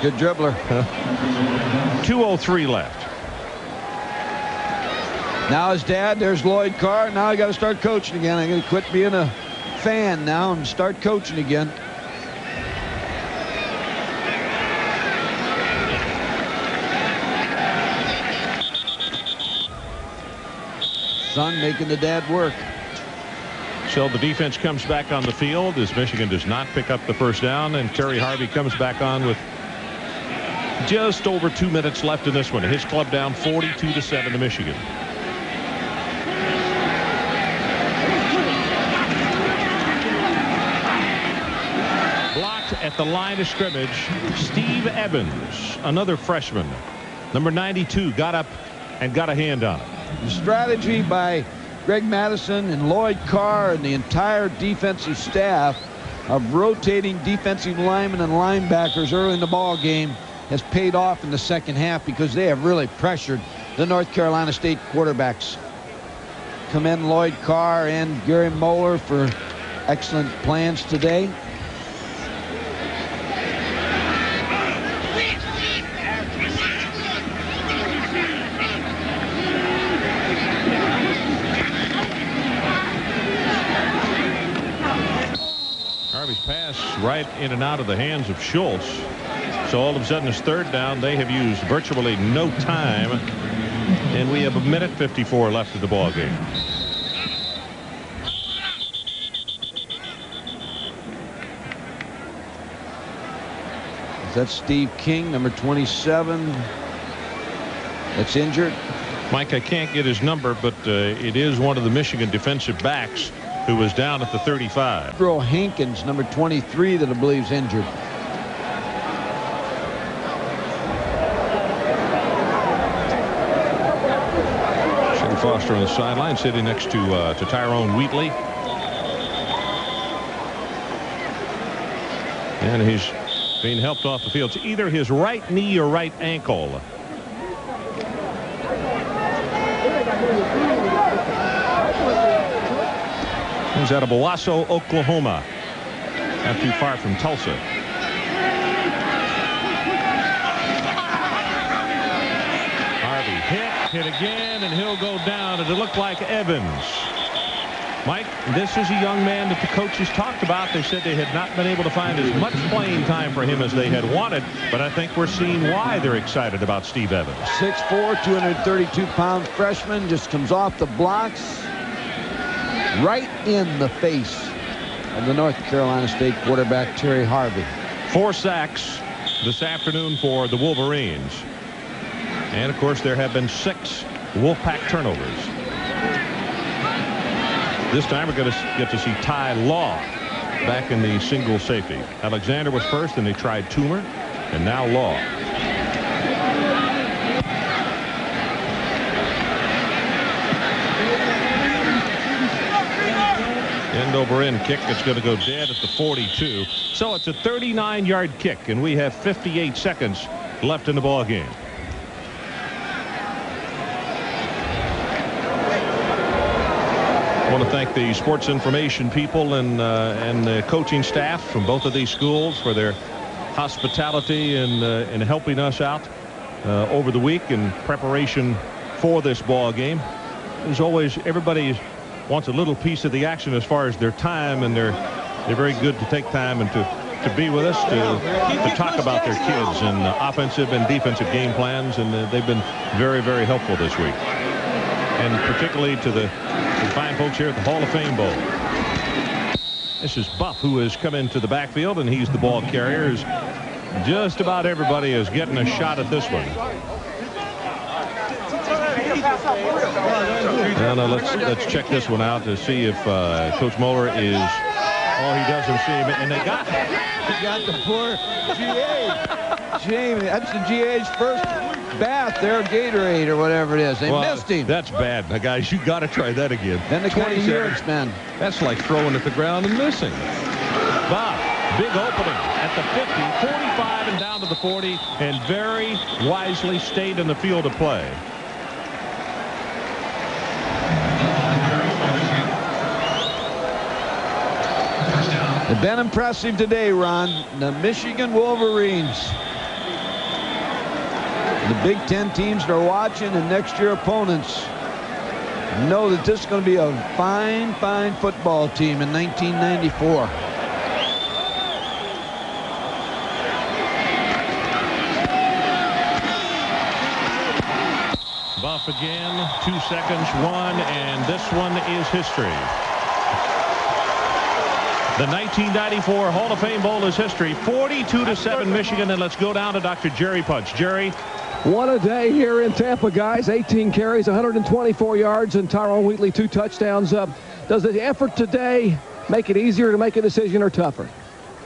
Good dribbler. 2:03 left. Now his dad, there's Lloyd Carr. Now I got to start coaching again. I got to quit being a fan now and start coaching again. Son making the dad work. So the defense comes back on the field as Michigan does not pick up the first down, and Terry Harvey comes back on with just over 2 minutes left in this one. His club down 42-7 to Michigan. Blocked at the line of scrimmage. Steve Evans, another freshman, number 92, got up and got a hand on it. The strategy by Greg Madison and Lloyd Carr and the entire defensive staff of rotating defensive linemen and linebackers early in the ball game has paid off in the second half because they have really pressured the North Carolina State quarterbacks. Commend Lloyd Carr and Gary Moeller for excellent plans today. Right in and out of the hands of Schultz. So all of a sudden it's third down. They have used virtually no time, and we have 1:54 left of the ball game. Is that Steve King, number 27, that's injured? Mike, I can't get his number, but it is one of the Michigan defensive backs who was down at the 35. Earl Hankins, number 23, that I believe is injured. Shane Foster on the sideline, sitting next to Tyrone Wheatley. And he's being helped off the field. It's either his right knee or right ankle. He's out of Owasso, Oklahoma, not too far from Tulsa. Harvey hit again, and he'll go down. It'll look like Evans. Mike, this is a young man that the coaches talked about. They said they had not been able to find as much playing time for him as they had wanted, but I think we're seeing why they're excited about Steve Evans. 6'4", 232-pound freshman, just comes off the blocks. Right in the face of the North Carolina State quarterback, Terry Harvey. 4 sacks this afternoon for the Wolverines. And, of course, there have been 6 Wolfpack turnovers. This time we're going to get to see Ty Law back in the single safety. Alexander was first, and they tried Toomer, and now Law. End over end kick. It's going to go dead at the 42. So it's a 39-yard kick, and we have 58 seconds left in the ball game. I want to thank the sports information people and the coaching staff from both of these schools for their hospitality and helping us out over the week in preparation for this ball game. As always, everybody wants a little piece of the action as far as their time, and they're very good to take time and to be with us to talk about their kids and offensive and defensive game plans, and they've been very, very helpful this week. And particularly to the fine folks here at the Hall of Fame Bowl. This is Buff, who has come into the backfield, and he's the ball carrier. Just about everybody is getting a shot at this one. Now let's check this one out to see if Coach Moeller is. Oh, he doesn't see him, and they got the poor GA. Jamie, that's the GA's first bath there, Gatorade or whatever it is. They missed him. That's bad, guys. You got to try that again. Then the 20 yards, man. That's like throwing at the ground and missing. Bob, big opening at the 50, 45, and down to the 40, and very wisely stayed in the field of play. They've been impressive today, Ron. The Michigan Wolverines. The Big Ten teams that are watching and next year opponents know that this is going to be a fine, fine football team in 1994. Buff again, 2 seconds, one, and this one is history. The 1994 Hall of Fame Bowl is history. 42-7 Michigan, and let's go down to Dr. Jerry Punch. Jerry. What a day here in Tampa, guys. 18 carries, 124 yards, and Tyrone Wheatley 2 touchdowns. Does the effort today make it easier to make a decision or tougher?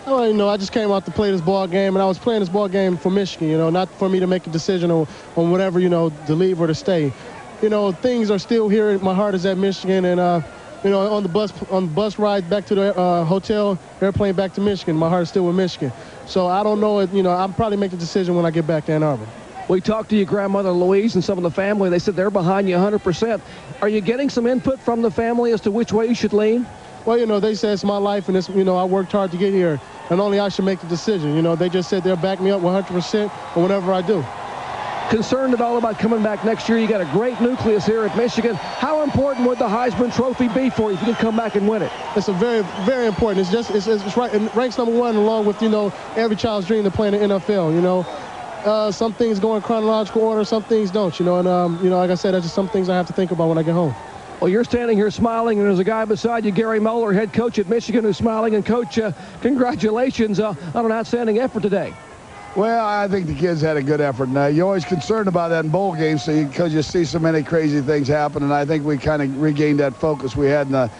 Well, you know, I just came out to play this ball game, and I was playing this ball game for Michigan, you know, not for me to make a decision on whatever, you know, to leave or to stay. You know, things are still here. My heart is at Michigan, and, you know, on the bus ride back to the hotel, airplane back to Michigan, my heart is still with Michigan. So I don't know, you know, I'll probably make the decision when I get back to Ann Arbor. We talked to your grandmother Louise and some of the family. They said they're behind you 100%. Are you getting some input from the family as to which way you should lean? Well, you know, they say it's my life, and it's, you know, I worked hard to get here, and only I should make the decision. You know, they just said they'll back me up 100% on whatever I do. Concerned at all about coming back next year? You got a great nucleus here at Michigan. How important would the Heisman Trophy be for you if you could come back and win it? It's a very, very important. It's just, it's right. It ranks number one along with, you know, every child's dream to play in the NFL, you know. Some things go in chronological order, some things don't, you know. And, you know, like I said, that's just some things I have to think about when I get home. Well, you're standing here smiling, and there's a guy beside you, Gary Moeller, head coach at Michigan, who's smiling. And, Coach, congratulations on an outstanding effort today. Well, I think the kids had a good effort. Now, you're always concerned about that in bowl games because you see so many crazy things happen, and I think we kind of regained that focus we had at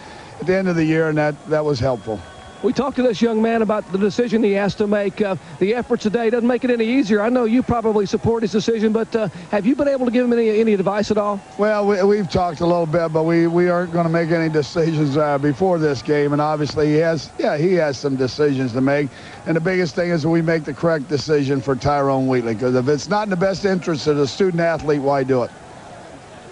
the end of the year, and that was helpful. We talked to this young man about the decision he has to make. The efforts today doesn't make it any easier. I know you probably support his decision, but have you been able to give him any advice at all? Well, we've talked a little bit, but we aren't going to make any decisions before this game. And obviously he has some decisions to make. And the biggest thing is we make the correct decision for Tyrone Wheatley, because if it's not in the best interest of the student athlete, why do it?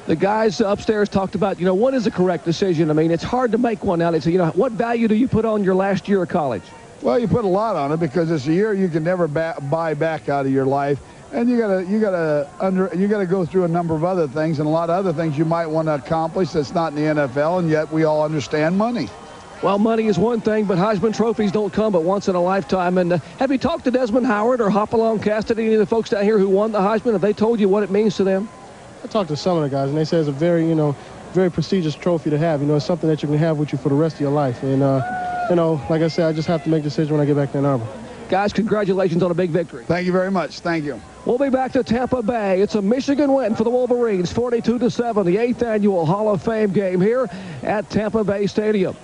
The guys upstairs talked about, you know, what is the correct decision? I mean, it's hard to make one now. They say, you know, what value do you put on your last year of college? Well, you put a lot on it because it's a year you can never buy back out of your life, and you gotta go through a number of other things, and a lot of other things you might want to accomplish that's not in the NFL, and yet we all understand money. Well, money is one thing, but Heisman trophies don't come but once in a lifetime. And have you talked to Desmond Howard or Hopalong Cassidy, any of the folks down here who won the Heisman? Have they told you what it means to them? I talked to some of the guys, and they say it's a very, you know, very prestigious trophy to have. You know, it's something that you can have with you for the rest of your life. And, you know, like I said, I just have to make a decision when I get back to Ann Arbor. Guys, congratulations on a big victory. Thank you very much. Thank you. We'll be back to Tampa Bay. It's a Michigan win for the Wolverines, 42-7, the 8th annual Hall of Fame game here at Tampa Bay Stadium.